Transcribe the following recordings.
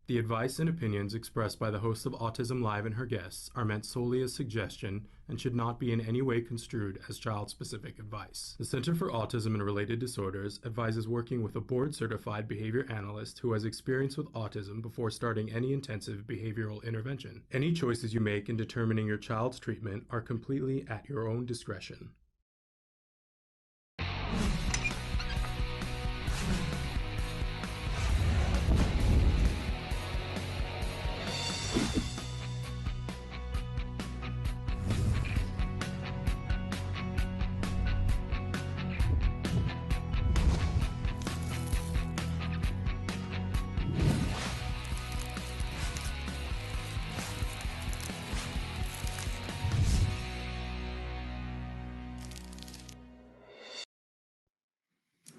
The advice and opinions expressed by the host of Autism Live and her guests are meant solely as suggestion and should not be in any way construed as child-specific advice. The Center for Autism and Related Disorders advises working with a board-certified behavior analyst who has experience with autism before starting any intensive behavioral intervention. Any choices you make in determining your child's treatment are completely at your own discretion.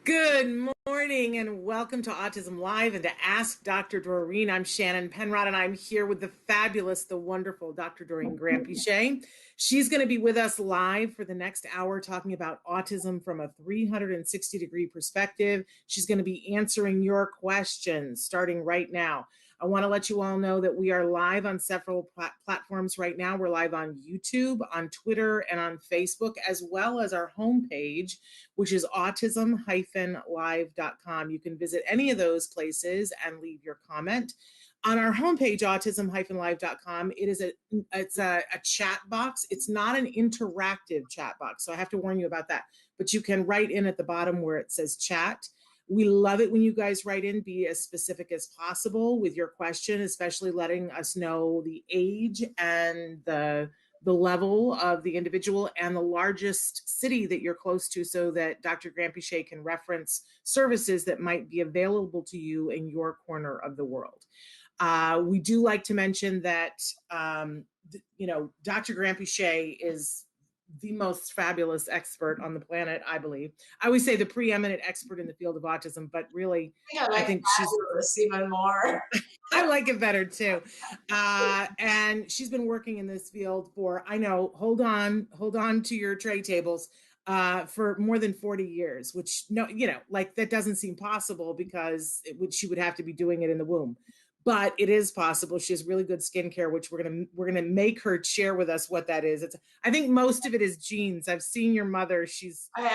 Good morning and welcome to Autism Live and to Ask Dr. Doreen. I'm Shannon Penrod and I'm here with the fabulous, the wonderful Dr. Doreen Gfcf. She's going to be with us live for the next hour talking about autism from a 360-degree perspective. She's going to be answering your questions starting right now. I want to let you all know that we are live on several platforms right now. We're live on YouTube, on Twitter, and on Facebook, as well as our homepage, which is autism-live.com. You can visit any of those places and leave your comment. On our homepage, autism-live.com, it's a chat box. It's not an interactive chat box, so I have to warn you about that. But you can write in at the bottom where it says chat. We love it when you guys write in, be as specific as possible with your question, especially letting us know the age and the level of the individual and the largest city that you're close to so that Dr. Gfcf can reference services that might be available to you in your corner of the world. We do like to mention that, Dr. Gfcf is the most fabulous expert on the planet, I believe. I always say the preeminent expert in the field of autism, but really, I think she's even more. I like it better too. And she's been working in this field for, I know, hold on to your tray tables, for more than 40 years, which that doesn't seem possible because she would have to be doing it in the womb. But it is possible. She has really good skincare, which we're gonna make her share with us what that is. I think most of it is genes. I've seen your mother. I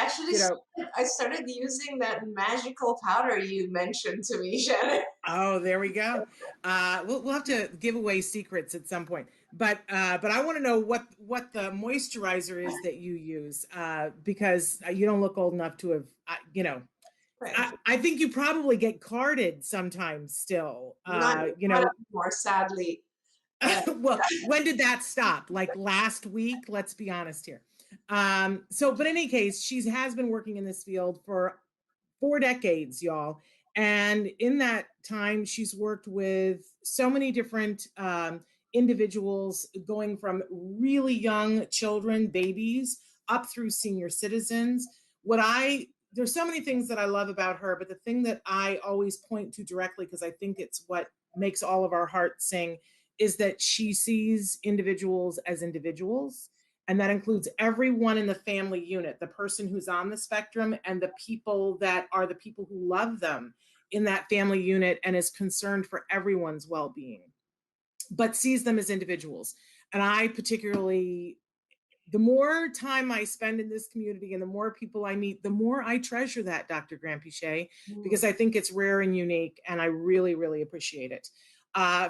started using that magical powder you mentioned to me, Shannon. Oh, there we go. We'll have to give away secrets at some point. But I want to know what the moisturizer is that you use, because you don't look old enough to have, I think you probably get carded sometimes still. Not more, sadly. Well, when did that stop? Like last week? Let's be honest here. But in any case, she has been working in this field for 4 decades, y'all. And in that time, she's worked with so many different individuals, going from really young children, babies, up through senior citizens. There's so many things that I love about her, but the thing that I always point to directly, because I think it's what makes all of our hearts sing, is that she sees individuals as individuals. And that includes everyone in the family unit, the person who's on the spectrum and the people that are the people who love them in that family unit and is concerned for everyone's well-being, but sees them as individuals. And I particularly, the more time I spend in this community and the more people I meet, the more I treasure that, Dr. Gfcf, because I think it's rare and unique, and I really, really appreciate it.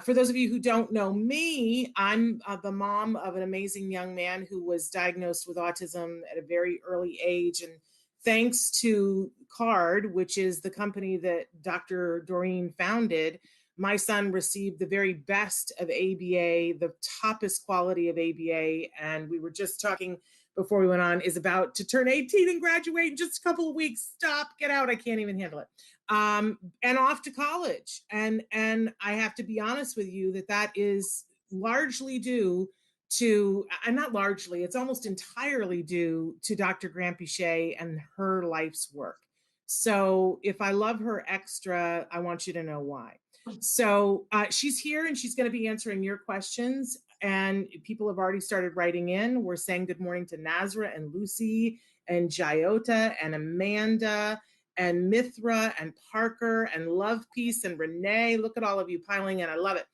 For those of you who don't know me, I'm the mom of an amazing young man who was diagnosed with autism at a very early age. And thanks to CARD, which is the company that Dr. Doreen founded, my son received the very best of ABA, the toppest quality of ABA. And we were just talking before we went on, is about to turn 18 and graduate in just a couple of weeks. Stop, get out, I can't even handle it. And off to college. And I have to be honest with you that is largely due to, and not largely, it's almost entirely due to Dr. Gfcf and her life's work. So if I love her extra, I want you to know why. So she's here and she's going to be answering your questions. And people have already started writing in. We're saying good morning to Nazra and Lucy and Jyota and Amanda and Mithra and Parker and Love Peace and Renee. Look at all of you piling in. I love it.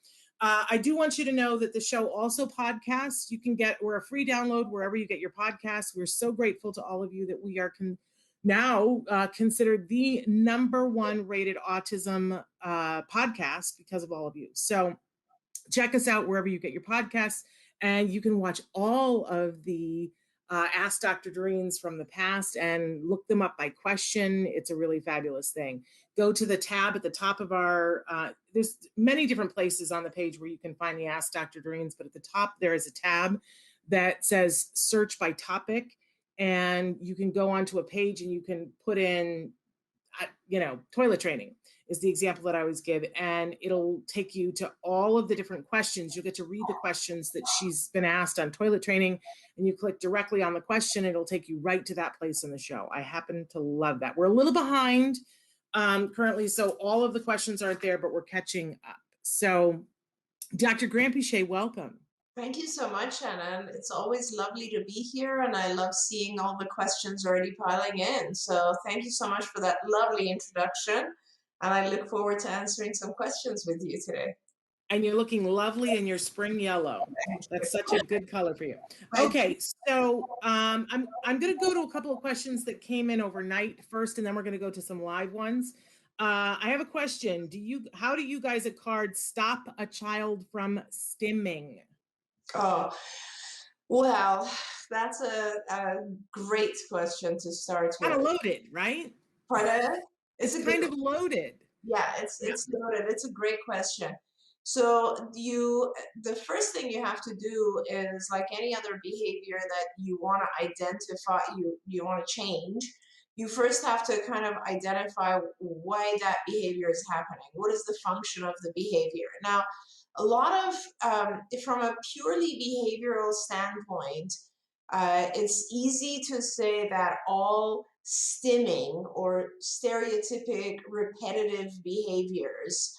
I do want you to know that the show also podcasts. We're a free download wherever you get your podcasts. We're so grateful to all of you that we are now considered the #1 rated autism podcast because of all of you. So check us out wherever you get your podcasts, and you can watch all of the Ask Dr. Doreen's from the past and look them up by question. It's a really fabulous thing. Go to the tab at the top of our, there's many different places on the page where you can find the Ask Dr. Doreen's, but at the top there is a tab that says search by topic, and you can go onto a page and you can put in, toilet training is the example that I always give, and it'll take you to all of the different questions. You'll get to read the questions that she's been asked on toilet training, and you click directly on the question, it'll take you right to that place in the show. I happen to love that. We're a little behind currently, so all of the questions aren't there, but we're catching up. So Dr. Grampiche, welcome. Thank you so much, Shannon. It's always lovely to be here, and I love seeing all the questions already piling in. So thank you so much for that lovely introduction, and I look forward to answering some questions with you today. And you're looking lovely in your spring yellow. That's such a good color for you. Okay, so I'm going to go to a couple of questions that came in overnight first, and then we're going to go to some live ones. I have a question. How do you guys at CARD stop a child from stimming? Oh, well, that's a great question to start with. Kind of loaded, right? Pardon? It's kind of loaded. Yeah, it's loaded. It's a great question. So the first thing you have to do is, like any other behavior that you want to identify, you want to change, you first have to kind of identify why that behavior is happening. What is the function of the behavior? Now, a lot of, from a purely behavioral standpoint, it's easy to say that all stimming or stereotypic repetitive behaviors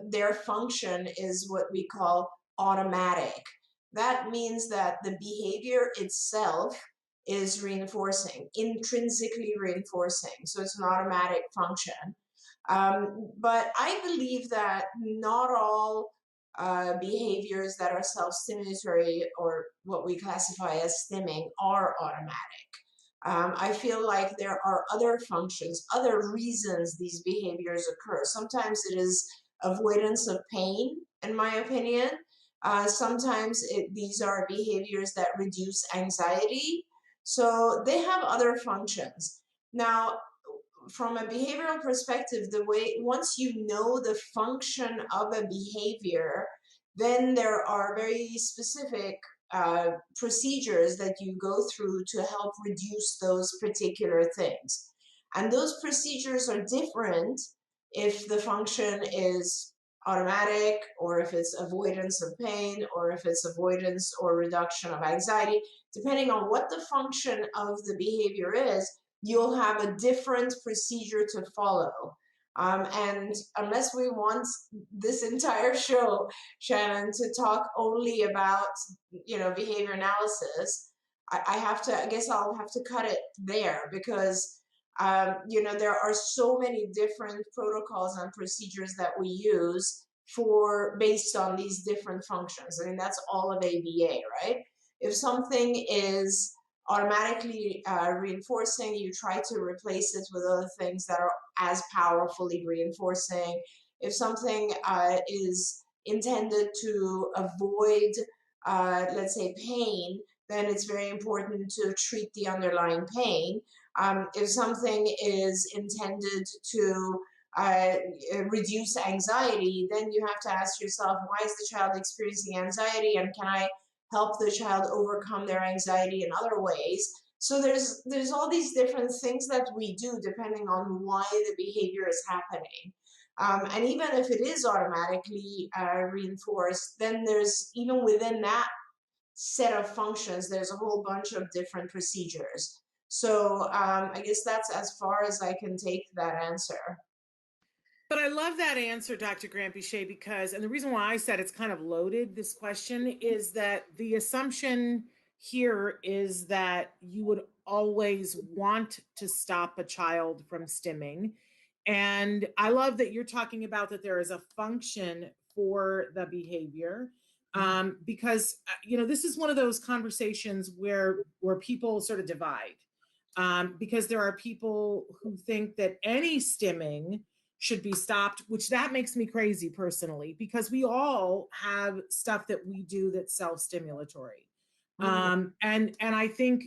their function is what we call automatic. That means that the behavior itself is reinforcing, intrinsically reinforcing. So it's an automatic function. But I believe that not all behaviors that are self-stimulatory, or what we classify as stimming, are automatic. I feel like there are other functions, other reasons these behaviors occur. Sometimes it is avoidance of pain, in my opinion. Sometimes these are behaviors that reduce anxiety. So they have other functions. Now, from a behavioral perspective, once you know the function of a behavior, then there are very specific procedures that you go through to help reduce those particular things. And those procedures are different if the function is automatic, or if it's avoidance of pain, or if it's avoidance or reduction of anxiety. Depending on what the function of the behavior is, you'll have a different procedure to follow. And unless we want this entire show, Shannon, to talk only about, behavior analysis, I guess I'll have to cut it there, because, there are so many different protocols and procedures that we use based on these different functions. I mean, that's all of ABA, right? If something is automatically reinforcing, you try to replace it with other things that are as powerfully reinforcing. If something is intended to avoid, let's say, pain, then it's very important to treat the underlying pain. If something is intended to reduce anxiety, then you have to ask yourself, why is the child experiencing anxiety, and can I help the child overcome their anxiety in other ways? So there's all these different things that we do depending on why the behavior is happening. And even if it is automatically reinforced, then there's, even within that set of functions, there's a whole bunch of different procedures. So I guess that's as far as I can take that answer. But I love that answer, Dr. Grampiche, because, and the reason why I said it's kind of loaded, this question, is that the assumption here is that you would always want to stop a child from stimming. And I love that you're talking about that there is a function for the behavior. Because this is one of those conversations where people sort of divide, because there are people who think that any stimming should be stopped, which that makes me crazy personally, because we all have stuff that we do that's self-stimulatory. And I think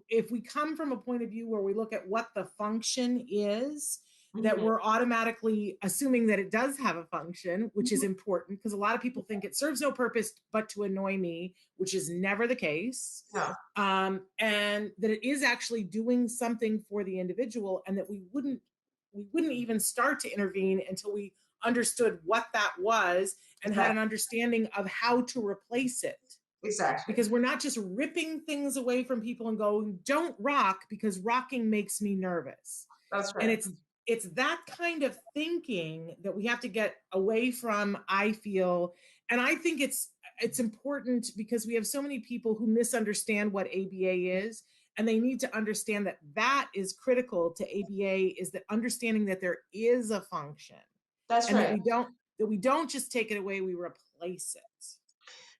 if we come from a point of view where we look at what the function is, that we're automatically assuming that it does have a function, which is important, because a lot of people think it serves no purpose but to annoy me, which is never the case. No. And that it is actually doing something for the individual, and that we wouldn't even start to intervene until we understood what that was and had an understanding of how to replace it. Exactly. Because we're not just ripping things away from people and going, don't rock because rocking makes me nervous. That's right. And it's that kind of thinking that we have to get away from, I feel. And I think it's important because we have so many people who misunderstand what ABA is, and they need to understand that that is critical to ABA, is that understanding that there is a function. That's and right. That we don't just take it away, we replace it.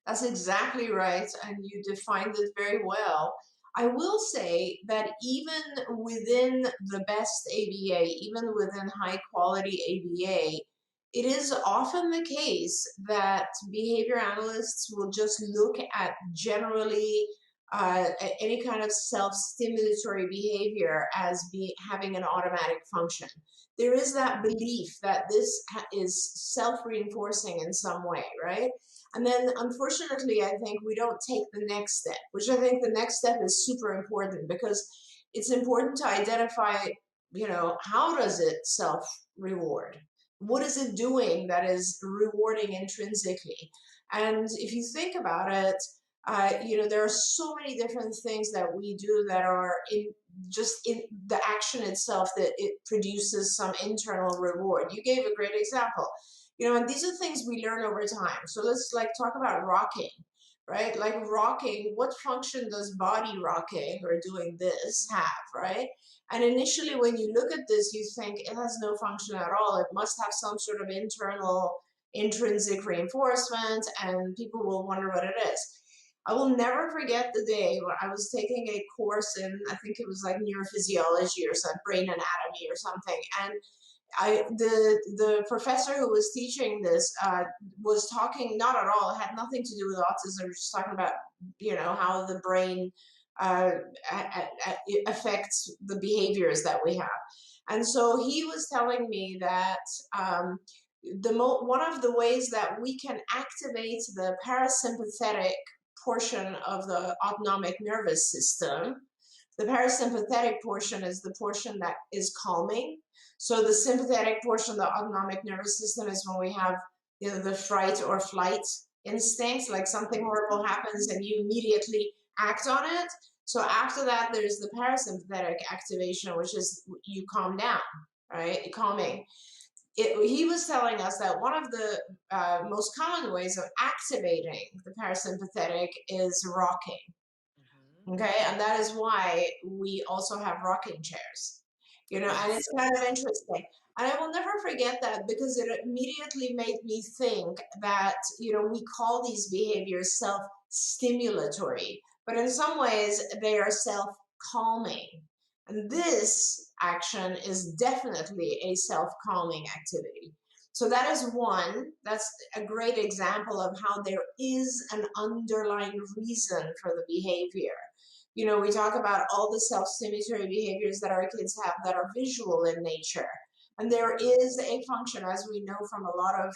That's exactly right. And you defined it very well. I will say that even within the best ABA, even within high quality ABA, it is often the case that behavior analysts will just look at generally any kind of self-stimulatory behavior as having an automatic function. There is that belief that this is self-reinforcing in some way, right? And then, unfortunately, I think we don't take the next step, which I think the next step is super important, because it's important to identify, how does it self-reward? What is it doing that is rewarding intrinsically? And if you think about it, there are so many different things that we do that are in the action itself, that it produces some internal reward. You gave a great example. And these are things we learn over time. So let's talk about rocking, right? Like rocking, what function does body rocking or doing this have, right? And initially when you look at this, you think it has no function at all. It must have some sort of internal, intrinsic reinforcement, and people will wonder what it is. I will never forget the day when I was taking a course in, I think it was like neurophysiology or some brain anatomy or something. And the professor who was teaching this was talking, not at all, it had nothing to do with autism, just talking about, how the brain affects the behaviors that we have. And so he was telling me that one of the ways that we can activate the parasympathetic portion of the autonomic nervous system, the parasympathetic portion is the portion that is calming. So the sympathetic portion of the autonomic nervous system is when we have, the fright or flight instincts, like something horrible happens and you immediately act on it. So after that, there's the parasympathetic activation, which is you calm down, right? Calming. He was telling us that one of the most common ways of activating the parasympathetic is rocking. Okay, and that is why we also have rocking chairs. And it's kind of interesting. And I will never forget that, because it immediately made me think that, we call these behaviors self-stimulatory, but in some ways they are self-calming. And this action is definitely a self-calming activity. So that is one, that's a great example of how there is an underlying reason for the behavior. We talk about all the self-stimulatory behaviors that our kids have that are visual in nature. And there is a function, as we know from a lot of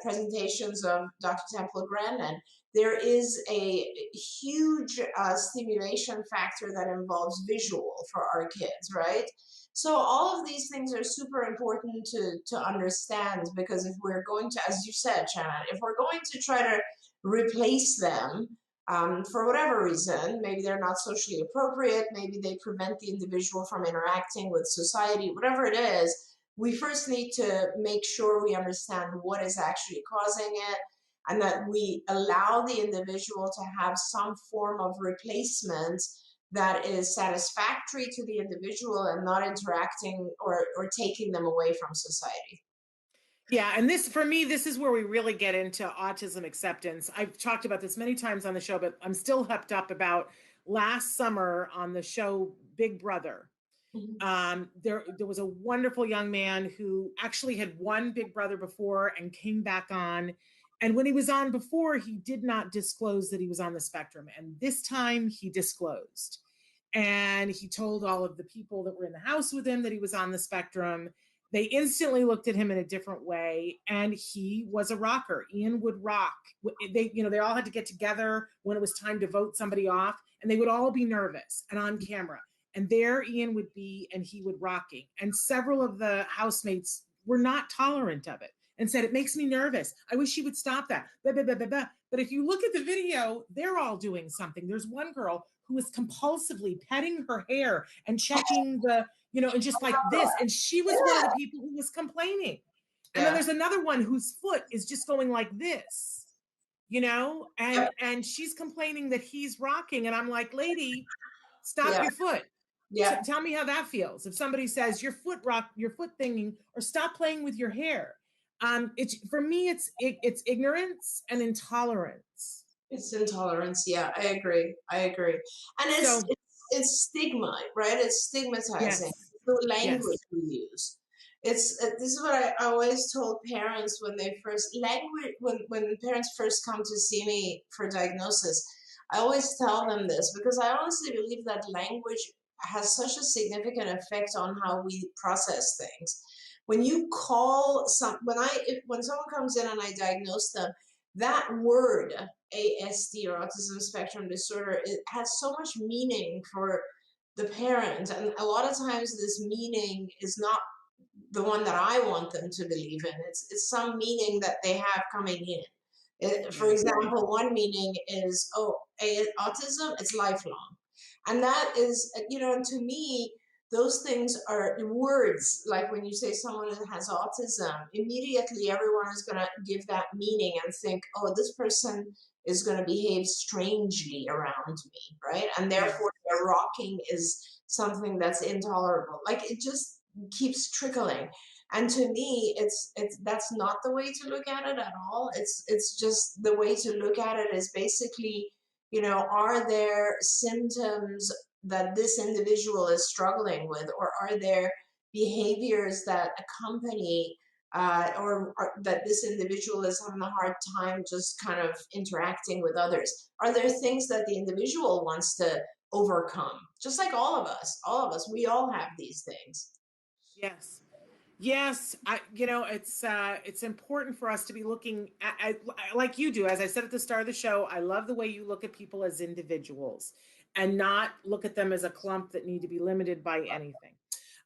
presentations of Dr. Temple Grandin, there is a huge stimulation factor that involves visual for our kids, right? So all of these things are super important to understand, because if we're going to, as you said, Shannon, if we're going to try to replace them, for whatever reason, maybe they're not socially appropriate, maybe they prevent the individual from interacting with society, whatever it is, we first need to make sure we understand what is actually causing it. and that we allow the individual to have some form of replacement that is satisfactory to the individual and not interacting or taking them away from society. Yeah, and this, for me, this is where we really get into autism acceptance. I've talked about this many times on the show, but I'm still hooked up about last summer on the show Big Brother. There was a wonderful young man who actually had won Big Brother before and came back on. And when he was on before, he did not disclose that he was on the spectrum. And this time he disclosed. And he told all of the people that were in the house with him that he was on the spectrum. They instantly looked at him in a different way, and he was a rocker. Ian would rock. They all had to get together when it was time to vote somebody off, and they would all be nervous and on camera. And there Ian would be, and he would rocking. And several of the housemates were not tolerant of it and said, "It makes me nervous. I wish he would stop that." Blah, blah, blah, blah, blah. But if you look at the video, they're all doing something. There's one girl who was compulsively petting her hair and checking and just like this. And she was one of the people who was complaining. And then there's another one whose foot is just going like this, and she's complaining that he's rocking. And I'm like, lady, stop your foot. So tell me how that feels. If somebody says your foot thinging, or stop playing with your hair. For me, it's ignorance and intolerance. It's intolerance. Yeah, I agree. And it's stigma, right? It's stigmatizing. Yes. The language we use. This is what I always told parents when parents first come to see me for diagnosis. I always tell them this because I honestly believe that language has such a significant effect on how we process things. When you call when someone comes in and I diagnose them, that word ASD or autism spectrum disorder, it has so much meaning for the parent, and a lot of times this meaning is not the one that I want them to believe in. It's some meaning that they have coming in. For example, one meaning is autism, it's lifelong. And that is, to me, those things are words. Like when you say someone has autism, immediately everyone is going to give that meaning and think, oh, this person is going to behave strangely around me, right? And therefore their rocking is something that's intolerable. Like it just keeps trickling. And to me, that's not the way to look at it at all. It's just the way to look at it is basically, are there symptoms that this individual is struggling with, or are there behaviors that accompany or that this individual is having a hard time just kind of interacting with others? Are there things that the individual wants to overcome? Just like all of us, we all have these things. Yes, it's important for us to be looking at, like you do. As I said at the start of the show, I love the way you look at people as individuals and not look at them as a clump that need to be limited by anything.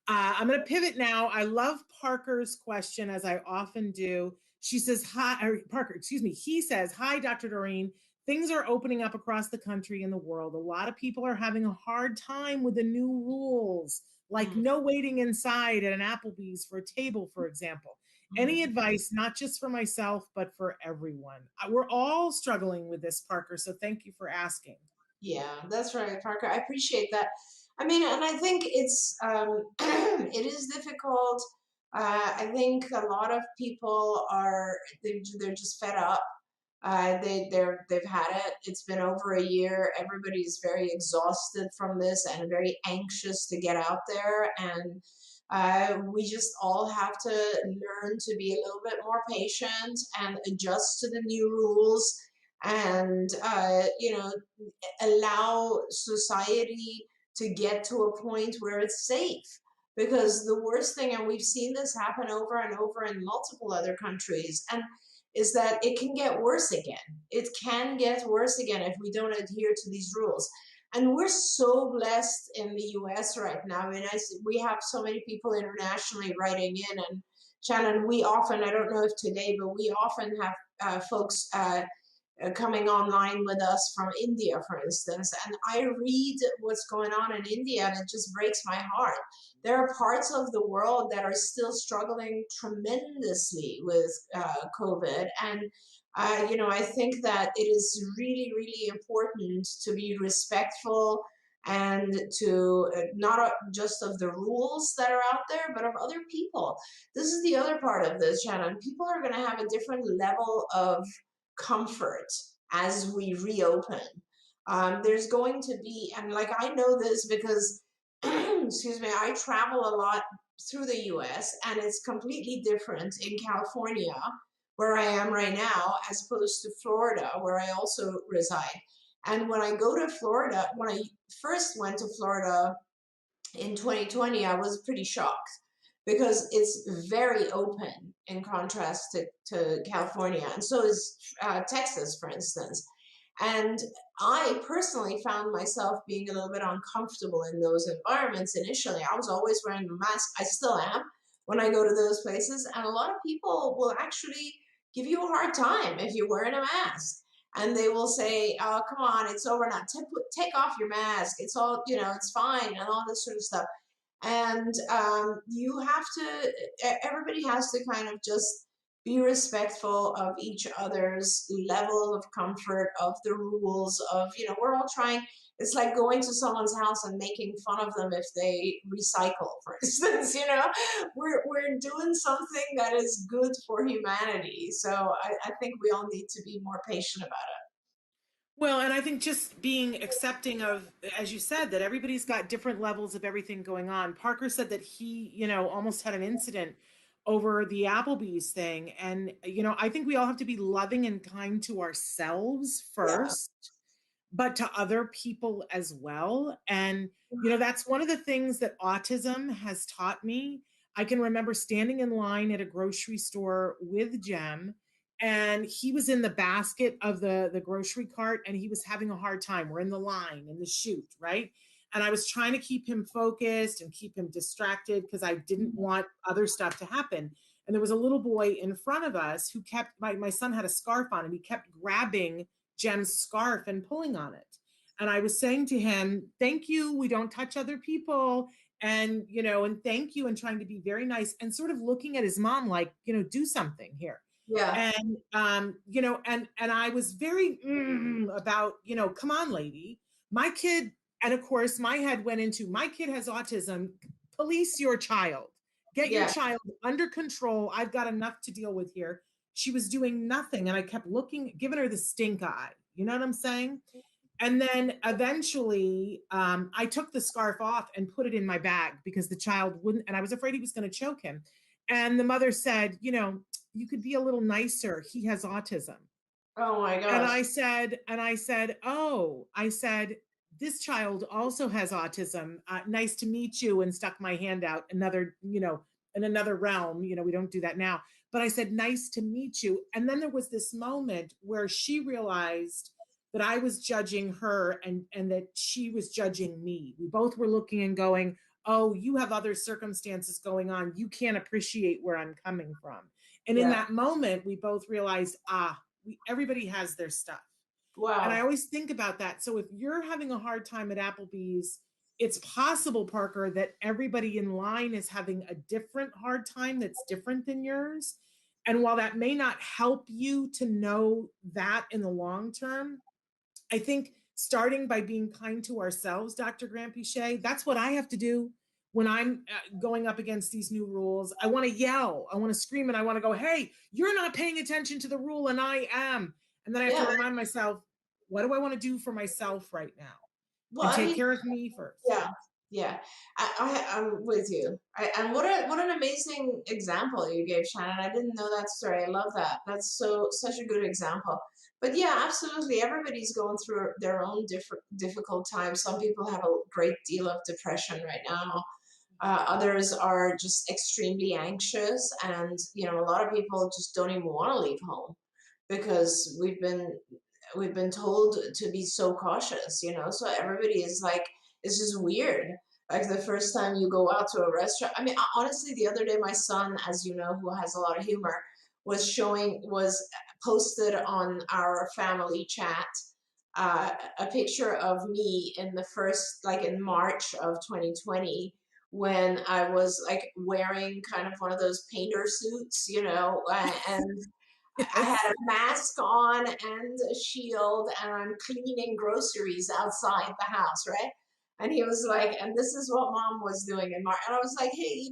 I'm going to pivot now. I love Parker's question, as I often do. She says, he says, "Hi, Dr. Doreen. Things are opening up across the country and the world. A lot of people are having a hard time with the new rules, like no waiting inside at an Applebee's for a table, for example. Any advice, not just for myself, but for everyone?" We're all struggling with this, Parker, so thank you for asking. Yeah, that's right, Parker. I appreciate that. I mean, and I think it's it is difficult. I think a lot of people they're just fed up. They've had it. It's been over a year. Everybody's very exhausted from this and very anxious to get out there. And we just all have to learn to be a little bit more patient and adjust to the new rules, and allow society to get to a point where it's safe. Because the worst thing, and we've seen this happen over and over in multiple other countries, and is that it can get worse again. It can get worse again if we don't adhere to these rules. And we're so blessed in the US right now. I mean, we have so many people internationally writing in, and Shannon, I don't know if today, but we often have folks coming online with us from India, for instance. And I read what's going on in India, and it just breaks my heart. There are parts of the world that are still struggling tremendously with COVID. And I think that it is really, really important to be respectful and to not just of the rules that are out there, but of other people. This is the other part of this, Shannon. People are going to have a different level of comfort as we reopen. There's going to be, and like I know this because, excuse me, I travel a lot through the US, and it's completely different in California, where I am right now, as opposed to Florida, where I also reside. And when I go to Florida, when I first went to Florida in 2020, I was pretty shocked because it's very open in contrast to California. And so is Texas, for instance. And I personally found myself being a little bit uncomfortable in those environments initially. I was always wearing a mask. I still am when I go to those places. And a lot of people will actually give you a hard time if you're wearing a mask. And they will say, "Oh, come on, it's over now. Take off your mask. It's all, it's fine," and all this sort of stuff. And you have to, everybody has to kind of just be respectful of each other's level of comfort, of the rules, of, we're all trying. It's like going to someone's house and making fun of them if they recycle, for instance. We're doing something that is good for humanity. So I think we all need to be more patient about it. Well, and I think just being accepting of, as you said, that everybody's got different levels of everything going on. Parker said that he, almost had an incident over the Applebee's thing. And, I think we all have to be loving and kind to ourselves Yeah. first, but to other people as well. And, that's one of the things that autism has taught me. I can remember standing in line at a grocery store with Jem, and he was in the basket of the grocery cart, and he was having a hard time. We're in the line, in the chute, right? And I was trying to keep him focused and keep him distracted because I didn't want other stuff to happen. And there was a little boy in front of us who kept, my son had a scarf on, and he kept grabbing Jem's scarf and pulling on it. And I was saying to him, "Thank you. We don't touch other people." And, and thank you, and trying to be very nice, and sort of looking at his mom like, do something here. Yeah. And, and I was very about, come on, lady, my kid. And of course, my head went into, my kid has autism. Police your child. Get your Yeah. child under control. I've got enough to deal with here. She was doing nothing. And I kept looking, giving her the stink eye. You know what I'm saying? And then eventually I took the scarf off and put it in my bag because the child wouldn't, and I was afraid he was going to choke him. And the mother said, "You could be a little nicer. He has autism." Oh my And gosh. "Oh," I said, "this child also has autism. Nice to meet you," and stuck my hand out, another, in another realm. We don't do that now. But I said, "Nice to meet you." And then there was this moment where she realized that I was judging her, and that she was judging me. We both were looking and going, "Oh, you have other circumstances going on. You can't appreciate where I'm coming from." And in Yeah. that moment, we both realized, everybody has their stuff. And I Wow. always think about that. So if you're having a hard time at Applebee's, it's possible, Parker, that everybody in line is having a different hard time that's different than yours. And while that may not help you to know that in the long term, I think starting by being kind to ourselves, Dr. Grant-Pichet, that's what I have to do when I'm going up against these new rules. I want to yell, I want to scream, and I want to go, "Hey, you're not paying attention to the rule, and I am." And then I have to Yeah. remind myself, what do I want to do for myself right now? Well, And I take mean, care of me first. yeah, yeah. I'm with you. And what an amazing example you gave, Shannon. I didn't know that story. I love that. That's such a good example. But yeah, absolutely. Everybody's going through their own difficult times. Some people have a great deal of depression right now. Others are just extremely anxious, and a lot of people just don't even want to leave home because we've been told to be so cautious. So everybody is like, it's just weird. Like the first time you go out to a restaurant. I mean, honestly, the other day, my son, as you know, who has a lot of humor, was posted on our family chat a picture of me in the first, like in March of 2020, when I was like wearing kind of one of those painter suits, and I had a mask on and a shield, and I'm cleaning groceries outside the house, right? And he was like, and this is what mom was doing in March. And I was like, hey,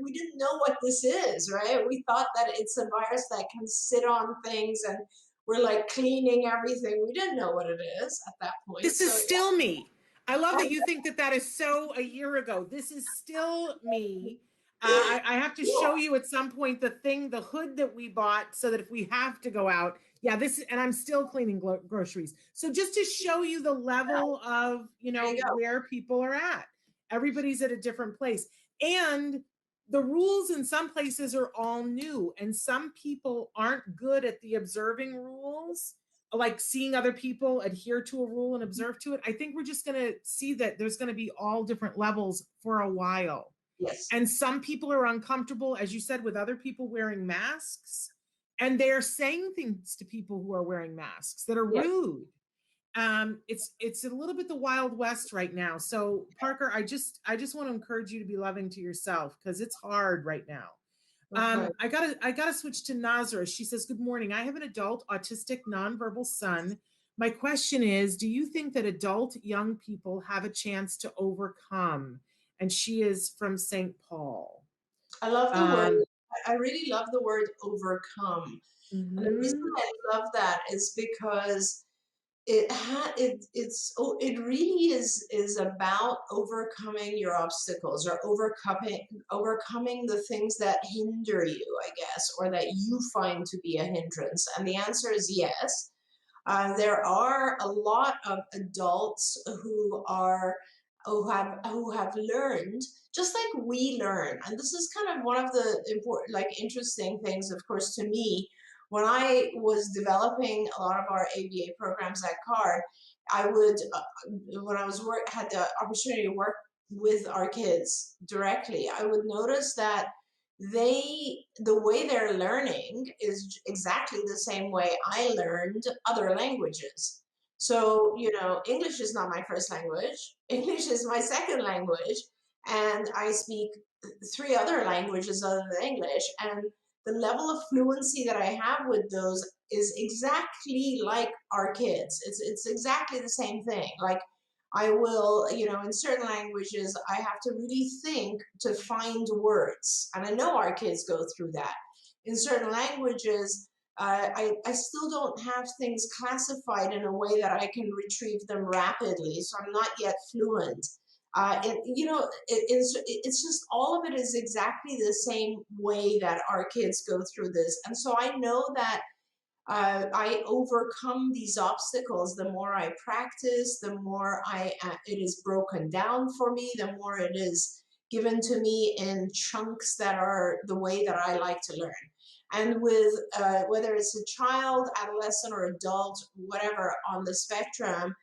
we didn't know what this is, right? We thought that it's a virus that can sit on things, and we're like cleaning everything. We didn't know what it is at that point. This is still me. I love that you think that that is so a year ago. This is still me. I have to show you at some point the hood that we bought so that if we have to go out, and I'm still cleaning groceries. So just to show you the level of, where people are at. Everybody's at a different place. And the rules in some places are all new, and some people aren't good at the observing rules, like seeing other people adhere to a rule and observe to it. I think we're just going to see that there's going to be all different levels for a while. Yes. And some people are uncomfortable, as you said, with other people wearing masks, and they're saying things to people who are wearing masks that are rude. It's a little bit the Wild West right now. So Parker, I just want to encourage you to be loving to yourself, because it's hard right now. Okay. I gotta switch to Nazra. She says, good morning. I have an adult autistic nonverbal son. My question is, do you think that adult young people have a chance to overcome? And she is from St. Paul. I love the word. I really love the word overcome. And the reason I love that is because it really is about overcoming your obstacles, or overcoming the things that hinder you, I guess, or that you find to be a hindrance. And the answer is yes. There are a lot of adults who have learned just like we learn. And this is kind of one of the important, like, interesting things, of course, to me. When I was developing a lot of our ABA programs at CARD, I would, when I was had the opportunity to work with our kids directly, I would notice that the way they're learning is exactly the same way I learned other languages. So, English is not my first language. English is my second language. And I speak 3 other languages other than English. And the level of fluency that I have with those is exactly like our kids. It's exactly the same thing. Like, I will, in certain languages, I have to really think to find words. And I know our kids go through that. In certain languages, I still don't have things classified in a way that I can retrieve them rapidly. So I'm not yet fluent. It's just all of it is exactly the same way that our kids go through this. And so I know that I overcome these obstacles. The more I practice, the more it is broken down for me, the more it is given to me in chunks that are the way that I like to learn. And with whether it's a child, adolescent, or adult, whatever on the spectrum,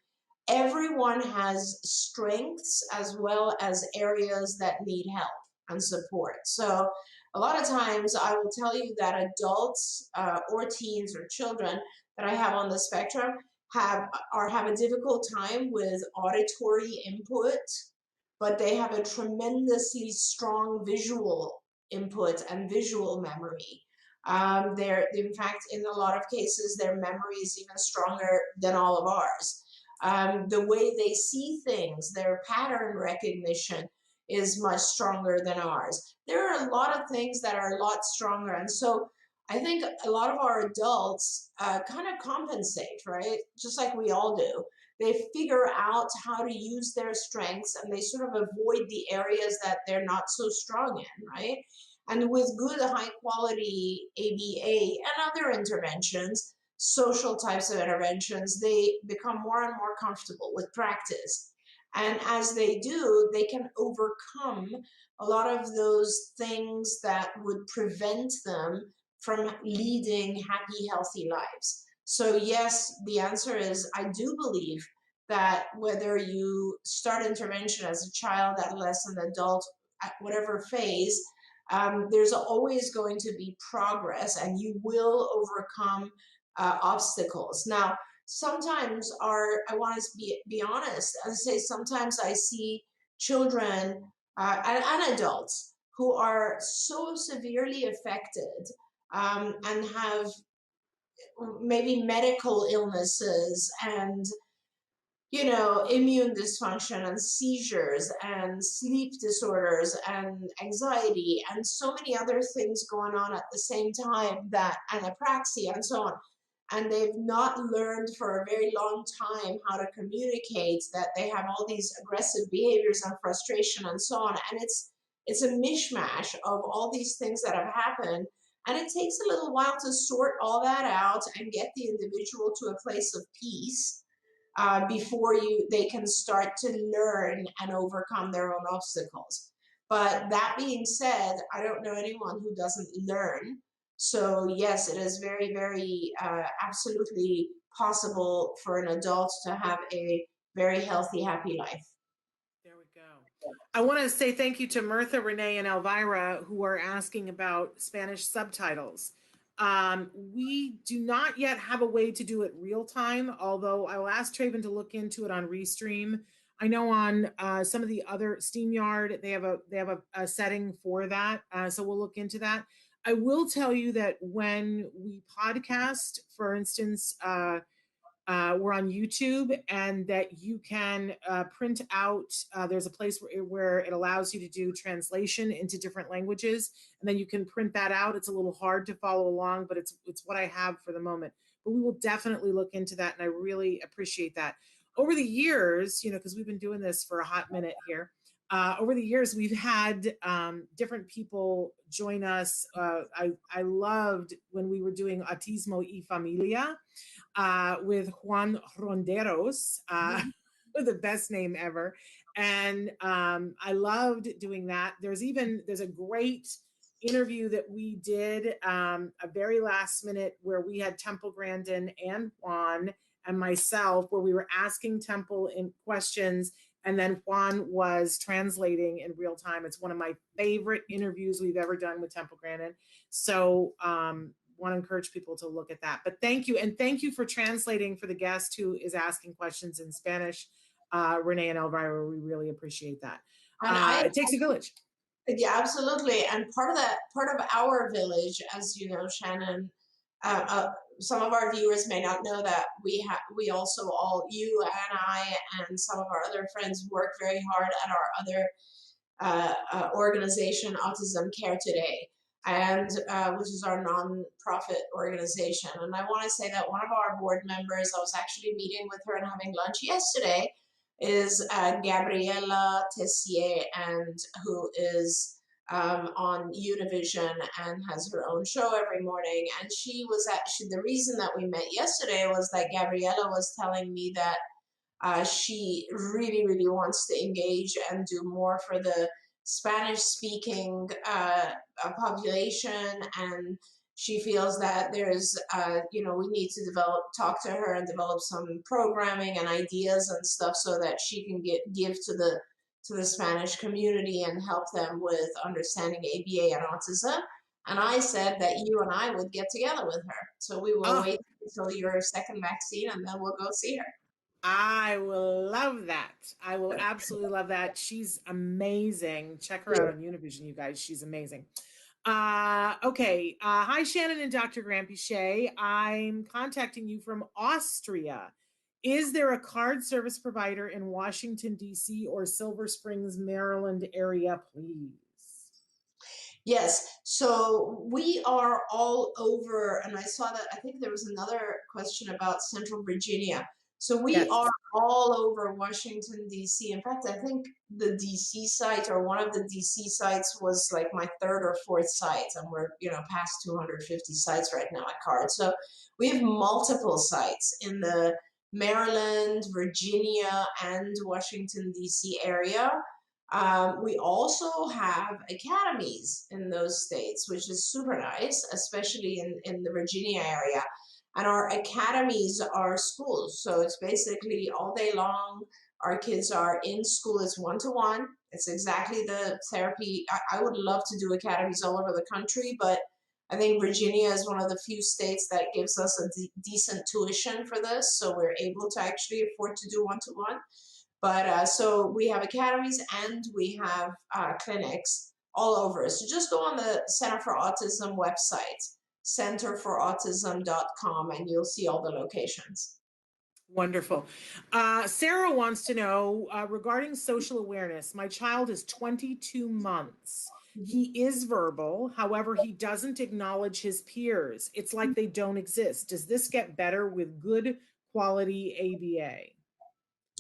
everyone has strengths as well as areas that need help and support. So a lot of times I will tell you that adults or teens or children that I have on the spectrum have a difficult time with auditory input, but they have a tremendously strong visual input and visual memory. In fact, in a lot of cases, their memory is even stronger than all of ours. The way they see things, their pattern recognition is much stronger than ours. There are a lot of things that are a lot stronger. And so I think a lot of our adults kind of compensate, right? Just like we all do. They figure out how to use their strengths, and they sort of avoid the areas that they're not so strong in, right? And with good, high quality ABA and other interventions, social types of interventions, they become more and more comfortable with practice. And as they do, they can overcome a lot of those things that would prevent them from leading happy, healthy lives. So yes, the answer is I do believe that whether you start intervention as a child, adolescent, adult, at whatever phase, there's always going to be progress, and you will overcome obstacles. Now, sometimes I want to be honest and say sometimes I see children and adults who are so severely affected and have maybe medical illnesses and, immune dysfunction and seizures and sleep disorders and anxiety and so many other things going on at the same time, and apraxia and so on. And they've not learned for a very long time how to communicate, that they have all these aggressive behaviors and frustration and so on. And it's a mishmash of all these things that have happened. And it takes a little while to sort all that out and get the individual to a place of peace, before they can start to learn and overcome their own obstacles. But that being said, I don't know anyone who doesn't learn. So yes, it is very, very absolutely possible for an adult to have a very healthy, happy life. There we go. I want to say thank you to Mirtha, Renee, and Elvira, who are asking about Spanish subtitles. We do not yet have a way to do it real time, although I will ask Traven to look into it on Restream. I know on some of the other SteamYard, they have a setting for that, so we'll look into that. I will tell you that when we podcast, for instance, we're on YouTube, and that you can print out. There's a place where it allows you to do translation into different languages, and then you can print that out. It's a little hard to follow along, but it's what I have for the moment. But we will definitely look into that, and I really appreciate that. Over the years, because we've been doing this for a hot minute here. Over the years, we've had different people join us. I loved when we were doing Autismo y Familia with Juan Ronderos, the best name ever. And I loved doing that. There's a great interview that we did a very last minute, where we had Temple Grandin and Juan and myself, where we were asking Temple in questions, and then Juan was translating in real time. It's one of my favorite interviews we've ever done with Temple Grandin. So want to encourage people to look at that. But thank you. And thank you for translating for the guest who is asking questions in Spanish, Renee and Elvira. We really appreciate that. It takes a village. Yeah, absolutely. And part of our village, as you know, Shannon, some of our viewers may not know that we also, all you and I and some of our other friends, work very hard at our other organization, Autism Care Today, and which is our non-profit organization. And I want to say that one of our board members, I was actually meeting with her and having lunch yesterday, is Gabriela Tessier, and who is on Univision and has her own show every morning. And the reason that we met yesterday was that Gabriela was telling me that she really, really wants to engage and do more for the Spanish-speaking population, and she feels that there's, we need to talk to her and develop some programming and ideas and stuff so that she can give to the Spanish community and help them with understanding ABA and autism. And I said that you and I would get together with her. So we will wait until your second vaccine, and then we'll go see her. I will love that. I will absolutely love that. She's amazing. Check her out on Univision, you guys. She's amazing. Okay. Hi, Shannon and Dr. Grampichet. I'm contacting you from Austria. Is there a card service provider in Washington, D.C. or Silver Springs, Maryland area, please? Yes. So we are all over, and I saw that, I think there was another question about Central Virginia. So we are all over Washington, D.C. In fact, I think the D.C. site, or one of the D.C. sites, was like my third or fourth site, and we're, past 250 sites right now at CARD. So we have multiple sites in the Maryland, Virginia, and Washington, D.C. area. We also have academies in those states, which is super nice, especially in the Virginia area. And our academies are schools. So it's basically all day long. Our kids are in school. It's one-to-one. It's exactly the therapy. I would love to do academies all over the country, but I think Virginia is one of the few states that gives us a decent tuition for this. So we're able to actually afford to do one-to-one. But so we have academies and we have clinics all over. So just go on the Center for Autism website centerforautism.com, and you'll see all the locations. Wonderful. Sarah wants to know regarding social awareness. My child is 22 months. He is verbal. However, he doesn't acknowledge his peers. It's like they don't exist. Does this get better with good quality ABA?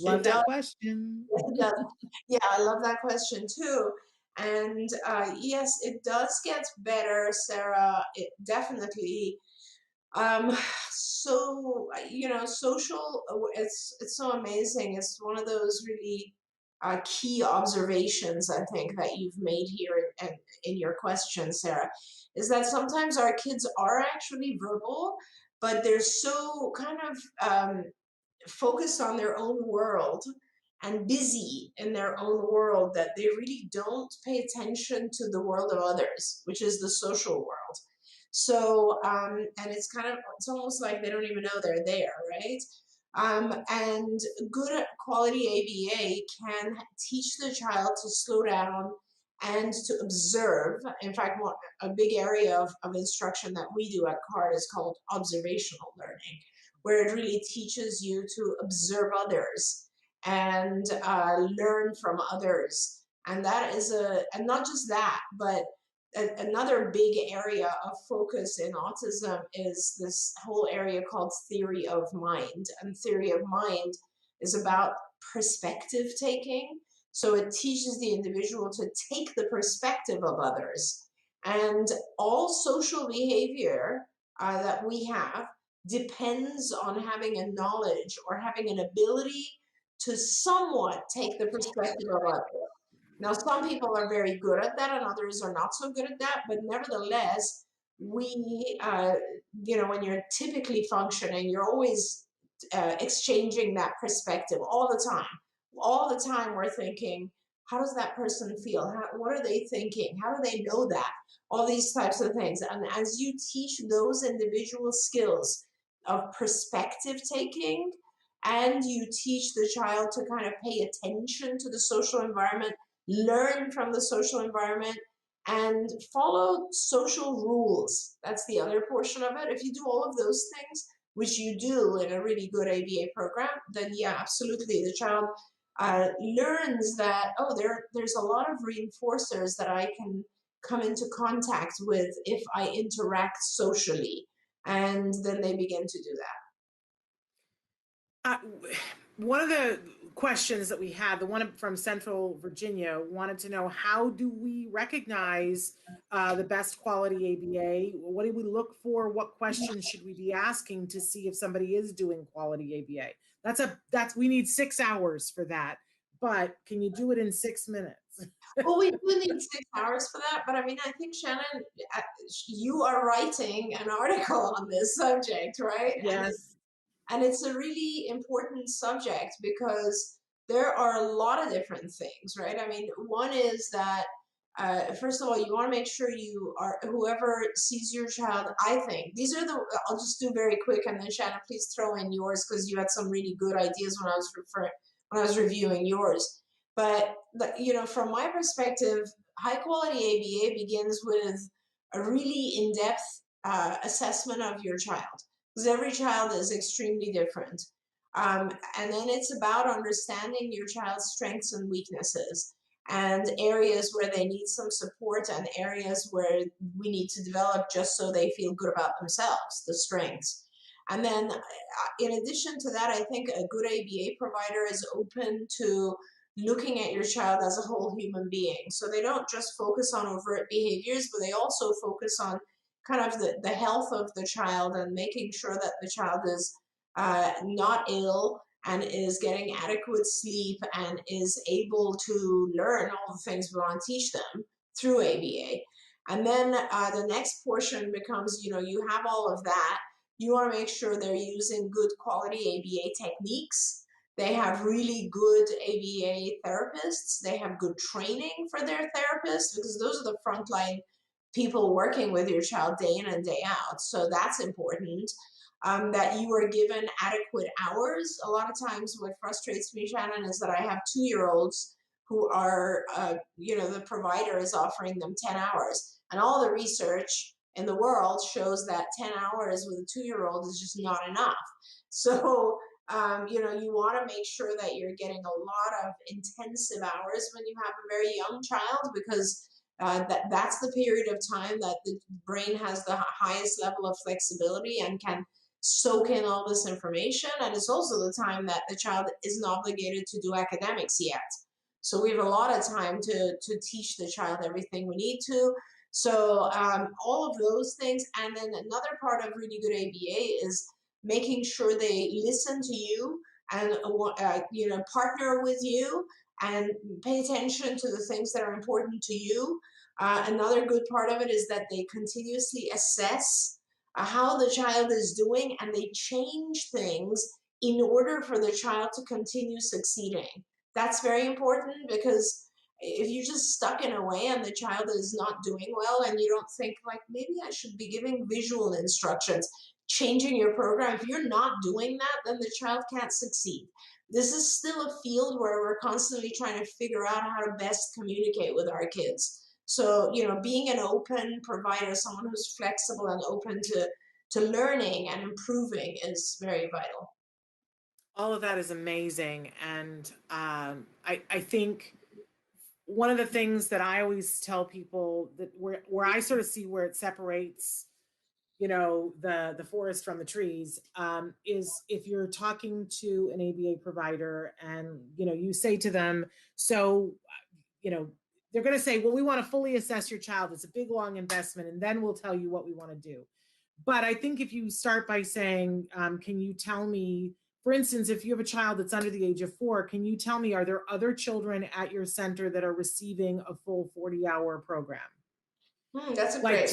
Love that question. It does. Yeah, I love that question too. And yes, it does get better, Sarah. It definitely. So social. It's so amazing. It's one of those really key observations I think that you've made here in your question, Sarah, is that sometimes our kids are actually verbal, but they're so kind of focused on their own world and busy in their own world that they really don't pay attention to the world of others, which is the social world. So, and it's almost like they don't even know they're there, right? And good quality ABA can teach the child to slow down and to observe. In fact, a big area of instruction that we do at CARD is called observational learning, where it really teaches you to observe others and learn from others. And that is and not just that, but another big area of focus in autism is this whole area called theory of mind. And theory of mind is about perspective taking. So it teaches the individual to take the perspective of others. And all social behavior that we have depends on having a knowledge or having an ability to somewhat take the perspective of others. Now, some people are very good at that and others are not so good at that, but nevertheless, we, when you're typically functioning, you're always exchanging that perspective all the time. All the time we're thinking, how does that person feel? What are they thinking? How do they know that? All these types of things. And as you teach those individual skills of perspective taking, and you teach the child to kind of pay attention to the social environment, learn from the social environment, and follow social rules. That's the other portion of it. If you do all of those things, which you do in a really good ABA program, then yeah, absolutely. The child learns that, oh, there's a lot of reinforcers that I can come into contact with if I interact socially. And then they begin to do that. One of the questions that we had, the one from Central Virginia, wanted to know, how do we recognize the best quality ABA? What do we look for? What questions should we be asking to see if somebody is doing quality ABA? We need 6 hours for that, but can you do it in 6 minutes? Well, we do need 6 hours for that, but I mean, I think, Shannon, you are writing an article on this subject, right? Yes. And it's a really important subject because there are a lot of different things, right? I mean, one is that, first of all, you want to make sure whoever sees your child, I think, I'll just do very quick, and then Shannon, please throw in yours because you had some really good ideas when I was reviewing yours. But, from my perspective, high quality ABA begins with a really in-depth assessment of your child, because every child is extremely different. And then it's about understanding your child's strengths and weaknesses and areas where they need some support and areas where we need to develop just so they feel good about themselves, the strengths. And then in addition to that, I think a good ABA provider is open to looking at your child as a whole human being. So they don't just focus on overt behaviors, but they also focus on kind of the health of the child and making sure that the child is not ill and is getting adequate sleep and is able to learn all the things we want to teach them through ABA. And then the next portion becomes, you have all of that. You want to make sure they're using good quality ABA techniques. They have really good ABA therapists. They have good training for their therapists, because those are the frontline people working with your child day in and day out. So that's important. That you are given adequate hours. A lot of times what frustrates me, Shannon, is that I have 2-year-olds who are, the provider is offering them 10 hours. And all the research in the world shows that 10 hours with a 2-year-old is just not enough. So, you want to make sure that you're getting a lot of intensive hours when you have a very young child, because that's the period of time that the brain has the highest level of flexibility and can soak in all this information. And it's also the time that the child isn't obligated to do academics yet. So we have a lot of time to teach the child everything we need to. So all of those things. And then another part of really good ABA is making sure they listen to you and partner with you and pay attention to the things that are important to you. Another good part of it is that they continuously assess how the child is doing, and they change things in order for the child to continue succeeding. That's very important, because if you're just stuck in a way and the child is not doing well and you don't think like, maybe I should be giving visual instructions, changing your program, if you're not doing that, then the child can't succeed. This is still a field where we're constantly trying to figure out how to best communicate with our kids. So, being an open provider, someone who's flexible and open to learning and improving is very vital. All of that is amazing. And I think one of the things that I always tell people, that where I sort of see where it separates, the forest from the trees, is if you're talking to an ABA provider and, you say to them, so, they're going to say, well, we want to fully assess your child. It's a big, long investment, and then we'll tell you what we want to do. But I think if you start by saying, can you tell me, for instance, if you have a child that's under the age of 4, can you tell me, are there other children at your center that are receiving a full 40-hour program? That's a great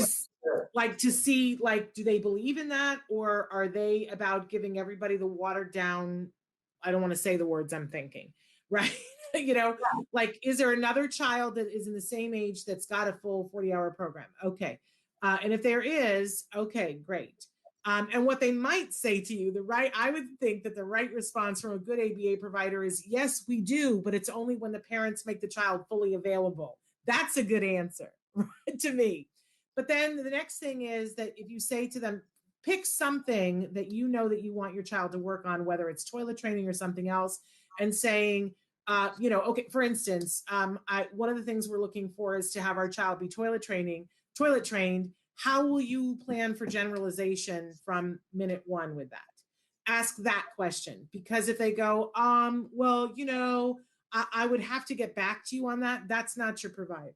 one. To see, do they believe in that? Or are they about giving everybody the watered down, I don't want to say the words I'm thinking, right? Is there another child that is in the same age that's got a full 40-hour program? Okay. And if there is, okay, great. And what they might say to you, I would think that the right response from a good ABA provider is, yes, we do, but it's only when the parents make the child fully available. That's a good answer to me. But then the next thing is that if you say to them, pick something that you know that you want your child to work on, whether it's toilet training or something else, and saying, okay, for instance, one of the things we're looking for is to have our child be toilet trained. How will you plan for generalization from minute 1 with that? Ask that question, because if they go, well, I would have to get back to you on that. That's not your provider.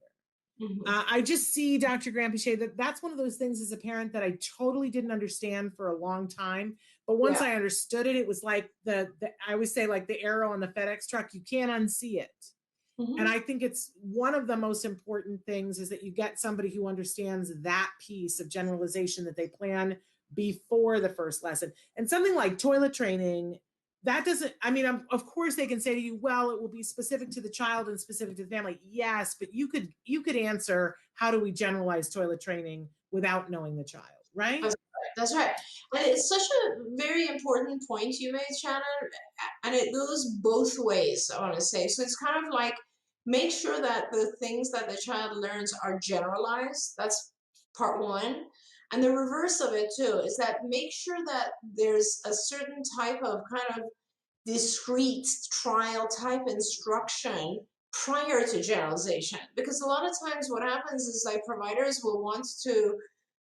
Mm-hmm. I just see, Dr. Graham-Pichet, that's one of those things as a parent that I totally didn't understand for a long time. But once I understood it, it was like I always say, like the arrow on the FedEx truck, you can't unsee it. Mm-hmm. And I think it's one of the most important things is that you get somebody who understands that piece of generalization, that they plan before the first lesson. And something like toilet training, that doesn't, of course they can say to you, well, it will be specific to the child and specific to the family. Yes, but you could answer, how do we generalize toilet training without knowing the child, right? That's right. And it's such a very important point you made, Shannon. And it goes both ways, I want to say. So it's kind of like, make sure that the things that the child learns are generalized. That's part one. And the reverse of it too is that make sure that there's a certain type of kind of discrete trial type instruction prior to generalization. Because a lot of times what happens is like providers will want to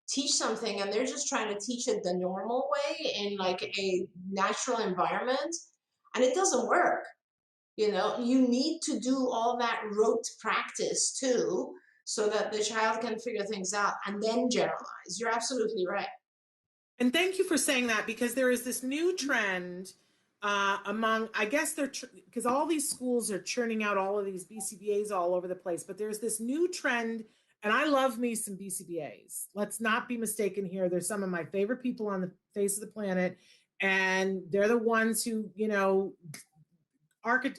teach something and they're just trying to teach it the normal way in like a natural environment, and it doesn't work. You need to do all that rote practice too, so that the child can figure things out and then generalize. You're absolutely right. And thank you for saying that, because there is this new trend among, I guess because all these schools are churning out all of these BCBAs all over the place, but there's this new trend, and I love me some BCBAs. Let's not be mistaken here. They're some of my favorite people on the face of the planet, and they're the ones who,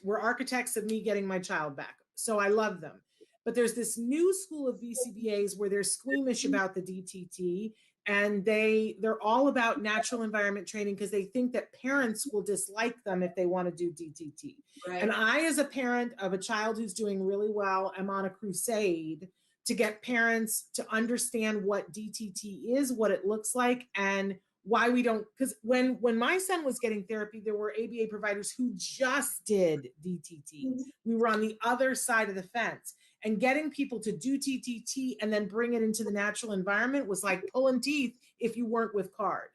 were architects of me getting my child back. So I love them. But there's this new school of BCBAs where they're squeamish about the DTT, and they're all about natural environment training because they think that parents will dislike them if they want to do DTT. Right. And I, as a parent of a child who's doing really well, am on a crusade to get parents to understand what DTT is, what it looks like, and why we don't, because when my son was getting therapy, there were ABA providers who just did DTT. We were on the other side of the fence, and getting people to do TTT and then bring it into the natural environment was like pulling teeth if you weren't with CARD.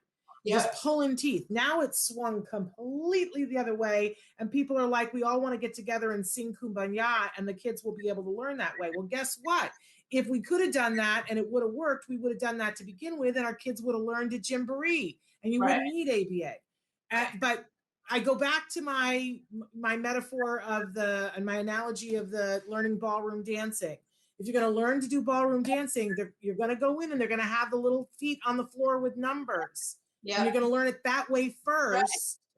Just pulling teeth. Now it's swung completely the other way, and people are like, we all want to get together and sing Kumbaya, and the kids will be able to learn that way. Well, guess what? If we could have done that and it would have worked, we would have done that to begin with, and our kids would have learned a Jamboree, and you wouldn't need ABA. But I go back to my metaphor of and my analogy of the learning ballroom dancing. If you're going to learn to do ballroom dancing, you're going to go in and they're going to have the little feet on the floor with numbers. And you're going to learn it that way first. Right.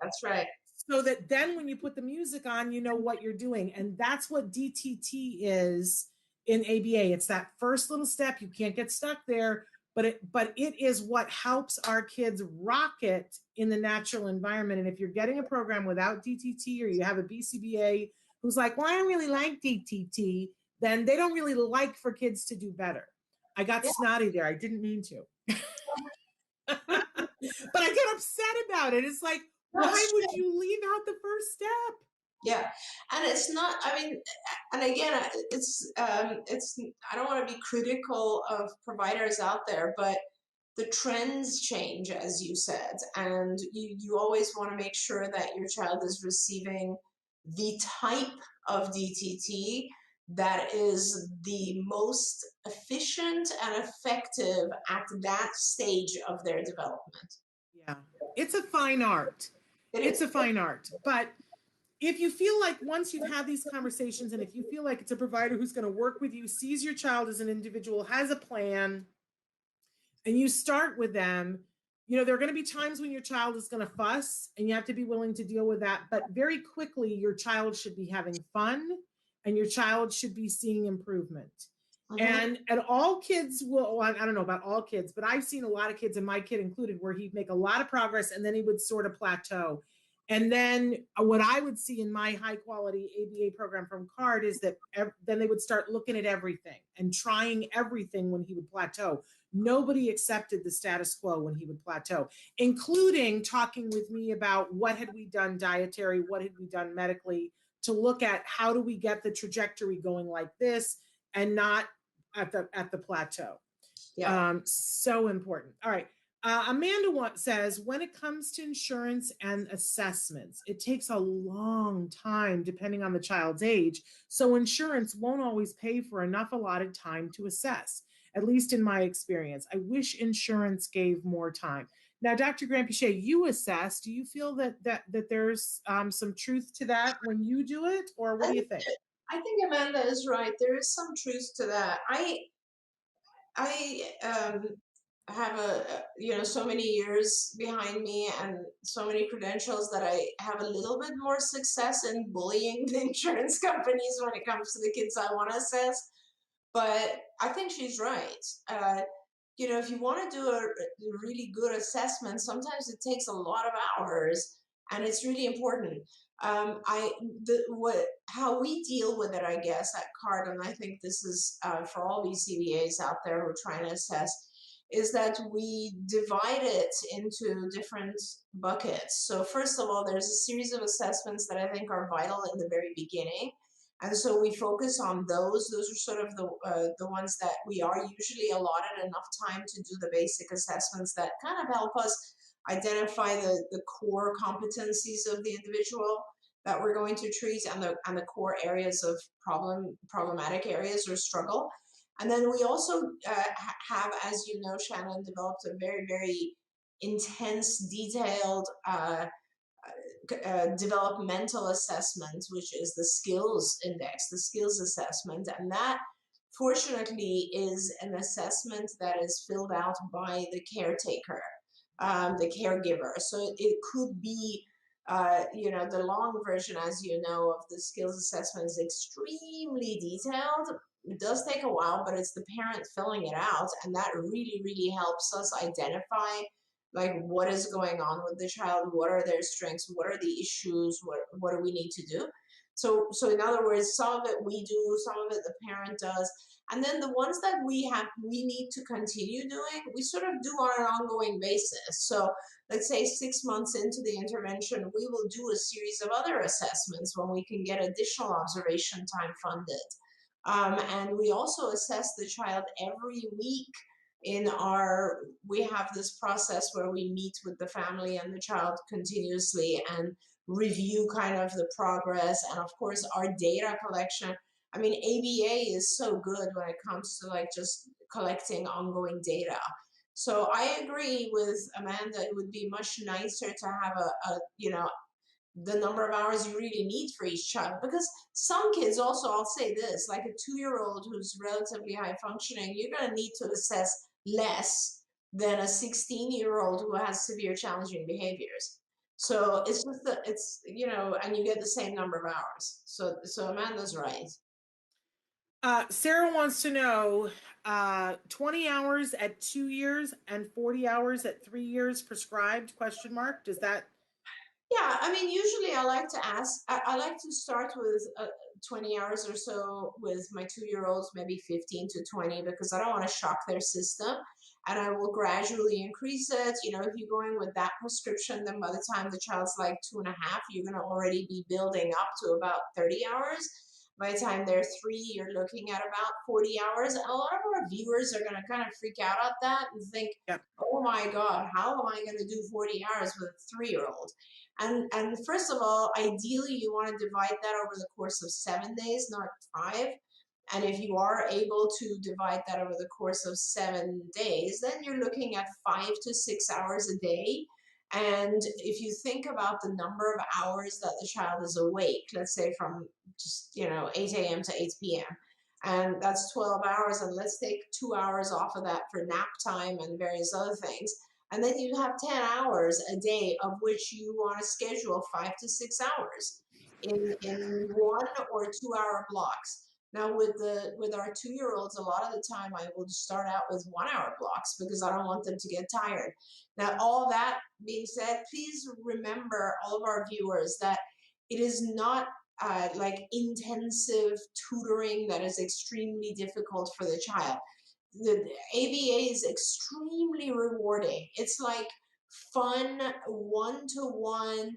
That's right. So that then when you put the music on, you know what you're doing. And that's what DTT is in ABA. It's that first little step. You can't get stuck there, but it is what helps our kids rocket in the natural environment. And if you're getting a program without DTT, or you have a BCBA who's like, well, I don't really like DTT, then they don't really like for kids to do better. I got snotty there. I didn't mean to. But I get upset about it. It's like, why would you leave out the first step? Yeah. And it's not, I mean, and again, it's, I don't want to be critical of providers out there, but the trends change, as you said, and you always want to make sure that your child is receiving the type of DTT that is the most efficient and effective at that stage of their development. Yeah, it's a fine art. It's a fine art. But if you feel like once you've had these conversations, and if you feel like it's a provider who's going to work with you, sees your child as an individual, has a plan, and you start with them, you know, there are going to be times when your child is going to fuss, and you have to be willing to deal with that. But very quickly, your child should be having fun, and your child should be seeing improvement. And all kids will, I don't know about all kids, but I've seen a lot of kids, and my kid included, where he'd make a lot of progress and then he would sort of plateau. And then what I would see in my high quality ABA program from CARD is that then they would start looking at everything and trying everything when he would plateau. Nobody accepted the status quo when he would plateau, including talking with me about what had we done dietary, what had we done medically, to look at how do we get the trajectory going like this and not at the plateau. So important. All right. Amanda says, when it comes to insurance and assessments, it takes a long time depending on the child's age. So insurance won't always pay for enough allotted time to assess, at least in my experience. I wish insurance gave more time. Now, Dr. Grant-Pichet, you assess. Do you feel that there's some truth to that when you do it, or what do you think? I think Amanda is right. There is some truth to that. I have so many years behind me and so many credentials that I have a little bit more success in bullying the insurance companies when it comes to the kids I want to assess. But I think she's right. If you want to do a really good assessment, sometimes it takes a lot of hours, and it's really important. How we deal with it, I guess, at CARD, and I think this is for all these CBAs out there who are trying to assess, is that we divide it into different buckets. So first of all, there's a series of assessments that I think are vital in the very beginning. And so we focus on those. Those are sort of the ones that we are usually allotted enough time to do the basic assessments that kind of help us identify the core competencies of the individual that we're going to treat, and the core areas of problematic areas or struggle. And then we also have, as you know, Shannon, developed a very, very intense, detailed developmental assessment, which is the skills index, the skills assessment. And that, fortunately, is an assessment that is filled out by the caretaker, the caregiver. So it could be, the long version, as you know, of the skills assessment is extremely detailed. It does take a while, but it's the parent filling it out. And that really, really helps us identify what is going on with the child, what are their strengths, what are the issues, what do we need to do. So in other words, some of it we do, some of it the parent does. And then the ones that we need to continue doing, we sort of do on an ongoing basis. So let's say 6 months into the intervention, we will do a series of other assessments when we can get additional observation time funded. And we also assess the child every week we have this process where we meet with the family and the child continuously and review kind of the progress. And of course, our data collection. I mean, ABA is so good when it comes to like just collecting ongoing data. So I agree with Amanda. It would be much nicer to have the number of hours you really need for each child, because some kids also, I'll say this, like a 2-year-old who's relatively high functioning, you're going to need to assess less than a 16-year-old who has severe challenging behaviors. So it's just that and you get the same number of hours. So Amanda's right. Sarah wants to know 20 hours at 2 years and 40 hours at 3 years prescribed, ? Does that? Yeah, I mean, usually I like to ask, I like to start with 20 hours or so with my 2-year-olds, maybe 15 to 20, because I don't want to shock their system. And I will gradually increase it. If you're going with that prescription, then by the time the child's like 2.5, you're going to already be building up to about 30 hours. By the time they're 3, you're looking at about 40 hours. And a lot of our viewers are going to kind of freak out at that and think, Yep. oh my God, how am I going to do 40 hours with a 3-year-old? And first of all, ideally, you want to divide that over the course of 7 days, not 5. And if you are able to divide that over the course of 7 days, then you're looking at 5 to 6 hours a day. And if you think about the number of hours that the child is awake, let's say from just 8 a.m. to 8 p.m., and that's 12 hours, and let's take 2 hours off of that for nap time and various other things. And then you have 10 hours a day, of which you want to schedule 5 to 6 hours in 1 or 2 hour blocks. Now with our 2-year-olds, a lot of the time I will just start out with 1 hour blocks because I don't want them to get tired. Now, all that being said, please remember, all of our viewers, that it is not like intensive tutoring that is extremely difficult for the child. The ABA is extremely rewarding. It's like fun, one-to-one.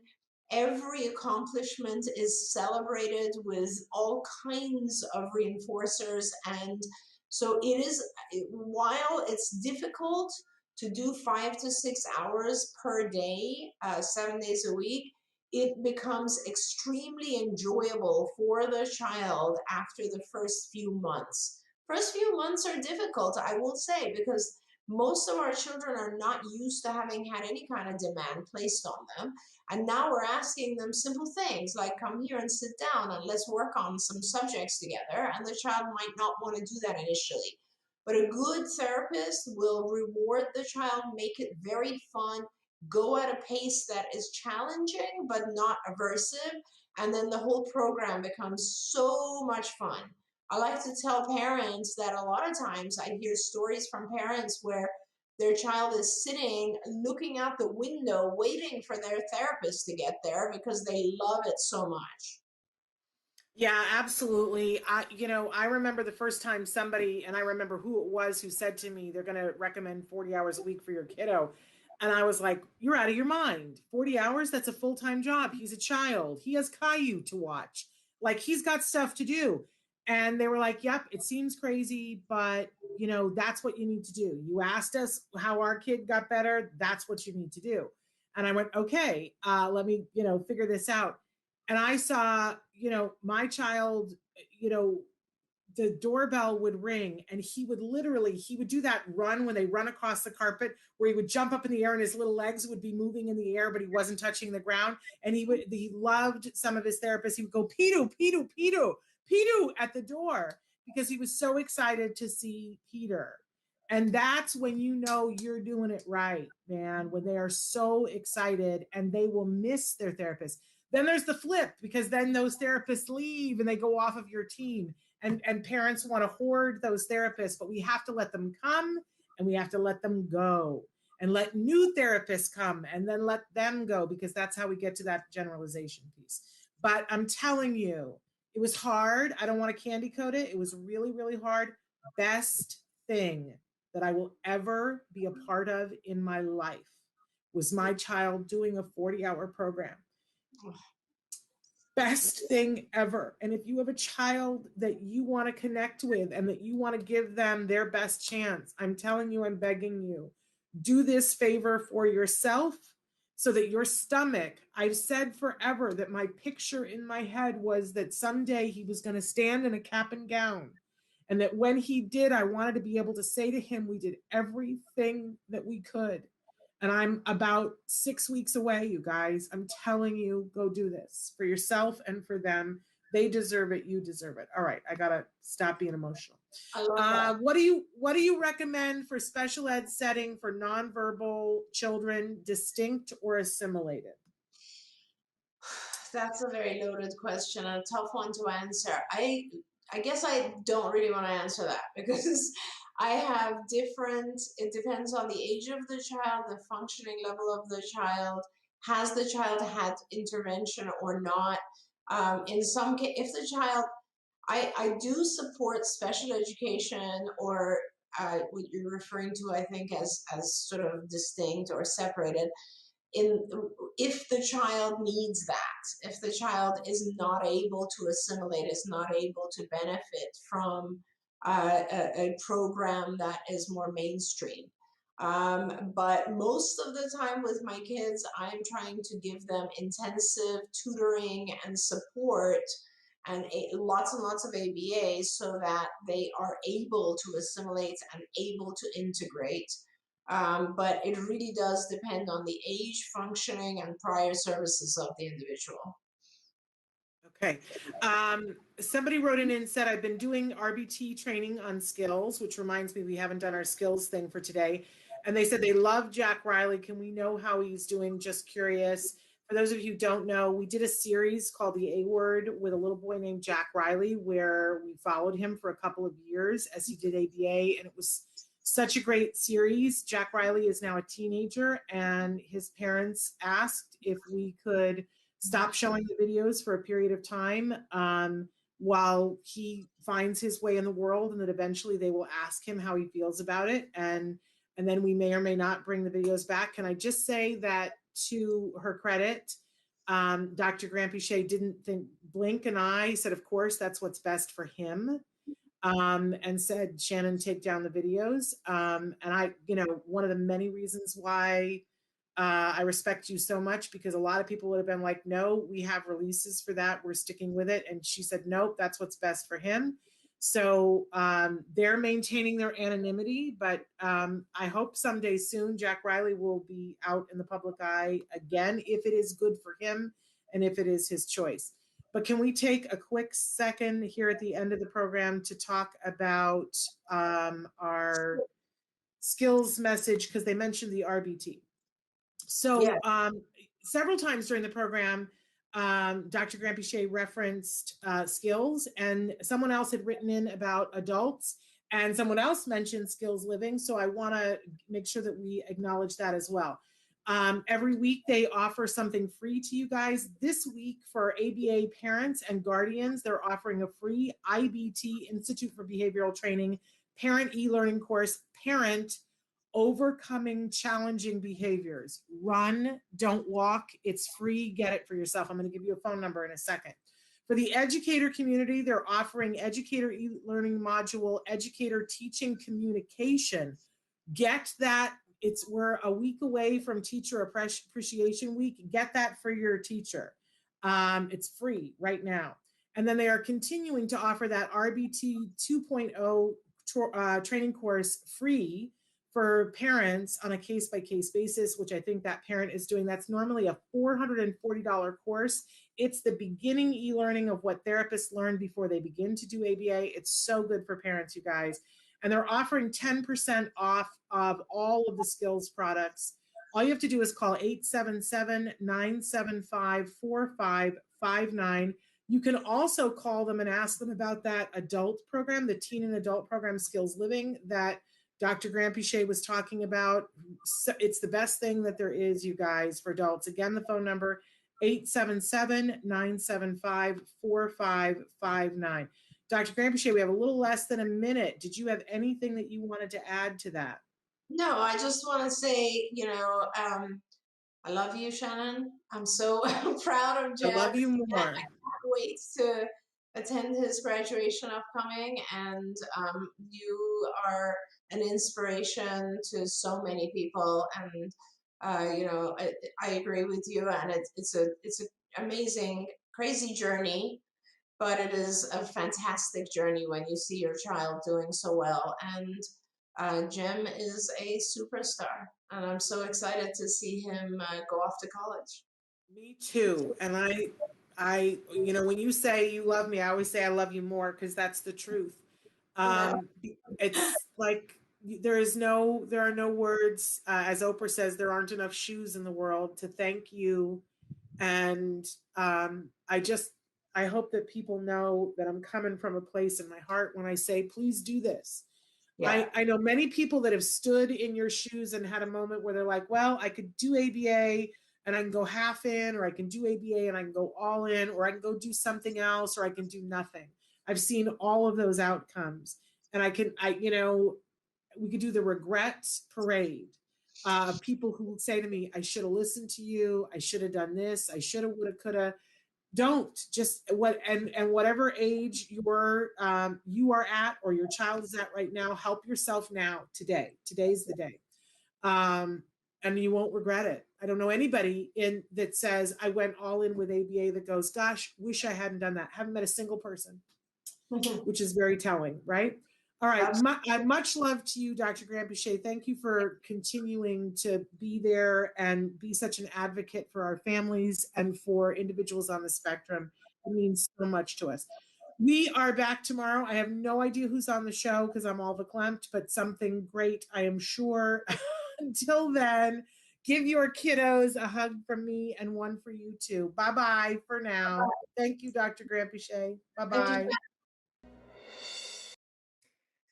Every accomplishment is celebrated with all kinds of reinforcers. And so it is, while it's difficult to do 5 to 6 hours per day, 7 days a week, it becomes extremely enjoyable for the child after the first few months. First few months are difficult, I will say, because most of our children are not used to having had any kind of demand placed on them. And now we're asking them simple things like, come here and sit down and let's work on some subjects together. And the child might not want to do that initially. But a good therapist will reward the child, make it very fun, go at a pace that is challenging but not aversive. And then the whole program becomes so much fun. I like to tell parents that a lot of times I hear stories from parents where their child is sitting, looking out the window, waiting for their therapist to get there because they love it so much. Yeah, absolutely. I remember the first time somebody, and I remember who it was, who said to me, they're going to recommend 40 hours a week for your kiddo. And I was like, you're out of your mind. 40 hours? That's a full-time job. He's a child. He has Caillou to watch. Like, he's got stuff to do. And they were like, yep, it seems crazy, but that's what you need to do. You asked us how our kid got better. That's what you need to do. And I went, okay, let me, figure this out. And I saw, my child, the doorbell would ring and he would do that run when they run across the carpet where he would jump up in the air and his little legs would be moving in the air, but he wasn't touching the ground. And he loved some of his therapists. He would go, Pidu, Pidu, Pidu, Pidu at the door because he was so excited to see Peter. And that's when you're doing it right, man, when they are so excited and they will miss their therapist. Then there's the flip, because then those therapists leave and they go off of your team. And parents want to hoard those therapists, but we have to let them come and we have to let them go and let new therapists come and then let them go, because that's how we get to that generalization piece. But I'm telling you, it was hard. I don't want to candy coat it. It was really, really hard. Best thing that I will ever be a part of in my life was my child doing a 40-hour program. Best thing ever. And if you have a child that you want to connect with and that you want to give them their best chance, I'm telling you, I'm begging you, do this favor for yourself so that your stomach, I've said forever that my picture in my head was that someday he was going to stand in a cap and gown. And that when he did, I wanted to be able to say to him, we did everything that we could. And I'm about 6 weeks away, you guys. I'm telling you, go do this for yourself and for them. They deserve it. You deserve it. All right, I gotta stop being emotional. I love that. What do you recommend for special ed setting for nonverbal children, distinct or assimilated? That's a very loaded question and a tough one to answer. I guess I don't really want to answer that because I have different, it depends on the age of the child, the functioning level of the child. Has the child had intervention or not? In some case, if the child, I do support special education or what you're referring to, I think, as sort of distinct or separated. If the child needs that, if the child is not able to assimilate, is not able to benefit from a program that is more mainstream. But most of the time with my kids, I'm trying to give them intensive tutoring and support and lots and lots of ABA so that they are able to assimilate and able to integrate. But it really does depend on the age, functioning, and prior services of the individual. Okay. Somebody wrote in and said, I've been doing RBT training on skills, which reminds me we haven't done our skills thing for today. And they said they love Jack Riley. Can we know how he's doing? Just curious. For those of you who don't know, we did a series called The A Word with a little boy named Jack Riley, where we followed him for a couple of years as he did ABA. And it was such a great series. Jack Riley is now a teenager, and his parents asked if we could stop showing the videos for a period of time while he finds his way in the world, and that eventually they will ask him how he feels about it. And then we may or may not bring the videos back. Can I just say that to her credit, Dr. Grampiche didn't blink an eye, said, of course, that's what's best for him. And said, Shannon, take down the videos. And I, one of the many reasons why I respect you so much, because a lot of people would have been like, no, we have releases for that. We're sticking with it. And she said, nope, that's what's best for him. So they're maintaining their anonymity, but I hope someday soon Jack Riley will be out in the public eye again, if it is good for him and if it is his choice. But can we take a quick second here at the end of the program to talk about our skills message, because they mentioned the RBT. So yeah. Several times during the program, Dr. Grampiche referenced skills, and someone else had written in about adults, and someone else mentioned skills living. So I want to make sure that we acknowledge that as well. Every week they offer something free to you guys. This week for ABA parents and guardians, they're offering a free IBT, Institute for Behavioral Training, parent e-learning course, Parent Overcoming Challenging Behaviors. Run, don't walk. It's free. Get it for yourself. I'm going to give you a phone number in a second. For the educator community, they're offering educator e-learning module, educator teaching communication. Get that. We're a week away from Teacher Appreciation Week. Get that for your teacher. It's free right now. And then they are continuing to offer that RBT 2.0 training course free for parents on a case-by-case basis, which I think that parent is doing. That's normally a $440 course. It's the beginning e-learning of what therapists learn before they begin to do ABA. It's so good for parents, you guys. And they're offering 10% off of all of the skills products. All you have to do is call 877-975-4559. You can also call them and ask them about that adult program, the teen and adult program, Skills Living, that Dr. Grampiche was talking about. It's the best thing that there is, you guys, for adults. Again, the phone number, 877-975-4559. Dr. Grampiche, we have a little less than a minute. Did you have anything that you wanted to add to that? No, I just want to say, I love you, Shannon. I'm so proud of I Jem. love you I more. can't wait to attend his graduation upcoming. And you are an inspiration to so many people. And I agree with you. And it's an amazing, crazy journey. But it is a fantastic journey when you see your child doing so well. And Jem is a superstar, and I'm so excited to see him go off to college. Me too. And when you say you love me, I always say I love you more because that's the truth. Yeah. It's like there are no words. As Oprah says, there aren't enough shoes in the world to thank you. And I hope that people know that I'm coming from a place in my heart when I say, please do this. Yeah. I know many people that have stood in your shoes and had a moment where they're like, well, I could do ABA and I can go half in, or I can do ABA and I can go all in, or I can go do something else, or I can do nothing. I've seen all of those outcomes. And we could do the regret parade of people who say to me, I should have listened to you. I should have done this. I should have, would have, could have. Don't just whatever age you are at, or your child is at right now, help yourself now. Today's the day. And you won't regret it. I don't know anybody that says I went all in with ABA that goes, gosh, wish I hadn't done that. Haven't met a single person, which is very telling, right? All right. Much love to you, Dr. Grampiche. Thank you for continuing to be there and be such an advocate for our families and for individuals on the spectrum. It means so much to us. We are back tomorrow. I have no idea who's on the show because I'm all verklempt, but something great, I am sure. Until then, give your kiddos a hug from me and one for you too. Bye-bye for now. Bye-bye. Thank you, Dr. Grampiche. Bye-bye.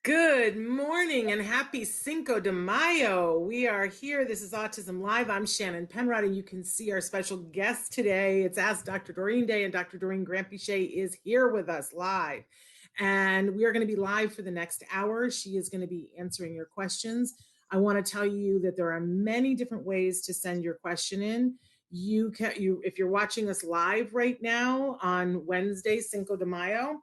Good morning and happy Cinco de Mayo. We are here. This is Autism Live. I'm Shannon Penrod, and you can see our special guest today. It's Ask Dr. Doreen Day, and Dr. Doreen Grampiche is here with us live. And we are going to be live for the next hour. She is going to be answering your questions. I want to tell you that there are many different ways to send your question in. If you're watching us live right now on Wednesday, Cinco de Mayo,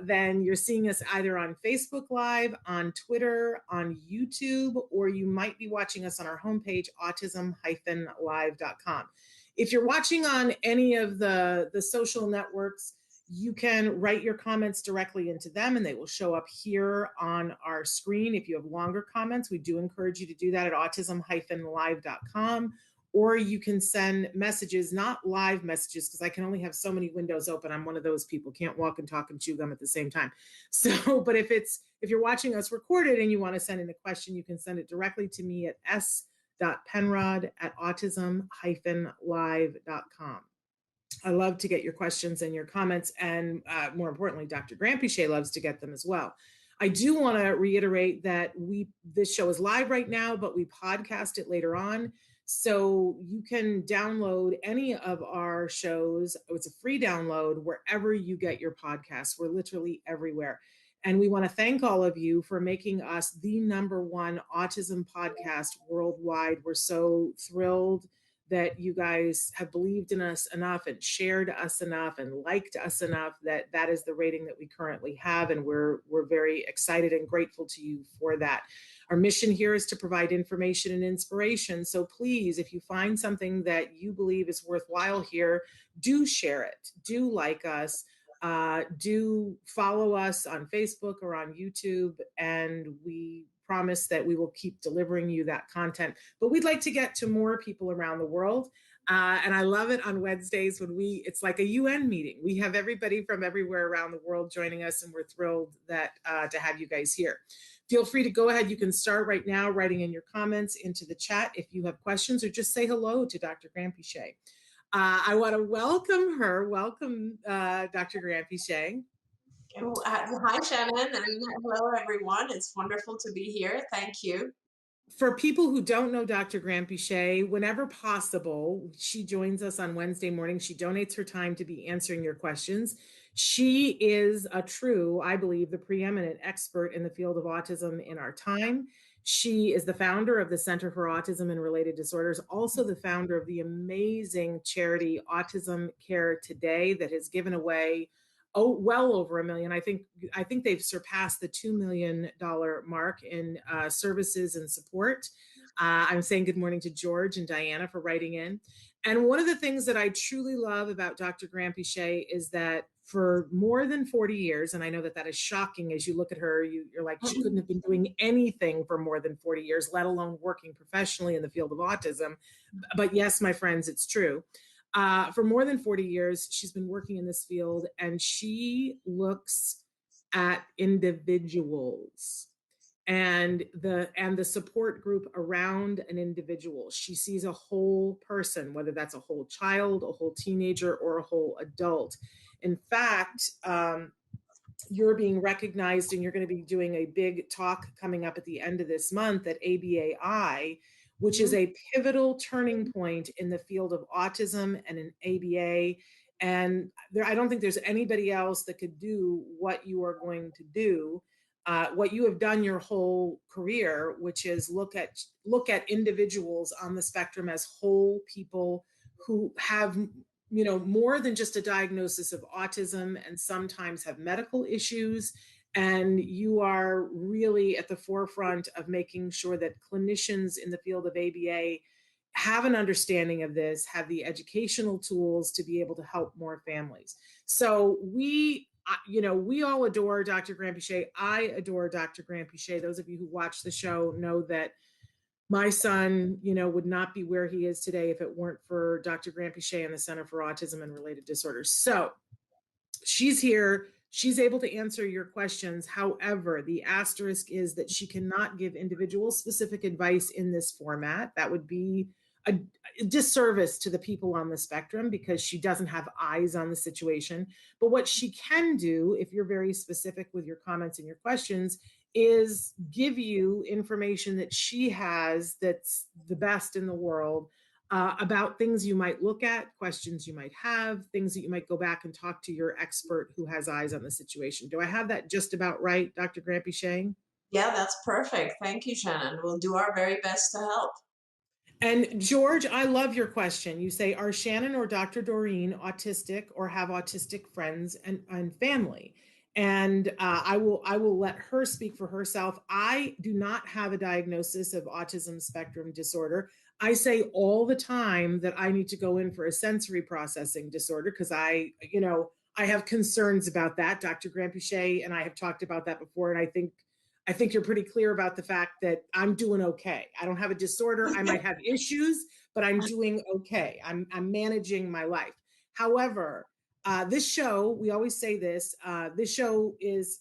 then you're seeing us either on Facebook Live, on Twitter, on YouTube, or you might be watching us on our homepage, autism-live.com. If you're watching on any of the social networks, you can write your comments directly into them and they will show up here on our screen. If you have longer comments, we do encourage you to do that at autism-live.com. Or you can send messages, not live messages, because I can only have so many windows open. I'm one of those people, can't walk and talk and chew gum at the same time. So, but if you're watching us recorded and you want to send in a question, you can send it directly to me at s.penrod@autism-live.com. I love to get your questions and your comments, and more importantly, Dr. Grampiche loves to get them as well. I do want to reiterate that this show is live right now, but we podcast it later on. So you can download any of our shows. It's a free download wherever you get your podcasts. We're literally everywhere. And we want to thank all of you for making us the #1 autism podcast worldwide. We're so thrilled that you guys have believed in us enough and shared us enough and liked us enough that is the rating that we currently have. And we're very excited and grateful to you for that. Our mission here is to provide information and inspiration. So please, if you find something that you believe is worthwhile here, do share it, do like us, do follow us on Facebook or on YouTube, and we promise that we will keep delivering you that content. But we'd like to get to more people around the world. And I love it on Wednesdays when it's like a UN meeting. We have everybody from everywhere around the world joining us, and we're thrilled to have you guys here. Feel free to go ahead. You can start right now writing in your comments into the chat if you have questions, or just say hello to Dr. Grampiche. I want to welcome her. Welcome, Dr. Grampiche. Hi, Shannon, and hello, everyone. It's wonderful to be here. Thank you. For people who don't know Dr. Grampiche, whenever possible, she joins us on Wednesday morning. She donates her time to be answering your questions. She is a true, I believe, the preeminent expert in the field of autism in our time. She is the founder of the Center for Autism and Related Disorders, also the founder of the amazing charity Autism Care Today that has given away well over $1 million. I think they've surpassed the $2 million mark in services and support. I'm saying good morning to George and Diana for writing in. And one of the things that I truly love about Dr. Grampiche is that for more than 40 years, and I know that that is shocking as you look at her, you're like, she couldn't have been doing anything for more than 40 years, let alone working professionally in the field of autism. But yes, my friends, it's true. For more than 40 years, she's been working in this field, and she looks at individuals and the support group around an individual. She sees a whole person, whether that's a whole child, a whole teenager, or a whole adult. In fact, you're being recognized, and you're going to be doing a big talk coming up at the end of this month at ABAI, which is a pivotal turning point in the field of autism and in ABA. And I don't think there's anybody else that could do what you are going to do, what you have done your whole career, which is look at individuals on the spectrum as whole people who have more than just a diagnosis of autism and sometimes have medical issues. And you are really at the forefront of making sure that clinicians in the field of ABA have an understanding of this, have the educational tools to be able to help more families. So we all adore Dr. Grampiche. I adore Dr. Grampiche. Those of you who watch the show know that my son, would not be where he is today if it weren't for Dr. Grampiche and the Center for Autism and Related Disorders. So she's here. She's able to answer your questions. However, the asterisk is that she cannot give individual specific advice in this format. That would be a disservice to the people on the spectrum because she doesn't have eyes on the situation. But what she can do, if you're very specific with your comments and your questions, is give you information that she has that's the best in the world about things you might look at, questions you might have, things that you might go back and talk to your expert who has eyes on the situation. Do I have that just about right, Dr. Grampiche? Yeah, that's perfect. Thank you, Shannon. We'll do our very best to help. And George, I love your question. You say, are Shannon or Dr. Doreen autistic or have autistic friends and family? And I will let her speak for herself. I do not have a diagnosis of autism spectrum disorder. I say all the time that I need to go in for a sensory processing disorder because I have concerns about that. Dr. Grampiche and I have talked about that before, and I think you're pretty clear about the fact that I'm doing okay. I don't have a disorder. I might have issues, but I'm doing okay. I'm managing my life. However, this show, we always say this, this show is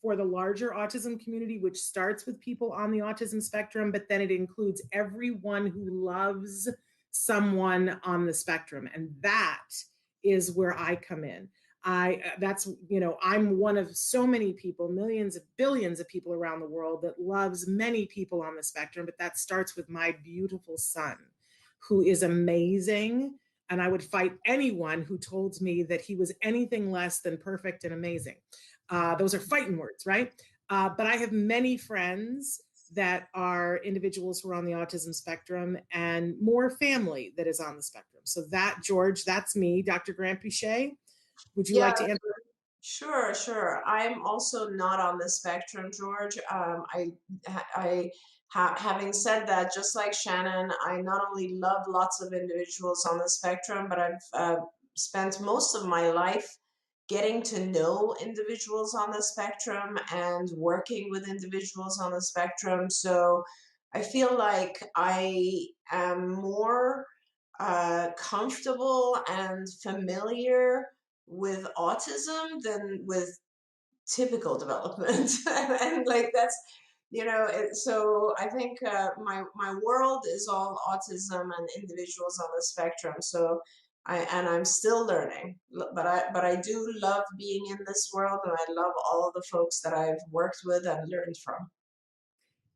for the larger autism community, which starts with people on the autism spectrum, but then it includes everyone who loves someone on the spectrum. And that is where I come in. I'm one of so many people, millions of billions of people around the world that loves many people on the spectrum, but that starts with my beautiful son, who is amazing. And I would fight anyone who told me that he was anything less than perfect and amazing. Those are fighting words, right? But I have many friends that are individuals who are on the autism spectrum and more family that is on the spectrum. So that, George, that's me, Dr. Grampiche. Would you like to answer? Sure. I'm also not on the spectrum, George. Having said that, just like Shannon, I not only love lots of individuals on the spectrum, but I've spent most of my life getting to know individuals on the spectrum and working with individuals on the spectrum. So I feel like I am more comfortable and familiar with autism than with typical development. And like that's so I think my world is all autism and individuals on the spectrum. So I'm still learning, but I do love being in this world, and I love all of the folks that I've worked with and learned from.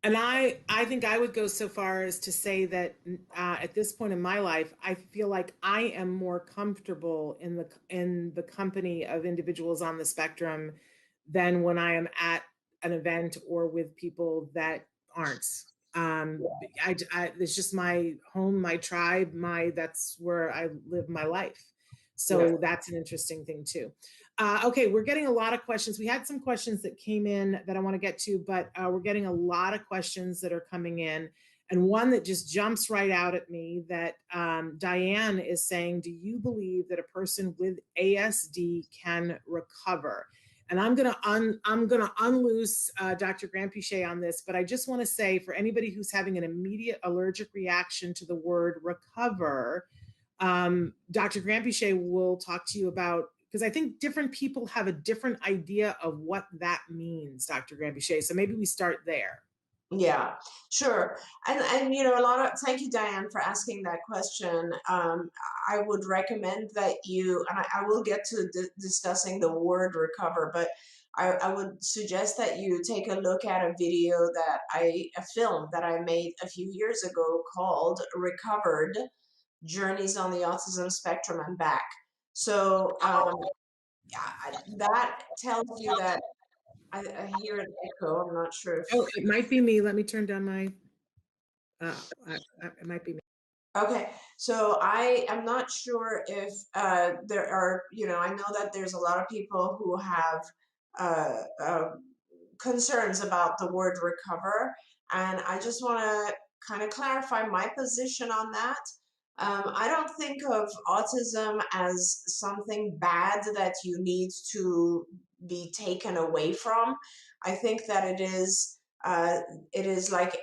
And I think I would go so far as to say that at this point in my life, I feel like I am more comfortable in the company of individuals on the spectrum than when I am at an event or with people that aren't. It's just my home, my tribe, that's where I live my life. So that's an interesting thing too. Okay, we're getting a lot of questions. We had some questions that came in that I want to get to, but we're getting a lot of questions that are coming in. And one that just jumps right out at me that Diane is saying, do you believe that a person with ASD can recover? And I'm gonna unloose Dr. Granpeesheh on this, but I just want to say for anybody who's having an immediate allergic reaction to the word recover, Dr. Granpeesheh will talk to you about, because I think different people have a different idea of what that means, Dr. Granpeesheh. So maybe we start there. Yeah, sure. And thank you, Diane, for asking that question. I would recommend that I will get to discussing the word recover, but I would suggest that you take a look at a film that I made a few years ago called Recovered: Journeys on the Autism Spectrum and Back. So that tells you that I hear an echo. I'm not sure if... Oh, it might be me. Let me turn down my, it might be me. Okay, so I am not sure if there are, I know that there's a lot of people who have uh, uh, concerns about the word recover, and I just want to kind of clarify my position on that. I don't think of autism as something bad that you need to be taken away from. I think that it is like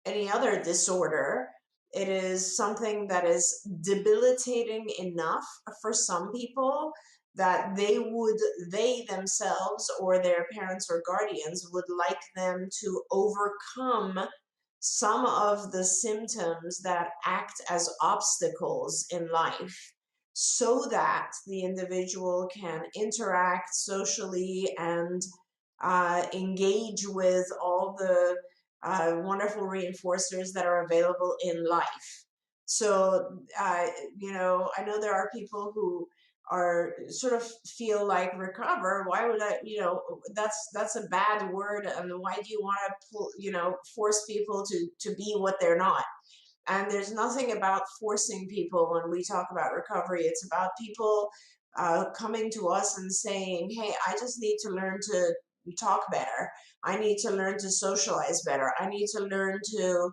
any other disorder. It is something that is debilitating enough for some people that they themselves or their parents or guardians would like them to overcome some of the symptoms that act as obstacles in life so that the individual can interact socially and engage with all the wonderful reinforcers that are available in life. So, I know there are people who are sort of feel like recover. Why would that's a bad word, and why do you want to force people to be what they're not? And there's nothing about forcing people when we talk about recovery. It's about people coming to us and saying, hey, I just need to learn to talk better. I need to learn to socialize better. I need to learn to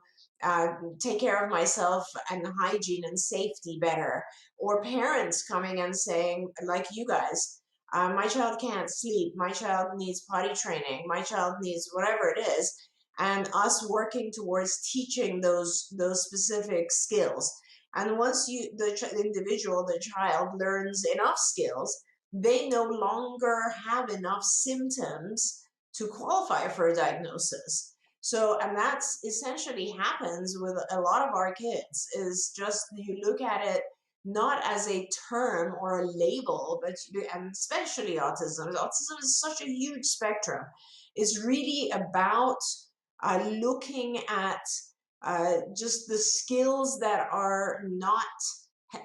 take care of myself and hygiene and safety better. Or parents coming and saying, like you guys, my child can't sleep. My child needs potty training. My child needs whatever it is, and us working towards teaching those specific skills. And once the individual, the child, learns enough skills, they no longer have enough symptoms to qualify for a diagnosis. So, and that's essentially happens with a lot of our kids, is just you look at it not as a term or a label, but and especially autism. Autism is such a huge spectrum. It's really about looking at just the skills that are not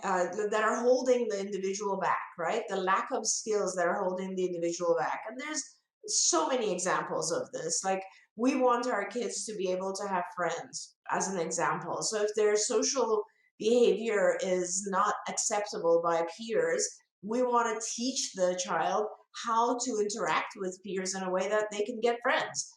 that are holding the individual back, right? The lack of skills that are holding the individual back. And there's so many examples of this. Like, we want our kids to be able to have friends, as an example. So if their social behavior is not acceptable by peers, we want to teach the child how to interact with peers in a way that they can get friends.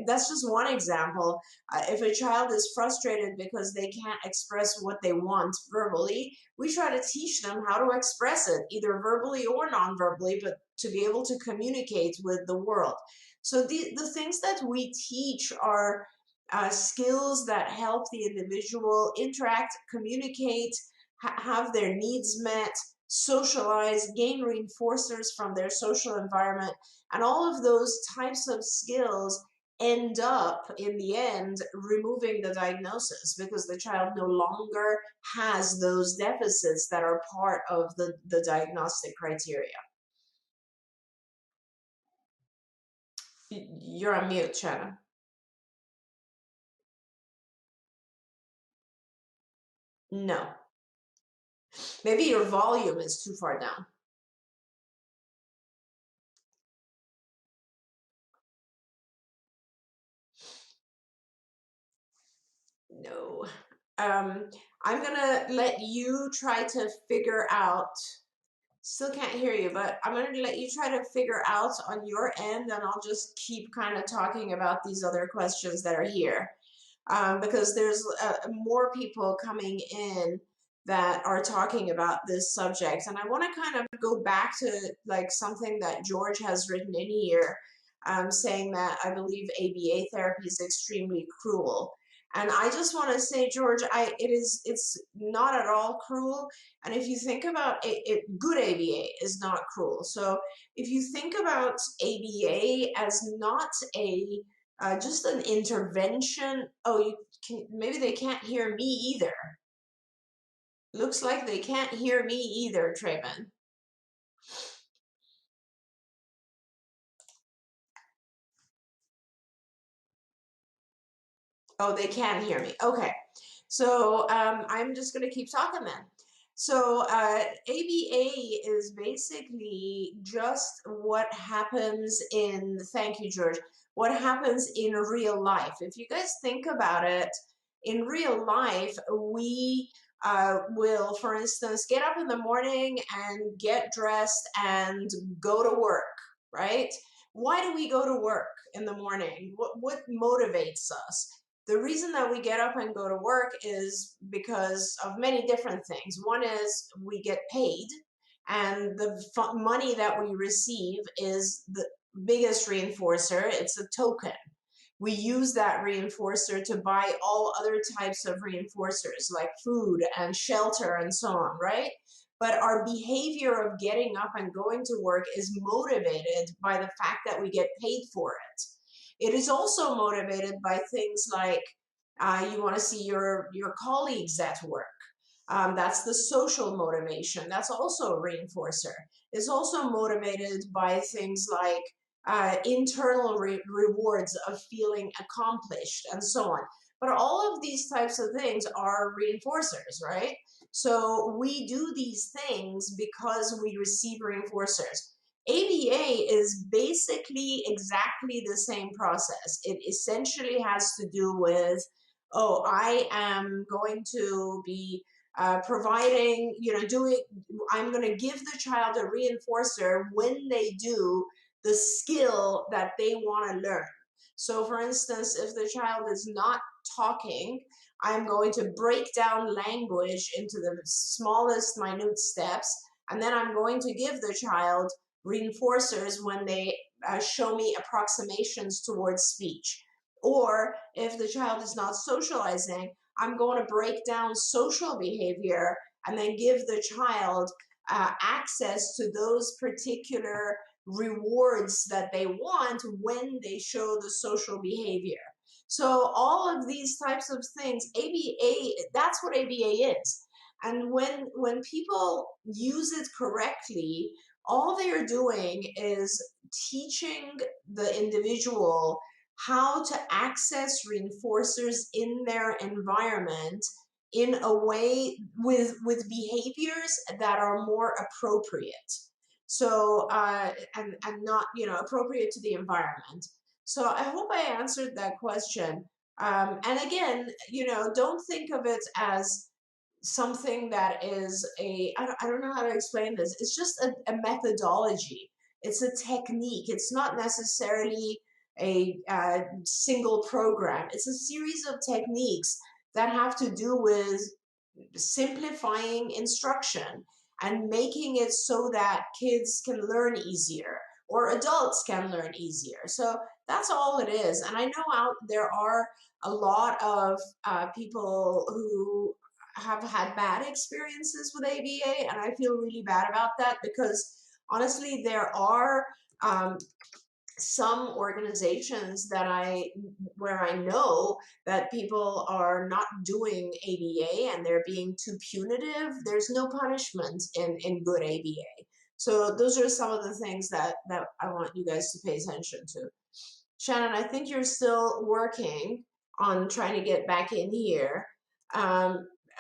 That's just one example. If a child is frustrated because they can't express what they want verbally, we try to teach them how to express it, either verbally or non-verbally, but to be able to communicate with the world. So the things that we teach are skills that help the individual interact, communicate, have their needs met, socialize, gain reinforcers from their social environment, and all of those types of skills end up in the end removing the diagnosis, because the child no longer has those deficits that are part of the diagnostic criteria. You're on mute, Shannon. No. Maybe your volume is too far down. No. I'm gonna let you try to figure out. Still can't hear you, but I'm gonna let you try to figure out on your end, and I'll just keep kind of talking about these other questions that are here. Because there's more people coming in that are talking about this subject. And I want to kind of go back to like something that George has written in here, saying that I believe ABA therapy is extremely cruel. And I just want to say, George, it's not at all cruel. And if you think about it, good ABA is not cruel. So if you think about ABA as not a just an intervention. Oh, you can, maybe they can't hear me either. Looks like they can't hear me either, Traven. Oh, they can hear me. Okay. So I'm just going to keep talking then. So ABA is basically just what happens in, thank you, George, what happens in real life. If you guys think about it, in real life, we will, for instance, get up in the morning and get dressed and go to work, right? Why do we go to work in the morning? What motivates us? The reason that we get up and go to work is because of many different things. One is we get paid, and the money that we receive is the biggest reinforcer. It's a token. We use that reinforcer to buy all other types of reinforcers like food and shelter and so on, right? But our behavior of getting up and going to work is motivated by the fact that we get paid for it. It is also motivated by things like you want to see your colleagues at work. That's the social motivation. That's also a reinforcer. It's also motivated by things like internal rewards of feeling accomplished and so on. But all of these types of things are reinforcers, right? So we do these things because we receive reinforcers. ABA is basically exactly the same process. It essentially has to do with, oh, I am going to be providing, I'm going to give the child a reinforcer when they do the skill that they want to learn. So, for instance, if the child is not talking, I'm going to break down language into the smallest minute steps, and then I'm going to give the child reinforcers when they show me approximations towards speech. Or if the child is not socializing, I'm going to break down social behavior and then give the child access to those particular rewards that they want when they show the social behavior. So all of these types of things, ABA, that's what ABA is. And when people use it correctly, all they're doing is teaching the individual how to access reinforcers in their environment in a way with behaviors that are more appropriate. So and not appropriate to the environment. So I hope I answered that question. And again, don't think of it as something that is I don't know how to explain this. It's just a methodology. It's a technique. It's not necessarily a single program. It's a series of techniques that have to do with simplifying instruction and making it so that kids can learn easier or adults can learn easier. So that's all it is. And I know there are a lot of people who have had bad experiences with ABA, and I feel really bad about that because honestly, there are some organizations where I know that people are not doing ABA and they're being too punitive. There's no punishment in good ABA. So those are some of the things that I want you guys to pay attention to. Shannon, I think you're still working on trying to get back in here.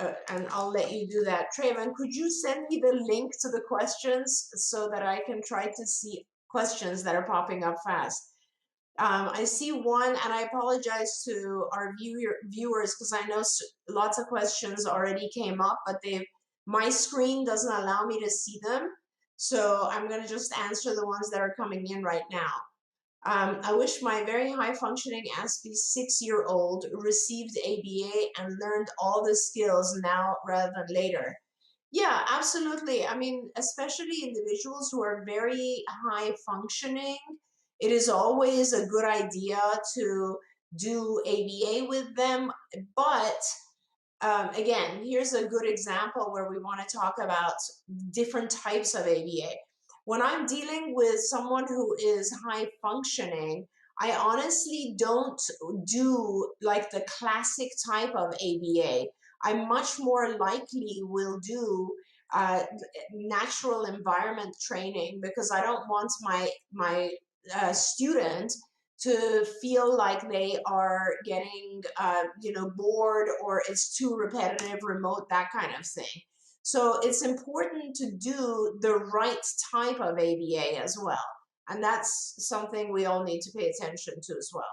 and I'll let you do that. Trayvon, could you send me the link to the questions so that I can try to see questions that are popping up fast? I see one, and I apologize to our viewers because I know lots of questions already came up, but my screen doesn't allow me to see them. So I'm going to just answer the ones that are coming in right now. I wish my very high functioning Asd 6-year-old received ABA and learned all the skills now rather than later. Yeah, absolutely. I mean, especially individuals who are very high functioning, it is always a good idea to do ABA with them. But again, here's a good example where we want to talk about different types of ABA. When I'm dealing with someone who is high functioning, I honestly don't do like the classic type of ABA. I much more likely will do natural environment training because I don't want my student to feel like they are getting bored or it's too repetitive, remote, that kind of thing. So it's important to do the right type of ABA as well. And that's something we all need to pay attention to as well.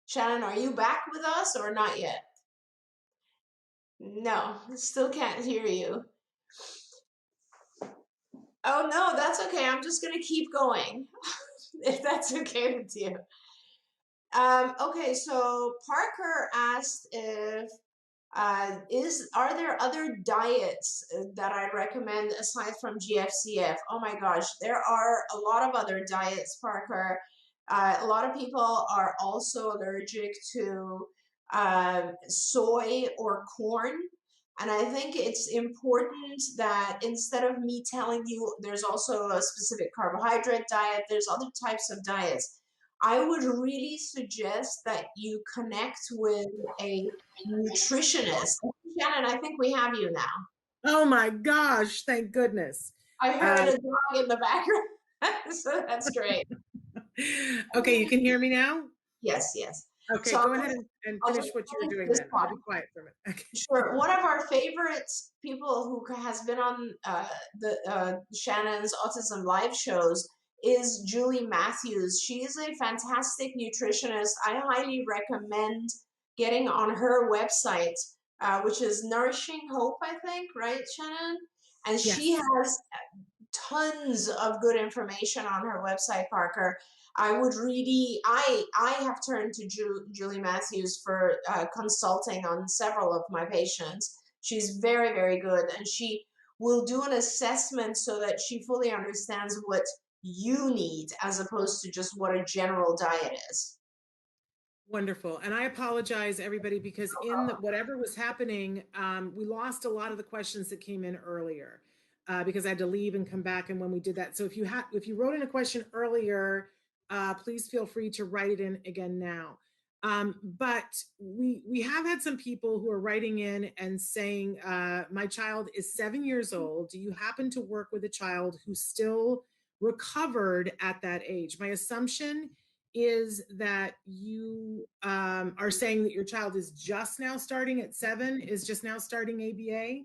Shannon, are you back with us or not yet? No, still can't hear you. Oh no, that's okay. I'm just going to keep going if that's okay with you. Okay, so Parker asked if are there other diets that I recommend aside from Gfcf? Oh my gosh, there are a lot of other diets, Parker. A lot of people are also allergic to soy or corn. And I think it's important that instead of me telling you there's also a specific carbohydrate diet, there's other types of diets. I would really suggest that you connect with a nutritionist. Shannon, I think we have you now. Oh my gosh, thank goodness. I heard a dog in the background, so that's great. Okay, you can hear me now? Yes, yes. Okay, so go ahead and finish what you were doing then. I'll be quiet for a minute. Okay. Sure. One of our favorite people who has been on Shannon's Autism Live shows is Julie Matthews. She is a fantastic nutritionist. I highly recommend getting on her website, which is Nourishing Hope, I think, right, Shannon? And Yes. she has tons of good information on her website, Parker. I would really, I have turned to Julie Matthews for consulting on several of my patients. She's very, very good. And she will do an assessment so that she fully understands what you need as opposed to just what a general diet is. Wonderful. And I apologize, everybody, because whatever was happening, we lost a lot of the questions that came in earlier because I had to leave and come back. And when we did that, so if you wrote in a question earlier, please feel free to write it in again now. But we have had some people who are writing in and saying, my child is 7 years old. Do you happen to work with a child who still recovered at that age? My assumption is that you are saying that your child is just now starting at 7, is just now starting ABA.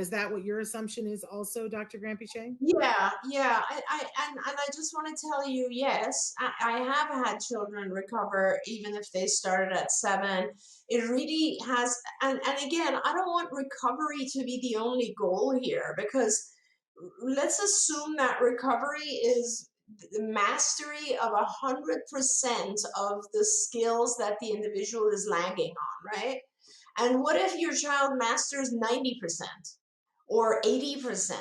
Is that what your assumption is also, Dr. Grampiche? Yeah. And I just want to tell you, yes, I have had children recover even if they started at 7. It really has, and again, I don't want recovery to be the only goal here because let's assume that recovery is the mastery of 100% of the skills that the individual is lagging on, right? And what if your child masters 90% or 80%?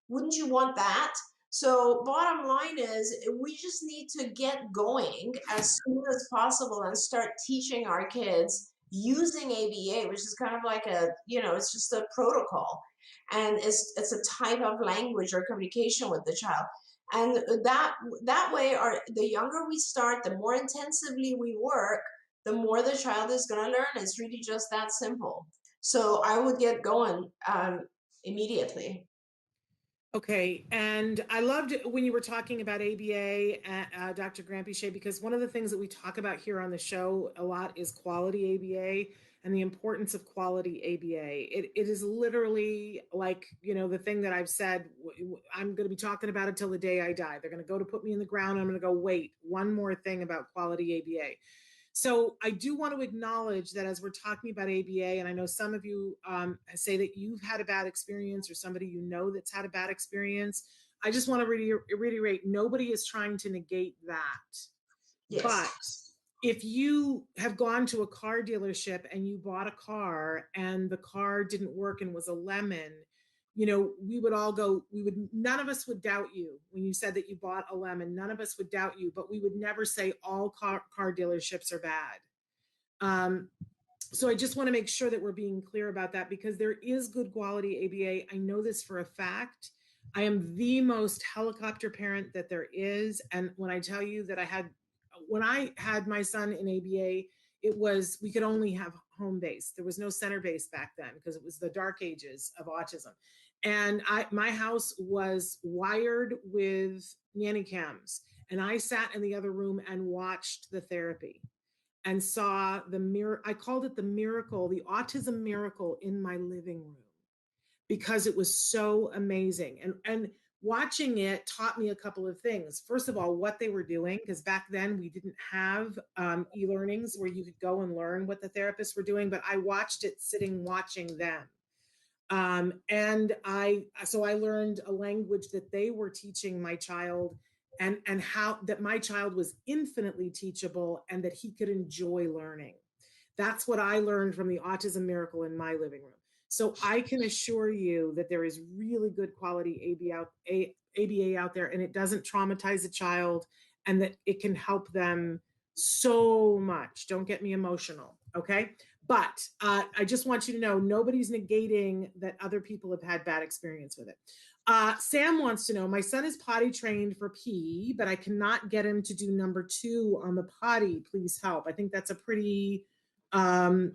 Wouldn't you want that? So bottom line is we just need to get going as soon as possible and start teaching our kids using ABA, which is kind of like it's just a protocol. And it's a type of language or communication with the child. And that way, the younger we start, the more intensively we work, the more the child is going to learn. It's really just that simple. So I would get going immediately. Okay, and I loved when you were talking about ABA, Dr. Grampiche, because one of the things that we talk about here on the show a lot is quality ABA. and the importance of quality ABA. It is literally like, the thing that I've said, I'm going to be talking about it till the day I die. They're going to go to put me in the ground. I'm going to go, wait, one more thing about quality ABA. So I do want to acknowledge that as we're talking about ABA, and I know some of you say that you've had a bad experience or somebody that's had a bad experience. I just want to reiterate, nobody is trying to negate that. Yes. But if you have gone to a car dealership and you bought a car and the car didn't work and was a lemon, we would all go, none of us would doubt you when you said that you bought a lemon. None of us would doubt you, but we would never say all car dealerships are bad. So I just want to make sure that we're being clear about that, because there is good quality ABA. I know this for a fact. I am the most helicopter parent that there is. And when I tell you that when I had my son in ABA, we could only have home base. There was no center base back then because it was the dark ages of autism. And my house was wired with nanny cams. And I sat in the other room and watched the therapy and saw I called it the miracle, the autism miracle in my living room, because it was so amazing. And watching it taught me a couple of things. First of all, what they were doing, because back then we didn't have e-learnings where you could go and learn what the therapists were doing, but I watched it watching them. So I learned a language that they were teaching my child, and how that my child was infinitely teachable and that he could enjoy learning. That's what I learned from the Autism Miracle in my living room. So I can assure you that there is really good quality ABA out there, and it doesn't traumatize a child, and that it can help them so much. Don't get me emotional, okay? But I just want you to know, nobody's negating that other people have had bad experience with it. Sam wants to know, my son is potty trained for pee, but I cannot get him to do number 2 on the potty. Please help. I think that's a pretty, I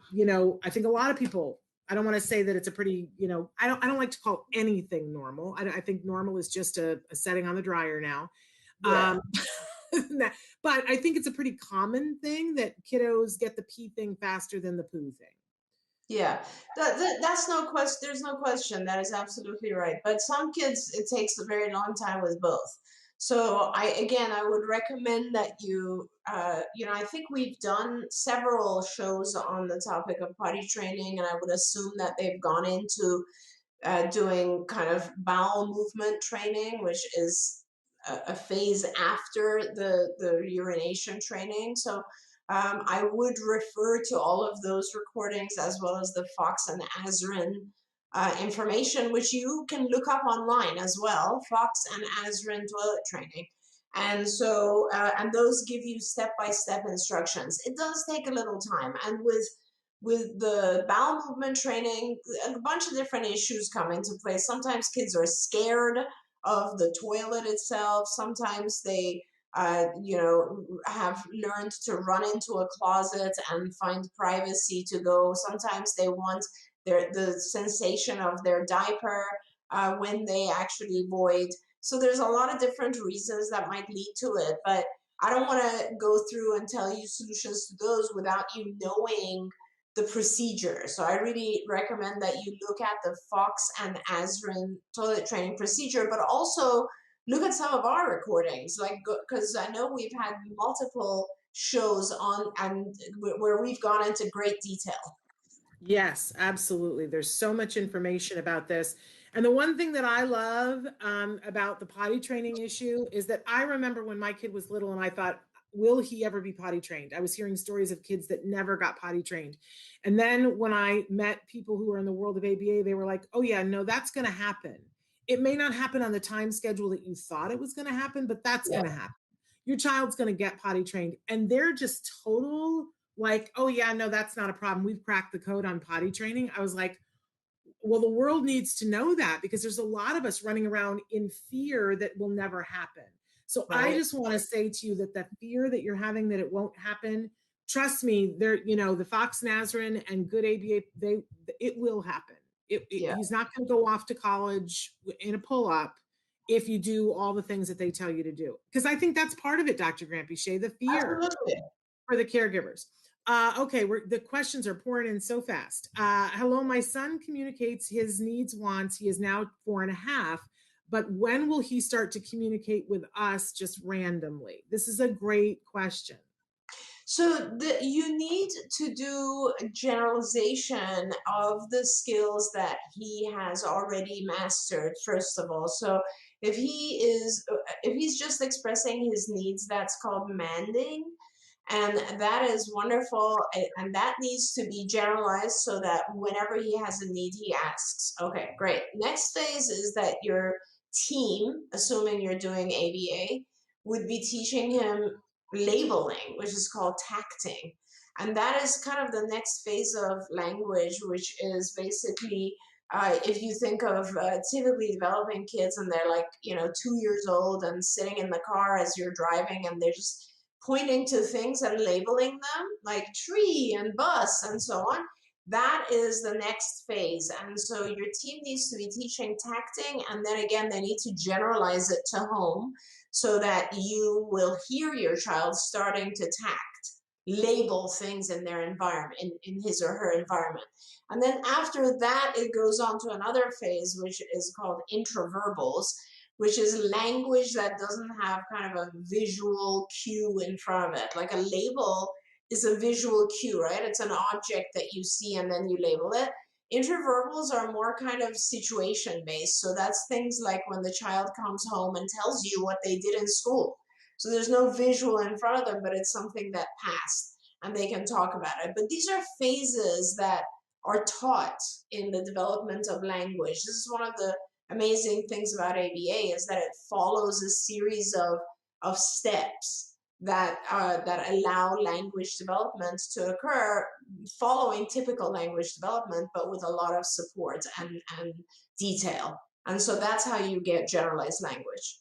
think a lot of people, I don't want to say that it's a pretty, I don't like to call anything normal. I think normal is just a setting on the dryer now. Yeah. But I think it's a pretty common thing that kiddos get the pee thing faster than the poo thing. Yeah, that's no question. There's no question. That is absolutely right. But some kids, it takes a very long time with both. So I would recommend that I think we've done several shows on the topic of potty training, and I would assume that they've gone into doing kind of bowel movement training, which is a phase after the urination training. So I would refer to all of those recordings, as well as the Fox and Azrin information, which you can look up online as well, Fox and Azrin toilet training. And so, and those give you step-by-step instructions. It does take a little time. And with the bowel movement training, a bunch of different issues come into play. Sometimes kids are scared of the toilet itself. Sometimes they have learned to run into a closet and find privacy to go. Sometimes they want the sensation of their diaper when they actually void. So there's a lot of different reasons that might lead to it, but I don't want to go through and tell you solutions to those without you knowing the procedure. So I really recommend that you look at the Fox and Azrin toilet training procedure, but also look at some of our recordings, because I know we've had multiple shows on and where we've gone into great detail. Yes, absolutely. There's so much information about this. And the one thing that I love about the potty training issue is that I remember when my kid was little and I thought, will he ever be potty trained? I was hearing stories of kids that never got potty trained. And then when I met people who were in the world of ABA, they were like, oh yeah, no, that's going to happen. It may not happen on the time schedule that you thought it was going to happen, but that's going to happen. Your child's going to get potty trained. And they're just total like, oh yeah, no, that's not a problem. We've cracked the code on potty training. I was like, well, the world needs to know that, because there's a lot of us running around in fear that will never happen. So right. I just want to say to you that the fear that you're having that it won't happen, trust me, there, the Fox Nazarene and good ABA, it will happen. He's not going to go off to college in a pull-up if you do all the things that they tell you to do. Because I think that's part of it, Dr. Grampy-Shea, the fear. Absolutely. For the caregivers. Okay, the questions are pouring in so fast. Hello, my son communicates his needs, wants. He is now 4.5, but when will he start to communicate with us just randomly? This is a great question. So you need to do a generalization of the skills that he has already mastered, first of all. So if he's just expressing his needs, that's called manding. And that is wonderful. And that needs to be generalized so that whenever he has a need, he asks. Okay, great. Next phase is that your team, assuming you're doing ABA, would be teaching him labeling, which is called tacting. And that is kind of the next phase of language, which is basically if you think of typically developing kids and they're like, 2 years old and sitting in the car as you're driving and they're just pointing to things and labeling them like tree and bus and so on. That is the next phase. And so your team needs to be teaching tacting, and then again, they need to generalize it to home so that you will hear your child starting to tact, label things in their environment, in his or her environment. And then after that, it goes on to another phase, which is called intraverbals, which is language that doesn't have kind of a visual cue in front of it. Like a label is a visual cue, right? It's an object that you see and then you label it. Intraverbals are more kind of situation based. So that's things like when the child comes home and tells you what they did in school. So there's no visual in front of them, but it's something that passed and they can talk about it. But these are phases that are taught in the development of language. This is one of the amazing things about ABA is that it follows a series of steps that allow language development to occur following typical language development, but with a lot of support and detail. And so that's how you get generalized language.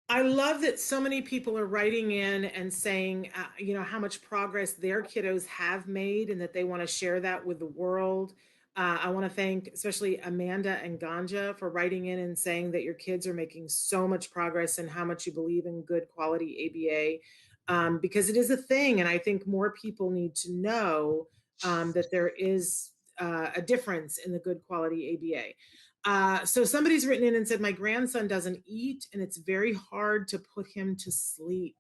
I love that so many people are writing in and saying, how much progress their kiddos have made and that they want to share that with the world. I want to thank especially Amanda and Ganja for writing in and saying that your kids are making so much progress and how much you believe in good quality ABA, because it is a thing. And I think more people need to know that there is a difference in the good quality ABA. So somebody's written in and said, my grandson doesn't eat and it's very hard to put him to sleep.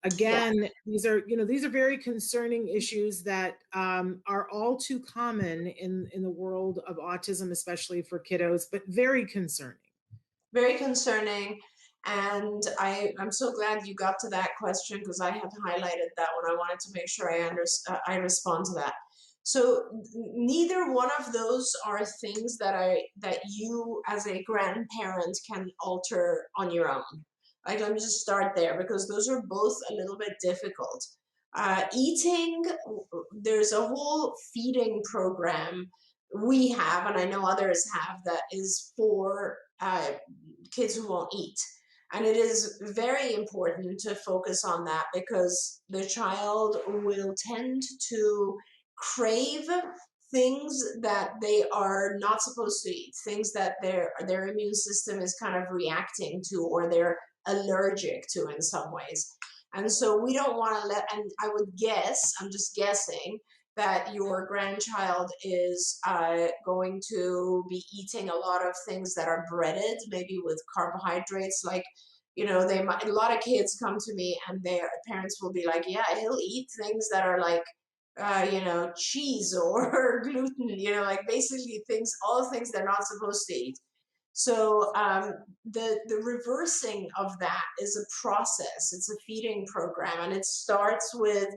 Again, these are very concerning issues that are all too common in the world of autism, especially for kiddos, but very concerning. Very concerning. And I'm so glad you got to that question because I had highlighted that one. I wanted to make sure I respond to that. So neither one of those are things that you as a grandparent can alter on your own. Like, let me just start there because those are both a little bit difficult. Eating, there's a whole feeding program we have, and I know others have, that is for kids who won't eat. And it is very important to focus on that because the child will tend to crave things that they are not supposed to eat, things that their immune system is kind of reacting to or they're allergic to in some ways. And so we don't want to and I would guess, I'm just guessing, that your grandchild is going to be eating a lot of things that are breaded, maybe with carbohydrates. Like, a lot of kids come to me and their parents will be like, yeah, he'll eat things that are like, cheese or gluten, like basically all things they're not supposed to eat. So the reversing of that is a process. It's a feeding program, and it starts with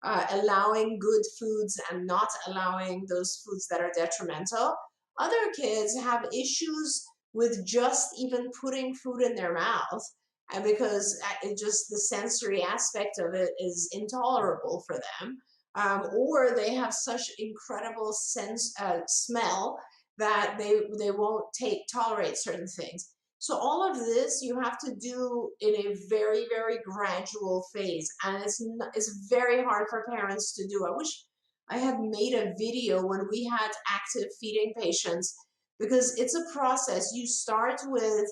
allowing good foods and not allowing those foods that are detrimental. Other kids have issues with just even putting food in their mouth, and because it just the sensory aspect of it is intolerable for them, or they have such incredible smell that they won't tolerate certain things. So all of this you have to do in a very, very gradual phase, and it's very hard for parents to do. I wish I had made a video when we had active feeding patients because it's a process. You start with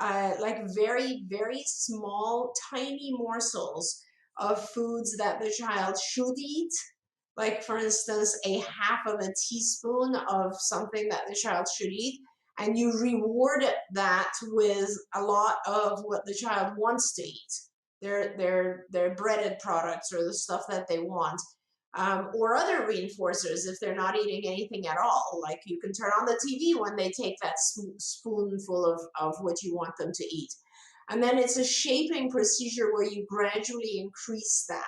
like very, very small, tiny morsels of foods that the child should eat like for instance, a half of a teaspoon of something that the child should eat, and you reward that with a lot of what the child wants to eat, their breaded products or the stuff that they want, or other reinforcers if they're not eating anything at all. Like you can turn on the TV when they take that spoonful of what you want them to eat. And then it's a shaping procedure where you gradually increase that.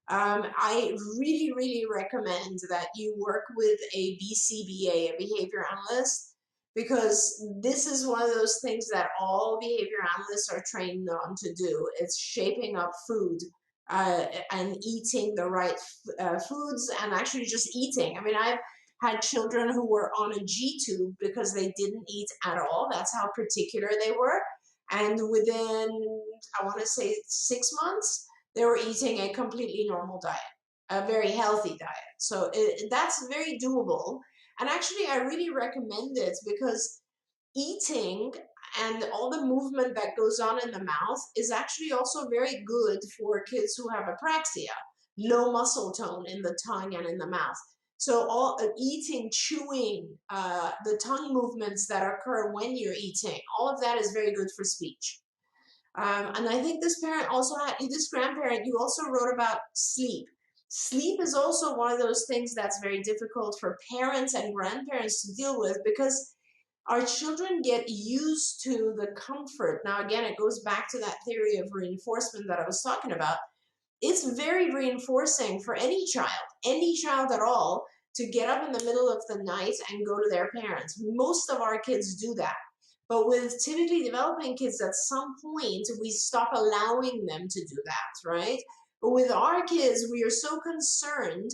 I really, really recommend that you work with a BCBA, a behavior analyst, because this is one of those things that all behavior analysts are trained on to do. It's shaping up food and eating the right foods, and actually just eating. I mean, I've had children who were on a G tube because they didn't eat at all. That's how particular they were. And within, I want to say 6 months, they were eating a completely normal diet, a very healthy diet. So that's very doable. And actually, I really recommend it because eating and all the movement that goes on in the mouth is actually also very good for kids who have apraxia, low muscle tone in the tongue and in the mouth. So all eating, chewing, the tongue movements that occur when you're eating, all of that is very good for speech. And I think this parent also had, this grandparent, you also wrote about sleep. Sleep is also one of those things that's very difficult for parents and grandparents to deal with because our children get used to the comfort. Now, again, it goes back to that theory of reinforcement that I was talking about. It's very reinforcing for any child at all, to get up in the middle of the night and go to their parents. Most of our kids do that. But with typically developing kids, at some point, we stop allowing them to do that, right? But with our kids, we are so concerned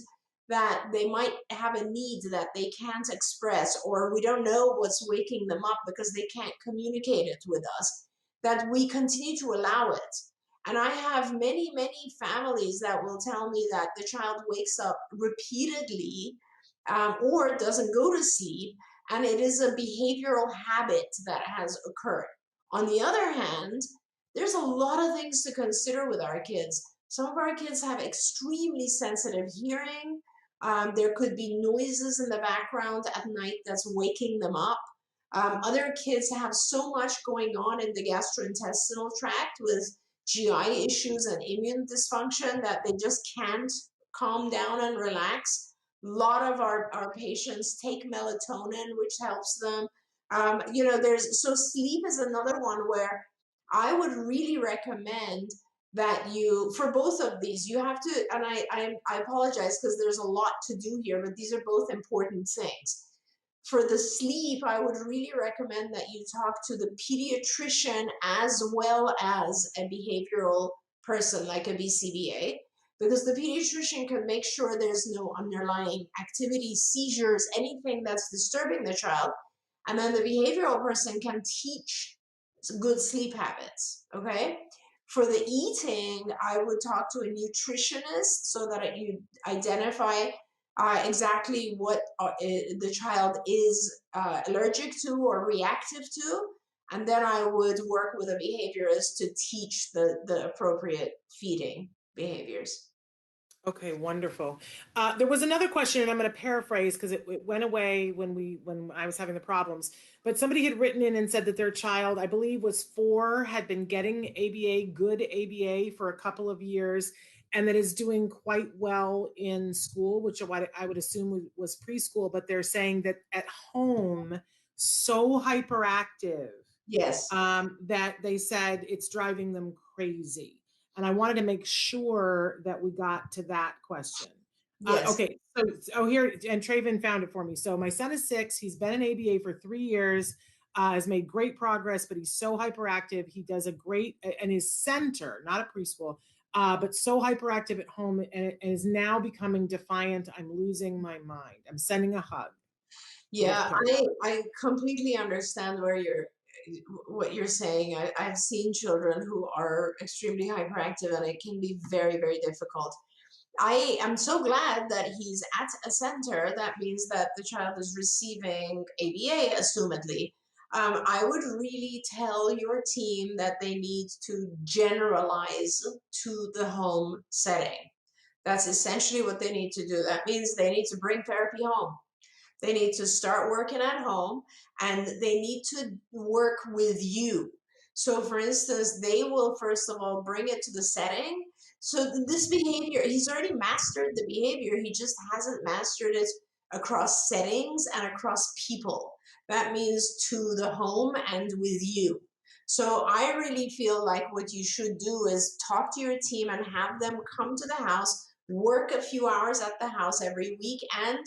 that they might have a need that they can't express, or we don't know what's waking them up because they can't communicate it with us, that we continue to allow it. And I have many, many families that will tell me that the child wakes up repeatedly or doesn't go to sleep, and it is a behavioral habit that has occurred. On the other hand, there's a lot of things to consider with our kids. Some of our kids have extremely sensitive hearing. There could be noises in the background at night that's waking them up. Other kids have so much going on in the gastrointestinal tract with GI issues and immune dysfunction that they just can't calm down and relax. A lot of our patients take melatonin, which helps them. So sleep is another one where I would really recommend that you, for both of these, you have to, and I apologize because there's a lot to do here, but these are both important things. For the sleep, I would really recommend that you talk to the pediatrician as well as a behavioral person like a BCBA, because the pediatrician can make sure there's no underlying activity, seizures, anything that's disturbing the child. And then the behavioral person can teach good sleep habits, okay? For the eating, I would talk to a nutritionist so that you identify exactly what the child is allergic to or reactive to. And then I would work with a behaviorist to teach the appropriate feeding behaviors. Okay, wonderful. There was another question, and I'm going to paraphrase because it went away when I was having the problems. But somebody had written in and said that their child, I believe, was 4, had been getting ABA, good ABA, for a couple of years, and that is doing quite well in school, which I would assume was preschool. But they're saying that at home, so hyperactive, Yes. that they said it's driving them crazy. And I wanted to make sure that we got to that question. Yes. Okay, so here, and Traven found it for me. So my son is 6. He's been in ABA for 3 years, has made great progress, but he's so hyperactive. He does a great, and his center, not a preschool, but so hyperactive at home, and is now becoming defiant. I'm losing my mind. I'm sending a hug. Yeah, I completely understand what you're saying. I've seen children who are extremely hyperactive, and it can be very, very difficult. I am so glad that he's at a center. That means that the child is receiving ABA, assumedly. I would really tell your team that they need to generalize to the home setting. That's essentially what they need to do. That means they need to bring therapy home. They need to start working at home, and they need to work with you. So, for instance, they will first of all bring it to the setting. So, this behavior, he's already mastered the behavior, he just hasn't mastered it across settings and across people. That means to the home and with you. So, I really feel like what you should do is talk to your team and have them come to the house, work a few hours at the house every week, and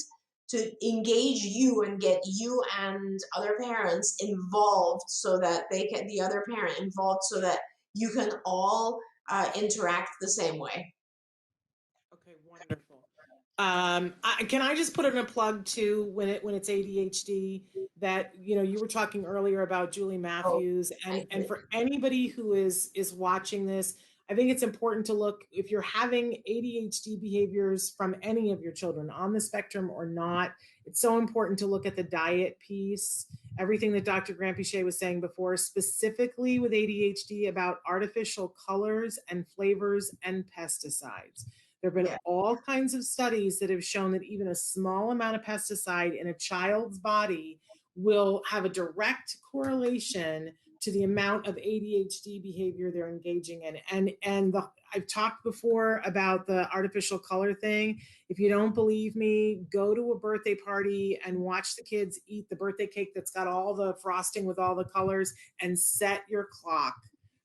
to engage you and get you and other parents involved so that they can, the other parent involved so that you can all interact the same way. Okay, wonderful. Can I just put in a plug too when it's ADHD that you were talking earlier about Julie Oh, Matthews, thank and you. for anybody who is watching this, I think it's important to look if you're having ADHD behaviors from any of your children on the spectrum or not. It's so important to look at the diet piece, everything that Dr. Grampiche was saying before, specifically with ADHD about artificial colors and flavors and pesticides. There have been Yeah, all kinds of studies that have shown that even a small amount of pesticide in a child's body will have a direct correlation to the amount of ADHD behavior they're engaging in. I've talked before about the artificial color thing. If you don't believe me, go to a birthday party and watch the kids eat the birthday cake that's got all the frosting with all the colors, and set your clock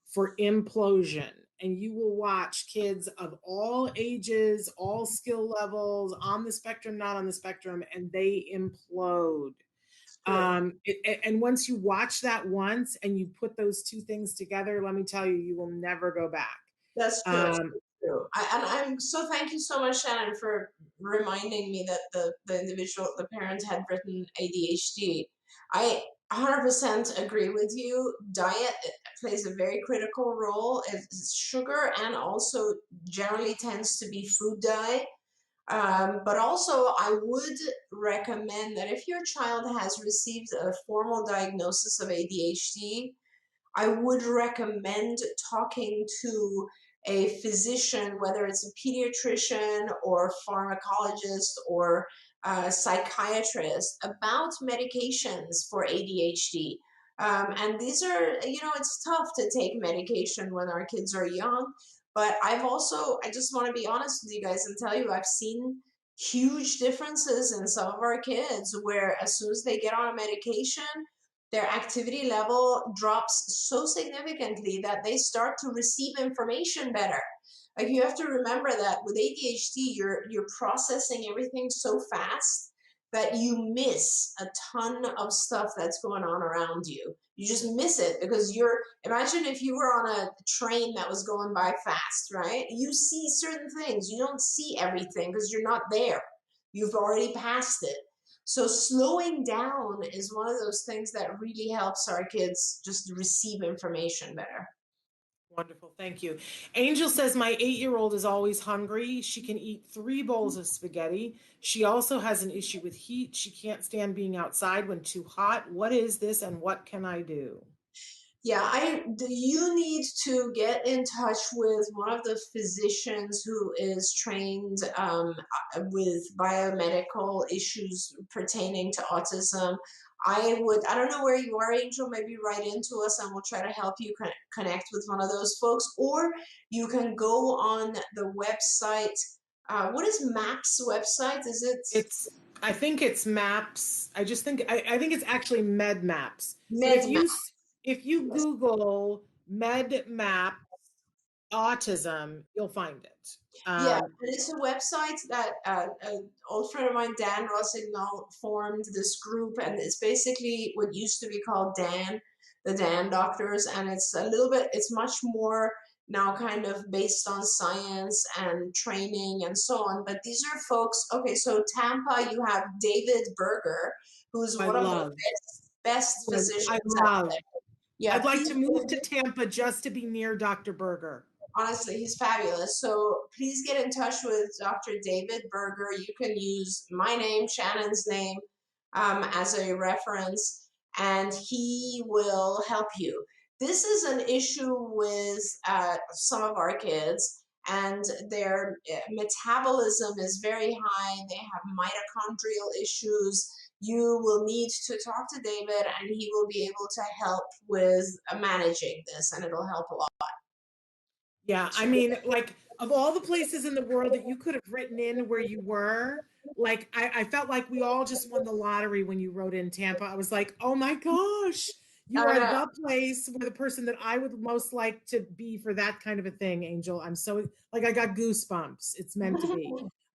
for implosion. And you will watch kids of all ages, all skill levels, on the spectrum, not on the spectrum, and they implode. it's true. And once you watch that once and you put those two things together, let me tell you, you will never go back. That's true. Um, True. And I'm so, thank you so much, Shannon, for reminding me that the parent had written ADHD. I 100% agree with you. Diet plays a very critical role. It's sugar, and also generally tends to be food dye. But also, I would recommend that if your child has received a formal diagnosis of ADHD, I would recommend talking to a physician, whether it's a pediatrician or pharmacologist or a psychiatrist, about medications for ADHD. And these are, it's tough to take medication when our kids are young. But I just want to be honest with you guys and tell you, I've seen huge differences in some of our kids where as soon as they get on a medication, their activity level drops so significantly that they start to receive information better. Like, you have to remember that with ADHD, you're processing everything so fast that you miss a ton of stuff that's going on around you. You just miss it because imagine if you were on a train that was going by fast, right? You see certain things, you don't see everything because you're not there. You've already passed it. So slowing down is one of those things that really helps our kids just receive information better. Wonderful. Thank you. Angel says, my 8-year-old is always hungry. She can eat 3 bowls of spaghetti. She also has an issue with heat. She can't stand being outside when too hot. What is this and what can I do? Yeah, you need to get in touch with one of the physicians who is trained with biomedical issues pertaining to autism. I don't know where you are, Angel, maybe write into us and we'll try to help you connect with one of those folks. Or you can go on the website. What is MAP's website? Is it I think it's maps. I think it's actually med maps. But MedMap? if you Google med maps autism, you'll find it. Yeah, and it's a website that an old friend of mine, Dan Rossignol, formed this group, and it's basically what used to be called the Dan Doctors, and it's much more now kind of based on science and training and so on. But these are folks, okay, so Tampa, you have David Berger, who's I one of the love. best I physicians out love. there. Yeah, I'd like please to move to Tampa just to be near Dr. Berger. honestly, he's fabulous. So please get in touch with Dr. David Berger. You can use my name, Shannon's name, as a reference, and he will help you. This is an issue with some of our kids, and their metabolism is very high. They have mitochondrial issues. You will need to talk to David, and he will be able to help with managing this, and it'll help a lot. Yeah, I mean, like, of all the places in the world that you could have written in where you were, like, I felt like we all just won the lottery when you wrote in Tampa. I was like, oh my gosh, you I are know. the place where the person that I would most like to be for that kind of a thing, Angel. I'm so, like, I got goosebumps. It's meant to be.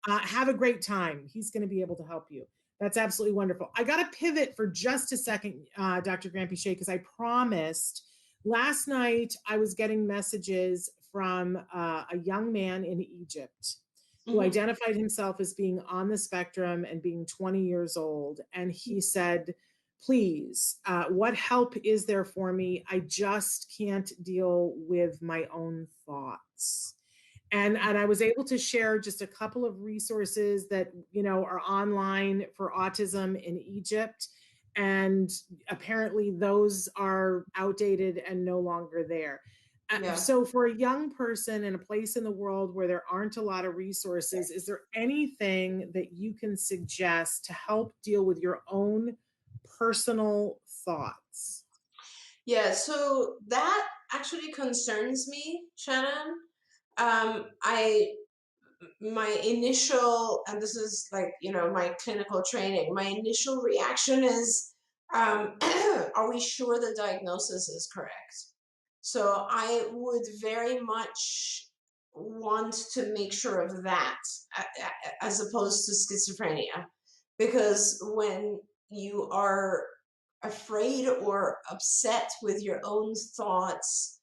Have a great time. He's going to be able to help you. That's absolutely wonderful. I got to pivot for just a second, Dr. Grampy-Shea, because I promised. Last night, I was getting messages from a young man in Egypt who identified himself as being on the spectrum and being 20 years old. And he said, please, what help is there for me? I just can't deal with my own thoughts. And I was able to share just a couple of resources that, are online for autism in Egypt. And apparently those are outdated and no longer there. Yeah. So for a young person in a place in the world where there aren't a lot of resources, is there anything that you can suggest to help deal with your own personal thoughts? Yeah, so that actually concerns me, Shannon. My initial, and this is like, my clinical training, my initial reaction is, are we sure the diagnosis is correct? So I would very much want to make sure of that as opposed to schizophrenia. Because when you are afraid or upset with your own thoughts,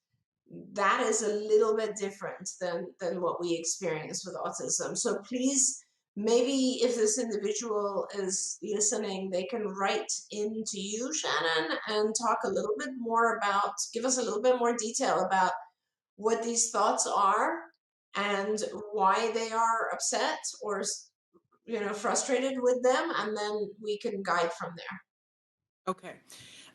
that is a little bit different than what we experience with autism. So please, maybe if this individual is listening, they can write into you, Shannon, and talk a little bit more about, give us a little bit more detail about what these thoughts are and why they are upset or frustrated with them, and then we can guide from there. Okay.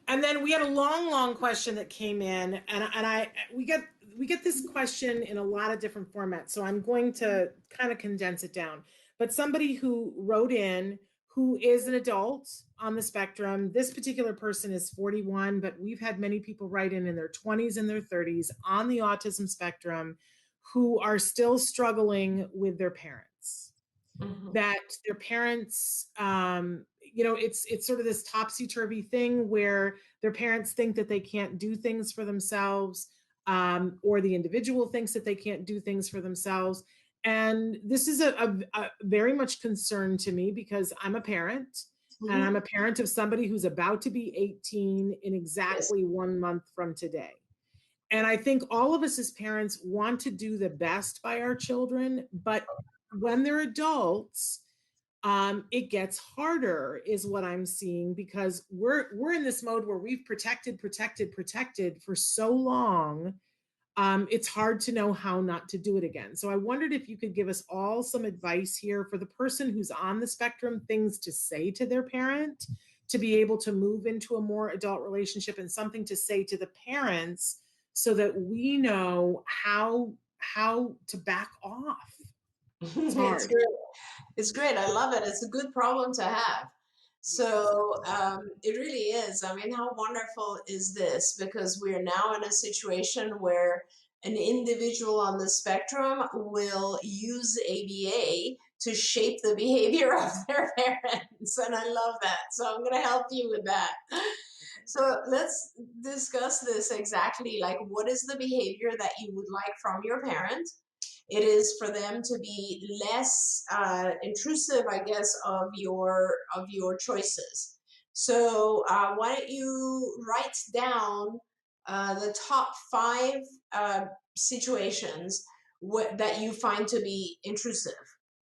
And then we had a long question that came in, and we get this question in a lot of different formats. So I'm going to kind of condense it down. But somebody who wrote in, who is an adult on the spectrum, this particular person is 41, but we've had many people write in their 20s and their 30s on the autism spectrum who are still struggling with their parents. That their parents, it's sort of this topsy-turvy thing where their parents think that they can't do things for themselves, or the individual thinks that they can't do things for themselves. And this is a very much concern to me because I'm a parent, and I'm a parent of somebody who's about to be 18 in exactly 1 month from today. And I think all of us as parents want to do the best by our children, but when they're adults, it gets harder, is what I'm seeing, because we're in this mode where we've protected for so long. It's hard to know how not to do it again. So I wondered if you could give us all some advice here for the person who's on the spectrum, things to say to their parent to be able to move into a more adult relationship, and something to say to the parents so that we know how to back off. It's hard. It's great. I love it. It's a good problem to have. So it really is. I mean, how wonderful is this? Because we're now in a situation where an individual on the spectrum will use ABA to shape the behavior of their parents. And I love that. So I'm going to help you with that. So let's discuss this exactly. Like, what is the behavior that you would like from your parent? It is for them to be less intrusive, I guess, of your choices. So why don't you write down the top 5 situations that you find to be intrusive.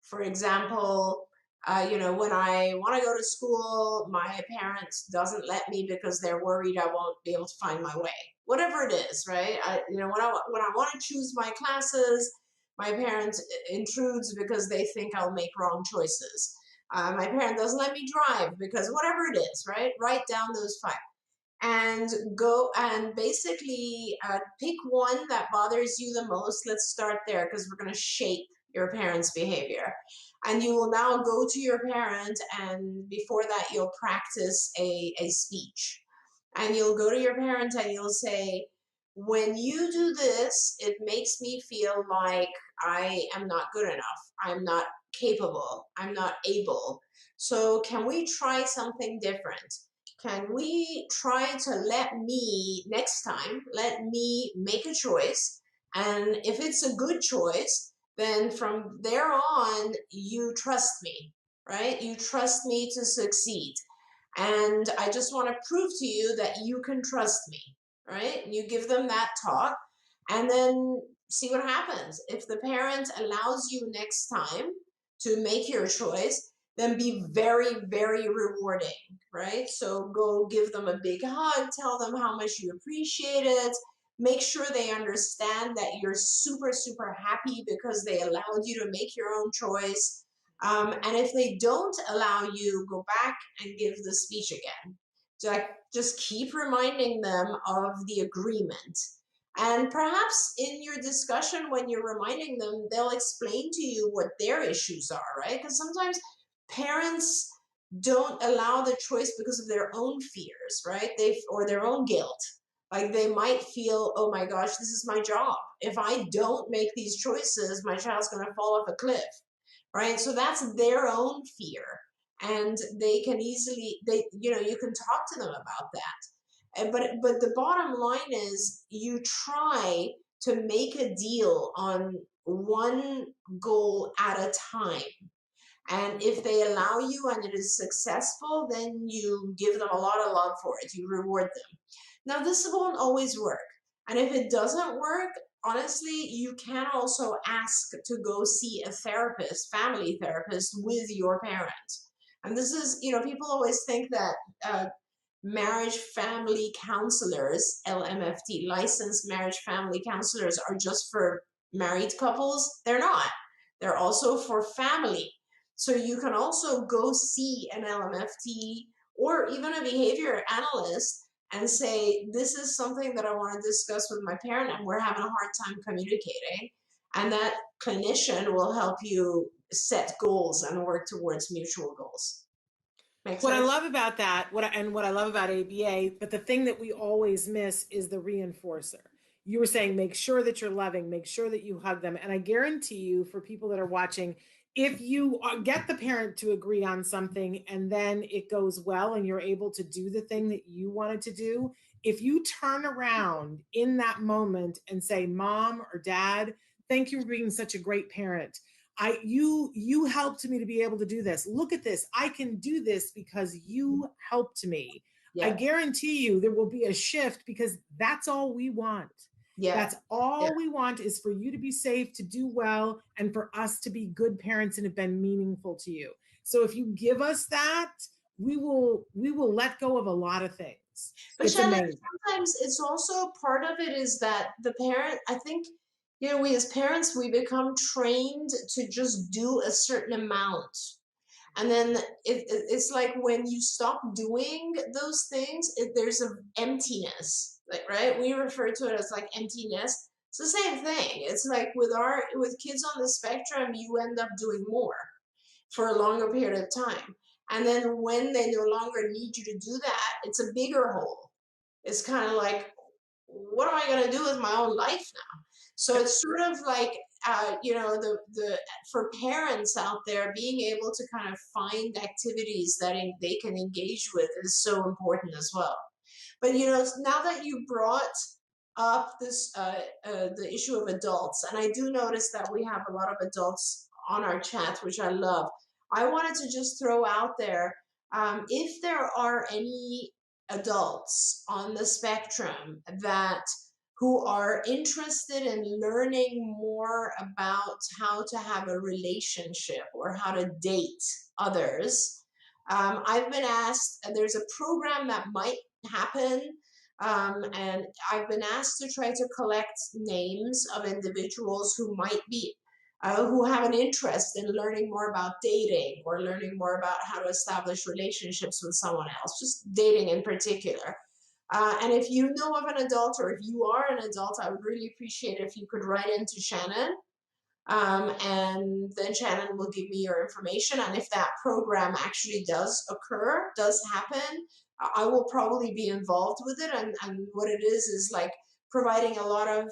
For example, when I want to go to school, my parents doesn't let me because they're worried I won't be able to find my way. Whatever it is, right? When I want to choose my classes, my parent intrudes because they think I'll make wrong choices. My parent doesn't let me drive because whatever it is, right? Write down those 5. and go and basically pick one that bothers you the most. Let's start there because we're going to shape your parent's behavior. And you will now go to your parent, and before that, you'll practice a speech. And you'll go to your parent and you'll say, when you do this, it makes me feel like I am not good enough. I'm not capable. I'm not able. So can we try something different? Can we try to next time, let me make a choice? And if it's a good choice, then from there on, you trust me, right? You trust me to succeed. And I just want to prove to you that you can trust me, right? You give them that talk and then see what happens. If the parent allows you next time to make your choice, then be very, very rewarding, right? So go give them a big hug, tell them how much you appreciate it. Make sure they understand that you're super, super happy because they allowed you to make your own choice. And if they don't allow you, go back and give the speech again. So just keep reminding them of the agreement. And perhaps in your discussion, when you're reminding them, they'll explain to you what their issues are, right? Because sometimes parents don't allow the choice because of their own fears, right? Or their own guilt. Like they might feel, oh my gosh, this is my job. If I don't make these choices, my child's going to fall off a cliff, right? So that's their own fear. And they can easily, you can talk to them about that. But the bottom line is you try to make a deal on one goal at a time. And if they allow you and it is successful, then you give them a lot of love for it. You reward them. Now, this won't always work. And if it doesn't work, honestly, you can also ask to go see a therapist, family therapist with your parent. And this is, people always think that marriage family counselors, LMFT, licensed marriage family counselors, are just for married couples. They're not. They're also for family. So you can also go see an LMFT or even a behavior analyst and say, this is something that I want to discuss with my parent and we're having a hard time communicating. And that clinician will help you set goals and work towards mutual goals. What I love about that, what I love about ABA, but the thing that we always miss is the reinforcer. You were saying, make sure that you're loving, make sure that you hug them. And I guarantee you, for people that are watching, if you get the parent to agree on something and then it goes well and you're able to do the thing that you wanted to do, if you turn around in that moment and say, Mom or Dad, thank you for being such a great parent. You helped me to be able to do this. Look at this. I can do this because you helped me. Yeah. I guarantee you there will be a shift because that's all we want. Yeah. That's all we want is for you to be safe, to do well, and for us to be good parents and have been meaningful to you. So if you give us that, we will let go of a lot of things. But Shannon, sometimes it's also part of it is that the parent, I think, we as parents, we become trained to just do a certain amount. And then it's like when you stop doing those things, there's an emptiness, right? We refer to it as like emptiness. It's the same thing. It's like with kids on the spectrum, you end up doing more for a longer period of time. And then when they no longer need you to do that, it's a bigger hole. It's kind of like, what am I going to do with my own life now? So it's sort of like, for parents out there, being able to kind of find activities that they can engage with is so important as well. But, now that you brought up this, the issue of adults, and I do notice that we have a lot of adults on our chat, which I love. I wanted to just throw out there, if there are any adults on the spectrum who are interested in learning more about how to have a relationship or how to date others, I've been asked, there's a program that might happen, and I've been asked to try to collect names of individuals who might be who have an interest in learning more about dating or learning more about how to establish relationships with someone else, just dating in particular. And if you know of an adult, or if you are an adult, I would really appreciate it if you could write into Shannon. And then Shannon will give me your information. And if that program actually does occur, does happen, I will probably be involved with it. And what it is like providing a lot of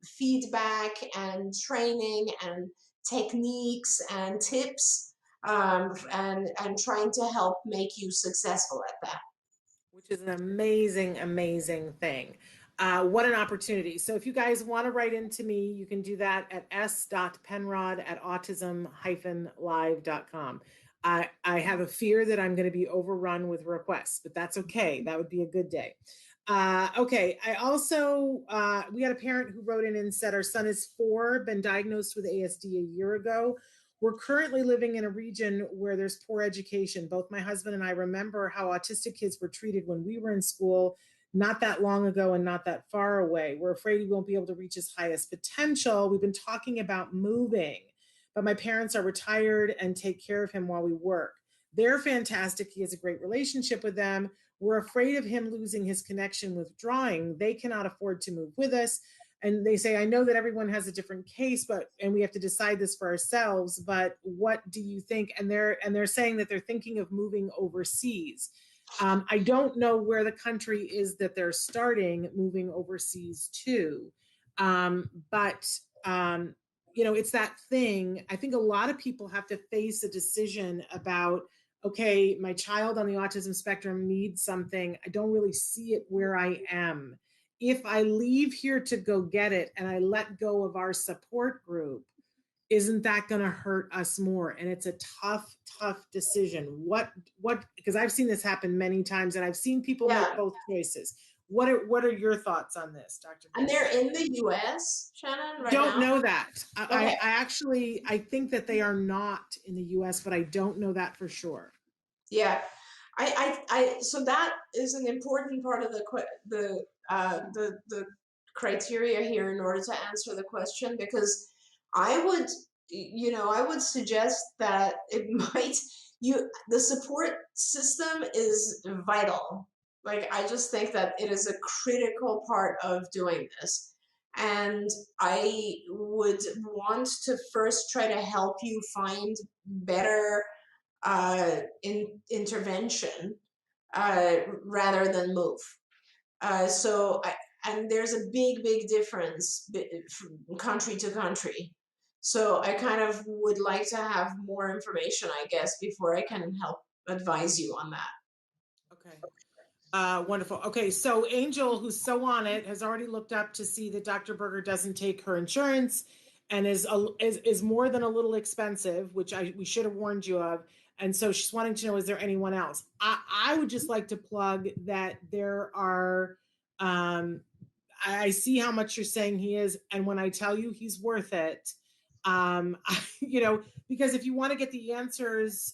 feedback and training and techniques and tips, and trying to help make you successful at that. Which is an amazing, amazing thing. What an opportunity. So if you guys want to write into me, you can do that at s.penrod@autism-live.com. I have a fear that I'm going to be overrun with requests, but that's okay. That would be a good day. Okay. I also, we had a parent who wrote in and said, our son is 4, been diagnosed with ASD a year ago. We're currently living in a region where there's poor education. Both my husband and I remember how autistic kids were treated when we were in school, not that long ago and not that far away. We're afraid we won't be able to reach his highest potential. We've been talking about moving, but my parents are retired and take care of him while we work. They're fantastic. He has a great relationship with them. We're afraid of him losing his connection with drawing. They cannot afford to move with us. And they say, I know that everyone has a different case, and we have to decide this for ourselves, but what do you think? And they're saying that they're thinking of moving overseas. I don't know where the country is that they're starting moving overseas to. But it's that thing. I think a lot of people have to face a decision about, okay, my child on the autism spectrum needs something. I don't really see it where I am. If I leave here to go get it and I let go of our support group, isn't that going to hurt us more? And it's a tough, tough decision. What, because I've seen this happen many times and I've seen people make both choices. What are your thoughts on this, Dr. And they're in the US, Shannon, right Don't now? know that. Okay. I think that they are not in the US, but I don't know that for sure. Yeah. So that is an important part of the criteria here in order to answer the question, because I would suggest that the support system is vital. Like, I just think that it is a critical part of doing this. And I would want to first try to help you find better intervention rather than move. And there's a big difference from country to country. So I kind of would like to have more information, I guess, before I can help advise you on that. Okay. Wonderful. Okay, so Angel, who's so on it, has already looked up to see that Dr. Berger doesn't take her insurance and is more than a little expensive, which we should have warned you of. And so she's wanting to know, is there anyone else? I would just like to plug that there are, I see how much you're saying he is. And when I tell you he's worth it, because if you want to get the answers,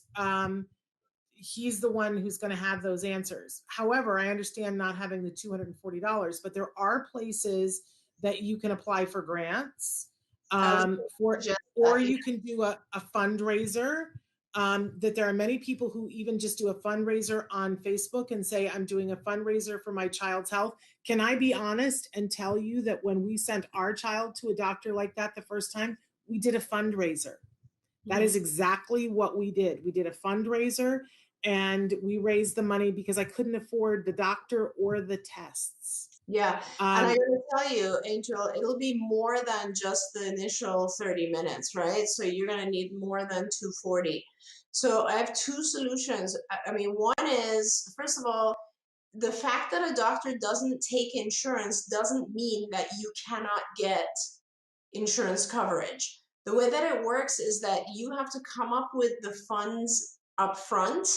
he's the one who's going to have those answers. However, I understand not having the $240, but there are places that you can apply for grants, or you can do a fundraiser. That there are many people who even just do a fundraiser on Facebook and say, I'm doing a fundraiser for my child's health. Can I be honest and tell you that when we sent our child to a doctor like that the first time, we did a fundraiser. That is exactly what we did. We did a fundraiser and we raised the money because I couldn't afford the doctor or the tests. Yeah. And I gotta tell you, Angel, it'll be more than just the initial 30 minutes, right? So you're gonna need more than 240. So I have two solutions. I mean, one is, first of all, the fact that a doctor doesn't take insurance doesn't mean that you cannot get insurance coverage. The way that it works is that you have to come up with the funds up front.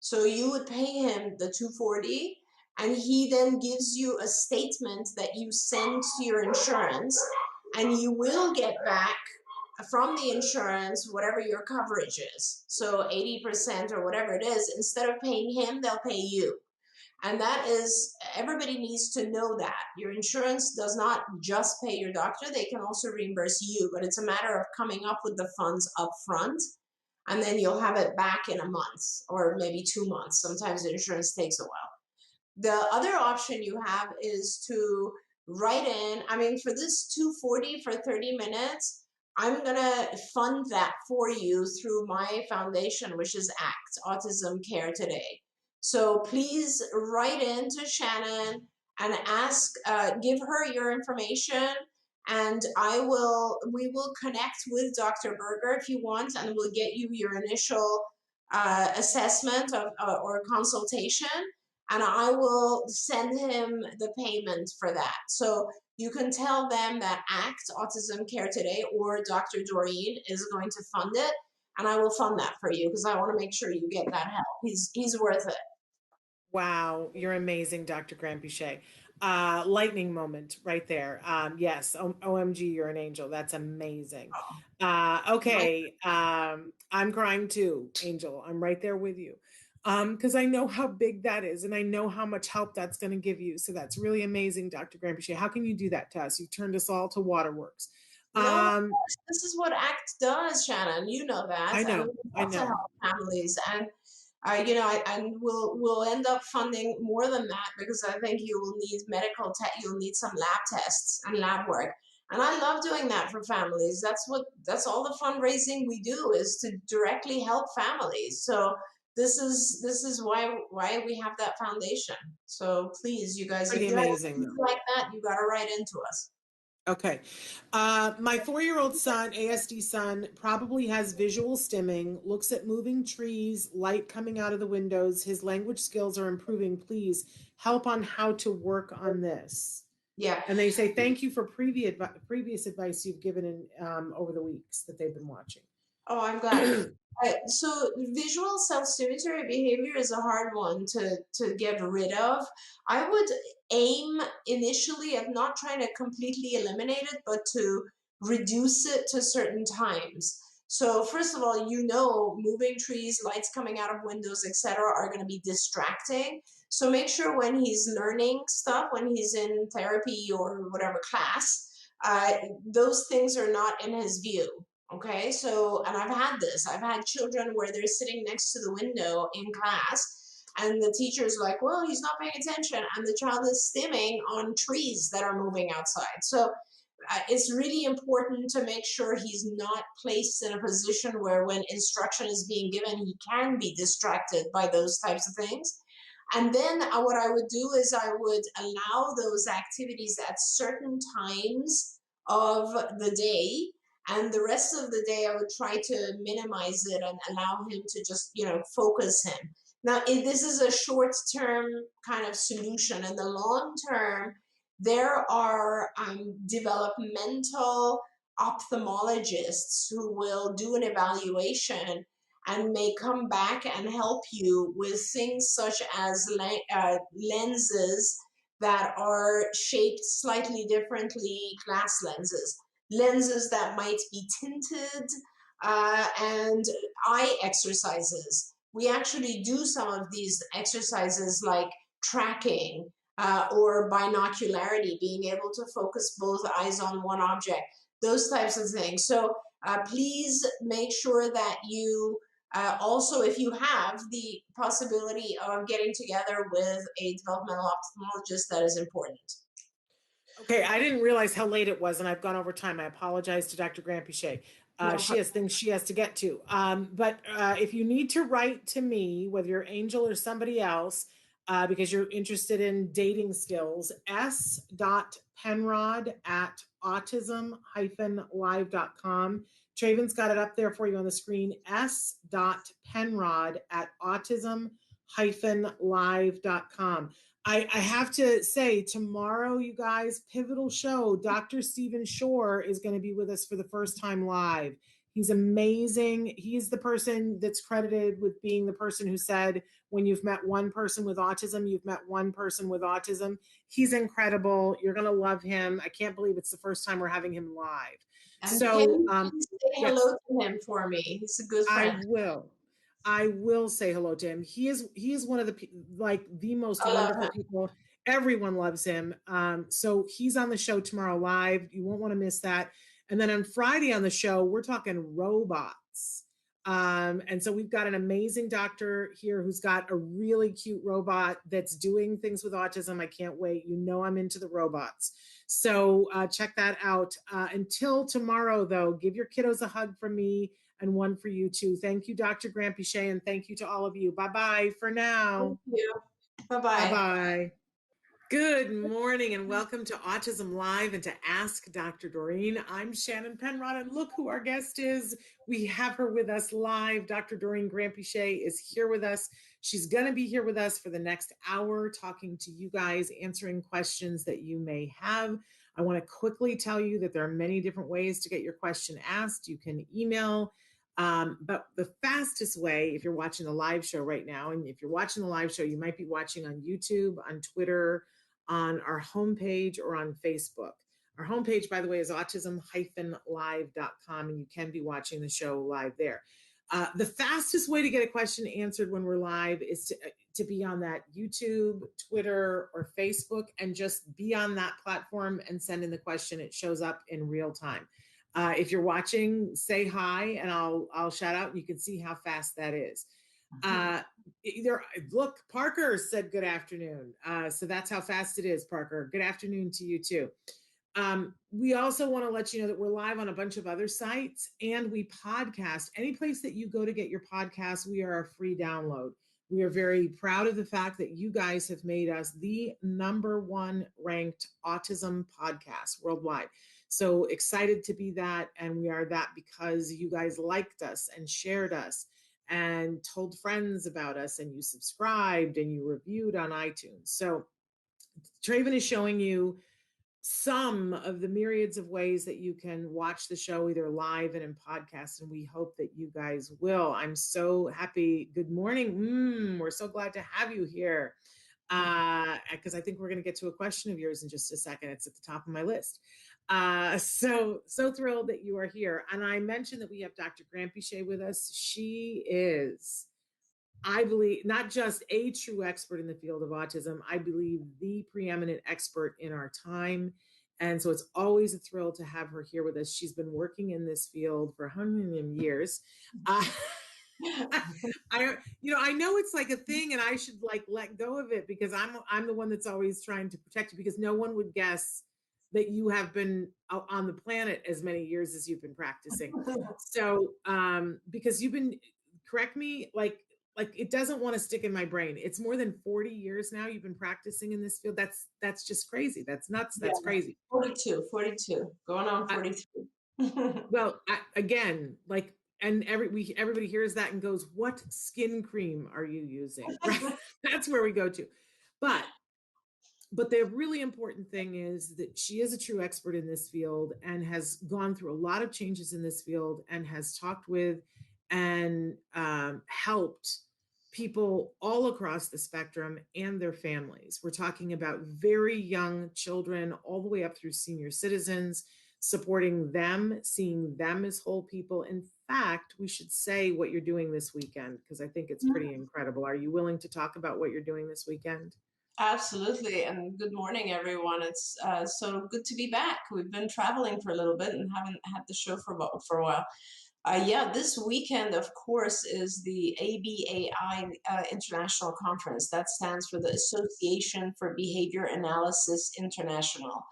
So you would pay him the 240, and he then gives you a statement that you send to your insurance, and you will get back from the insurance whatever your coverage is. So 80% or whatever it is, instead of paying him, they'll pay you. And that is, everybody needs to know that. Your insurance does not just pay your doctor, they can also reimburse you, but it's a matter of coming up with the funds up front, and then you'll have it back in a month or maybe 2 months. Sometimes the insurance takes a while. The other option you have is to write in. I mean, for this $240 for 30 minutes, I'm going to fund that for you through my foundation, which is ACT, Autism Care Today. So please write in to Shannon and ask, give her your information, and we will connect with Dr. Berger if you want, and we'll get you your initial assessment or consultation, and I will send him the payment for that. So you can tell them that ACT, Autism Care Today, or Dr. Doreen is going to fund it, and I will fund that for you because I want to make sure you get that help. He's worth it. Wow, you're amazing, Dr. Grampiche. Lightning moment right there. Yes, OMG, you're an angel. That's amazing. Okay, I'm crying too, Angel. I'm right there with you. Because I know how big that is, and I know how much help that's going to give you. So that's really amazing, Dr. Grampiche. How can you do that to us? You turned us all to waterworks. No, this is what ACT does, Shannon. You know that. I know. And we want to help families, and and we'll end up funding more than that because I think you will need you'll need some lab tests and lab work. And I love doing that for families. That's all the fundraising we do, is to directly help families. So this is why we have that foundation. So please, you guys, if you have things like that, you got to write into us. Okay. My 4-year-old son, ASD son, probably has visual stimming, looks at moving trees, light coming out of the windows. His language skills are improving. Please help on how to work on this. Yeah. And they say, thank you for previous advice you've given in over the weeks that they've been watching. Oh, I'm glad. So visual self-stimulatory behavior is a hard one to get rid of. I would aim initially at not trying to completely eliminate it, but to reduce it to certain times. So first of all, moving trees, lights coming out of windows, etc., are going to be distracting. So make sure when he's learning stuff, when he's in therapy or whatever class, those things are not in his view. Okay, so, and I've had children where they're sitting next to the window in class, and the teacher's like, well, he's not paying attention, and the child is stimming on trees that are moving outside. So it's really important to make sure he's not placed in a position where when instruction is being given, he can be distracted by those types of things. And then what I would do is I would allow those activities at certain times of the day, and the rest of the day I would try to minimize it and allow him to just focus him. Now this is a short-term kind of solution. In the long term, there are developmental ophthalmologists who will do an evaluation and may come back and help you with things such as lenses that are shaped slightly differently, glass lenses that might be tinted, and eye exercises. We actually do some of these exercises like tracking or binocularity, being able to focus both eyes on one object, those types of things. So please make sure that you also, if you have the possibility of getting together with a developmental ophthalmologist, that is important. Okay, I didn't realize how late it was, and I've gone over time. I apologize to Dr. Grampiche. She has things she has to get to. But if you need to write to me, whether you're Angel or somebody else, because you're interested in dating skills, s.penrod@autism-live.com. Traven's got it up there for you on the screen, s.penrod@autism-live.com. I have to say, tomorrow, you guys, pivotal show, Dr. Stephen Shore is going to be with us for the first time live. He's amazing. He's the person that's credited with being the person who said, when you've met one person with autism, you've met one person with autism. He's incredible. You're going to love him. I can't believe it's the first time we're having him live. And so, say hello to him for me. He's a good friend. I will say hello to him. He is one of the most wonderful people. Everyone loves him. So he's on the show tomorrow live. You won't want to miss that. And then on Friday on the show, we're talking robots. And so we've got an amazing doctor here who's got a really cute robot that's doing things with autism. I can't wait. You know, I'm into the robots. So check that out. Until tomorrow, though, give your kiddos a hug from me and one for you too. Thank you, Dr. Grampiche, and thank you to all of you. Bye-bye for now. Thank you. Bye-bye. Bye-bye. Good morning and welcome to Autism Live and to Ask Dr. Doreen. I'm Shannon Penrod, and look who our guest is. We have her with us live. Dr. Doreen Grampiche is here with us. She's going to be here with us for the next hour, talking to you guys, answering questions that you may have. I want to quickly tell you that there are many different ways to get your question asked. You can email, but the fastest way, if you're watching the live show right now, and if you're watching the live show, you might be watching on YouTube, on Twitter, on our homepage, or on Facebook. Our homepage, by the way, is autism-live.com, and you can be watching the show live there. The fastest way to get a question answered when we're live is to be on that YouTube, Twitter, or Facebook, and just be on that platform and send in the question. It shows up in real time. If you're watching, say hi, and I'll shout out, and you can see how fast that is. Look, Parker said good afternoon. So that's how fast it is, Parker. Good afternoon to you too. We also want to let you know that we're live on a bunch of other sites, and we podcast. Any place that you go to get your podcast, we are a free download. We are very proud of the fact that you guys have made us the #1 ranked autism podcast worldwide. So excited to be that, and we are that because you guys liked us and shared us and told friends about us, and you subscribed and you reviewed on iTunes. So Traven is showing you some of the myriads of ways that you can watch the show either live and in podcast, and we hope that you guys will. I'm so happy. Good morning. We're so glad to have you here, because I think we're going to get to a question of yours in just a second. It's at the top of my list. So thrilled that you are here. And I mentioned that we have Dr. Grampiche with us. She is, I believe, not just a true expert in the field of autism, I believe the preeminent expert in our time. And so it's always a thrill to have her here with us. She's been working in this field for how many years? I know it's like a thing, and I should like let go of it because I'm the one that's always trying to protect you, because no one would guess that you have been on the planet as many years as you've been practicing. So, because you've been, correct me, like it doesn't want to stick in my brain. It's more than 40 years now you've been practicing in this field. That's just crazy. That's nuts. That's crazy. 42, going on 43. Well, again, like, and everybody hears that and goes, what skin cream are you using? Right? That's where we go to. But the really important thing is that she is a true expert in this field and has gone through a lot of changes in this field and has talked with and helped people all across the spectrum and their families. We're talking about very young children all the way up through senior citizens, supporting them, seeing them as whole people. In fact, we should say what you're doing this weekend, because I think it's pretty incredible. Are you willing to talk about what you're doing this weekend? Absolutely. And good morning, everyone. It's so good to be back. We've been traveling for a little bit and haven't had the show for a while. This weekend, of course, is the ABAI International Conference. That stands for the Association for Behavior Analysis International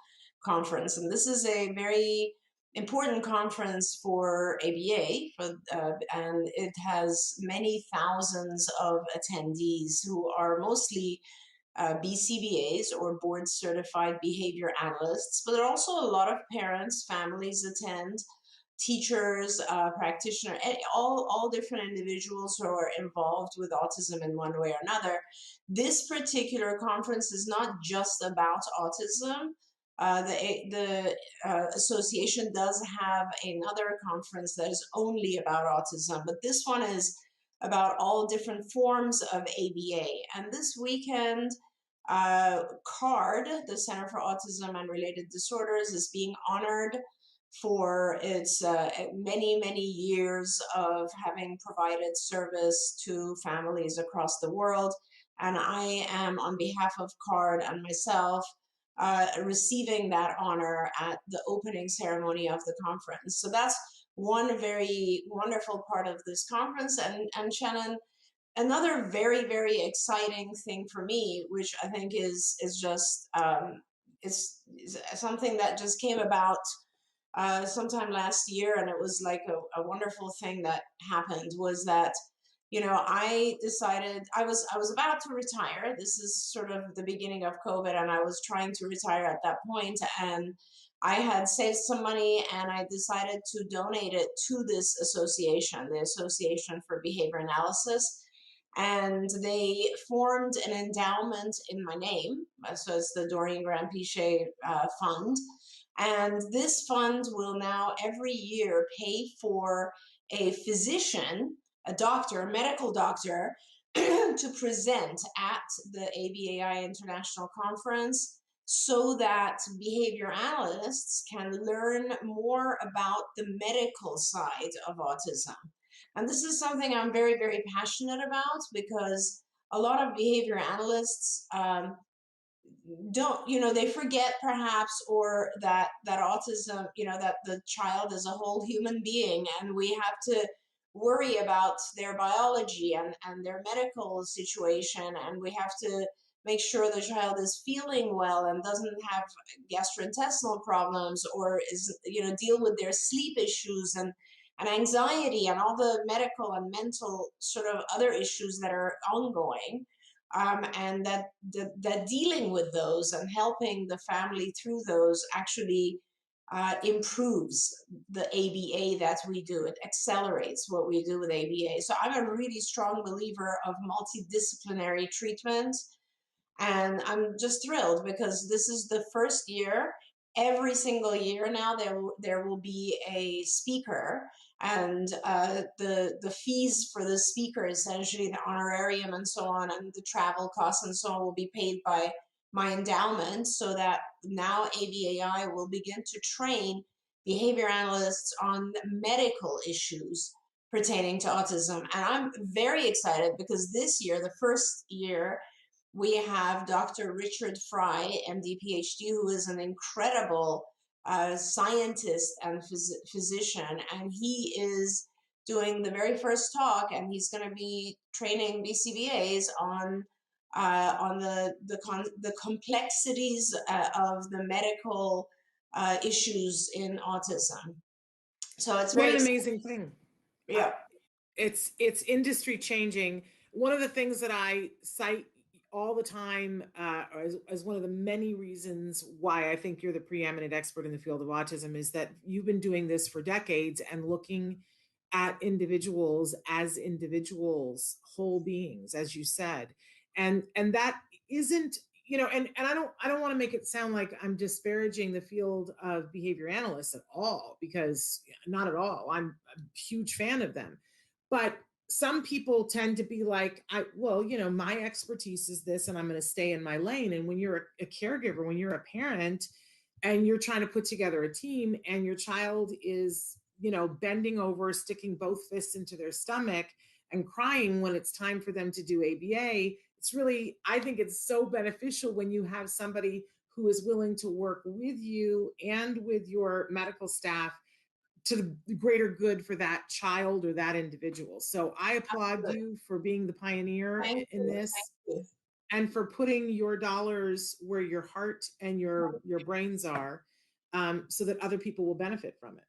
Conference. And this is a very important conference for ABA, and it has many thousands of attendees who are mostly BCBAs, or board certified behavior analysts, but there are also a lot of parents, families attend, teachers, practitioners, all different individuals who are involved with autism in one way or another. This particular conference is not just about autism. The association does have another conference that is only about autism, but this one is about all different forms of ABA. And this weekend, CARD, the Center for Autism and Related Disorders, is being honored for its many, many years of having provided service to families across the world. And I am, on behalf of CARD and myself, receiving that honor at the opening ceremony of the conference. So that's one very wonderful part of this conference. And Shannon, another very, very exciting thing for me, which I think is just is something that just came about sometime last year, and it was like a wonderful thing that happened, was that, you know, I decided I was about to retire. This is sort of the beginning of COVID, and I was trying to retire at that point, and I had saved some money, and I decided to donate it to this association, the Association for Behavior Analysis. And they formed an endowment in my name. So it's the Doreen Fund. And this fund will now every year pay for a physician, a doctor, a medical doctor, to present at the ABAI International Conference, so that behavior analysts can learn more about the medical side of autism. And this is something I'm very, very passionate about, because a lot of behavior analysts don't, you know, they forget perhaps, or that autism, you know, that the child is a whole human being, and we have to worry about their biology and their medical situation, and we have to make sure the child is feeling well and doesn't have gastrointestinal problems, or is, you know, deal with their sleep issues and anxiety and all the medical and mental sort of other issues that are ongoing. And that dealing with those and helping the family through those actually improves the ABA that we do. It accelerates what we do with ABA. So I'm a really strong believer of multidisciplinary treatment. And I'm just thrilled, because this is the first year. Every single year now there will be a speaker, and the fees for the speaker, essentially the honorarium and so on, and the travel costs and so on, will be paid by my endowment, so that now ABAI will begin to train behavior analysts on medical issues pertaining to autism. And I'm very excited, because this year, the first year, we have Dr. Richard Fry, MD, PhD, who is an incredible scientist and physician, and he is doing the very first talk, and he's going to be training BCBAs on the complexities of the medical issues in autism. So it's What very an amazing thing. Yeah. It's industry changing. One of the things that I cite all the time as one of the many reasons why I think you're the preeminent expert in the field of autism is that you've been doing this for decades and looking at individuals as individuals, whole beings, as you said. And that isn't, you know, and I don't want to make it sound like I'm disparaging the field of behavior analysts at all, because not at all. I'm a huge fan of them. But some people tend to be like, well, you know, my expertise is this, and I'm going to stay in my lane. And when you're a caregiver, when you're a parent, and you're trying to put together a team, and your child is, you know, bending over, sticking both fists into their stomach and crying when it's time for them to do ABA, it's really, I think it's so beneficial when you have somebody who is willing to work with you and with your medical staff to the greater good for that child or that individual. So I applaud you for being the pioneer in this, and for putting your dollars where your heart and your brains are, so that other people will benefit from it.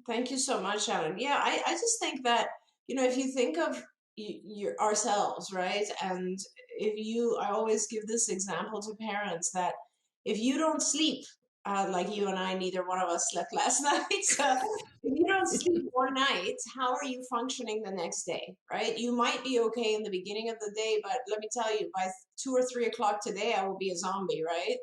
Thank you so much, Alan. Yeah, I just think that, you know, if you think of ourselves, right? And I always give this example to parents, that if you don't sleep, like you and I, neither one of us slept last night. So if you don't sleep one night, how are you functioning the next day, right? You might be okay in the beginning of the day, but let me tell you, by 2 or 3 o'clock today, I will be a zombie, right?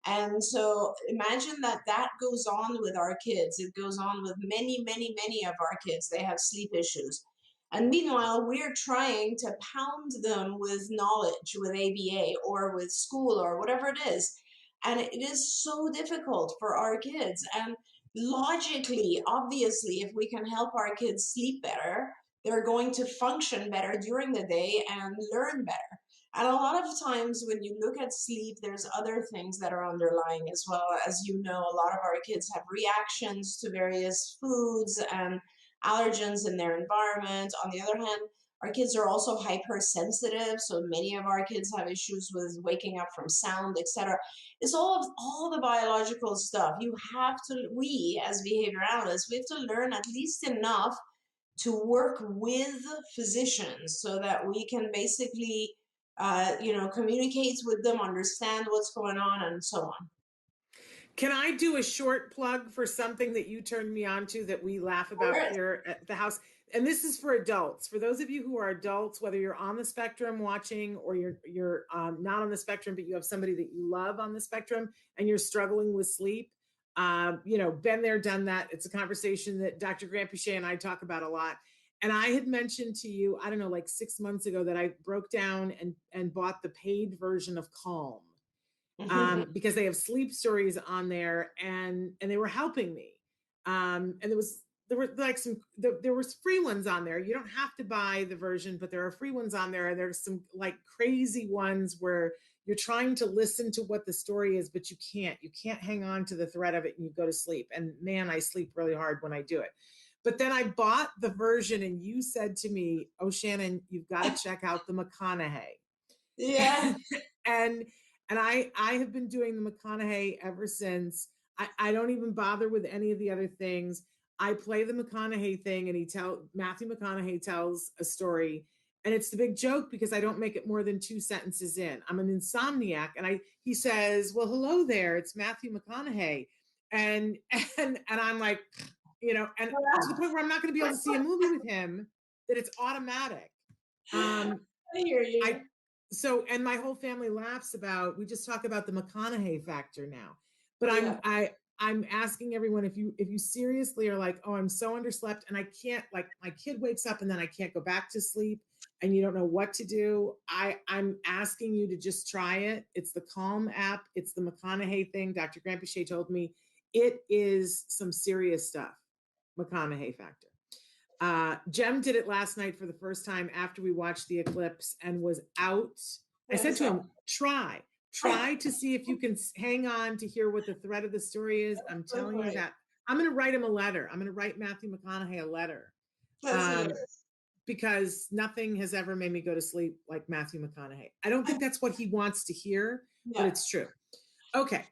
And so imagine that goes on with our kids. It goes on with many, many, many of our kids. They have sleep issues. And meanwhile, we're trying to pound them with knowledge, with ABA or with school or whatever it is. And it is so difficult for our kids. And logically, obviously, if we can help our kids sleep better, they're going to function better during the day and learn better. And a lot of times when you look at sleep, there's other things that are underlying as well. As you know, a lot of our kids have reactions to various foods, and allergens in their environment. On the other hand, our kids are also hypersensitive, so many of our kids have issues with waking up from sound, etc. It's all the biological stuff. We as behavior analysts, we have to learn at least enough to work with physicians so that we can basically, communicate with them, understand what's going on, and so on. Can I do a short plug for something that you turned me on to that we laugh about here at the house? And this is for adults. For those of you who are adults, whether you're on the spectrum watching or you're not on the spectrum, but you have somebody that you love on the spectrum and you're struggling with sleep, been there, done that. It's a conversation that Dr. Grant Pichet and I talk about a lot. And I had mentioned to you, I don't know, like 6 months ago that I broke down and bought the paid version of Calm. Because they have sleep stories on there and they were helping me. And there was free ones on there. You don't have to buy the version, but there are free ones on there. And there's some like crazy ones where you're trying to listen to what the story is, but you can't hang on to the thread of it and you go to sleep. And man, I sleep really hard when I do it. But then I bought the version and you said to me, oh, Shannon, you've got to check out the McConaughey. Yeah. And I have been doing the McConaughey ever since. I don't even bother with any of the other things. I play the McConaughey thing and Matthew McConaughey tells a story. And it's the big joke because I don't make it more than 2 sentences in. I'm an insomniac. And he says, well, hello there. It's Matthew McConaughey. And I'm like, and to the point where I'm not going to be able to see a movie with him, that it's automatic. I hear you. And my whole family laughs we just talk about the McConaughey factor now, but I'm asking everyone, if you seriously are like, oh, I'm so underslept and I can't, like my kid wakes up and then I can't go back to sleep and you don't know what to do. I'm asking you to just try it. It's the Calm app. It's the McConaughey thing. Dr. Grant Pichet told me it is some serious stuff. McConaughey factor. Jem did it last night for the first time after we watched the eclipse and was out. I said to him, try to see if you can hang on to hear what the thread of the story is. I'm telling you that I'm going to write him a letter. I'm going to write Matthew McConaughey a letter. Because nothing has ever made me go to sleep like Matthew McConaughey. I don't think that's what he wants to hear, but it's true. Okay.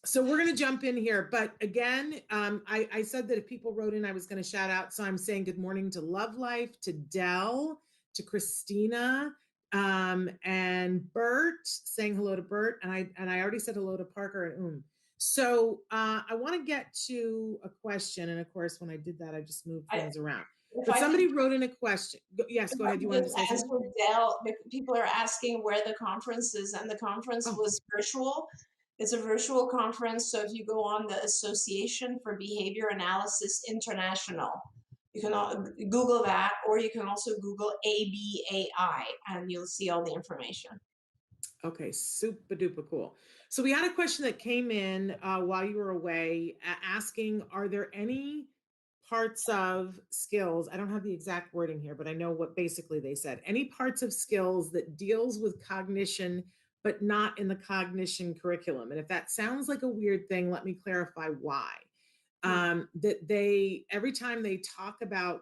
So we're going to jump in here. But again, I said that if people wrote in, I was going to shout out. So I'm saying good morning to Love Life, to Dell, to Christina, and Bert, saying hello to Bert. And I already said hello to Parker and So I want to get to a question. And of course, when I did that, I just moved things around. But somebody wrote in a question. Yes, go ahead. You want to say something? Dell, people are asking where the conference is, and the conference was virtual. It's a virtual conference. So if you go on the Association for Behavior Analysis International, you can Google that, or you can also Google ABAI, and you'll see all the information. Okay, super duper cool. So we had a question that came in while you were away asking, are there any parts of skills, I don't have the exact wording here, but I know what basically they said, any parts of skills that deals with cognition, but not in the cognition curriculum? And if that sounds like a weird thing, let me clarify why. That they, every time they talk about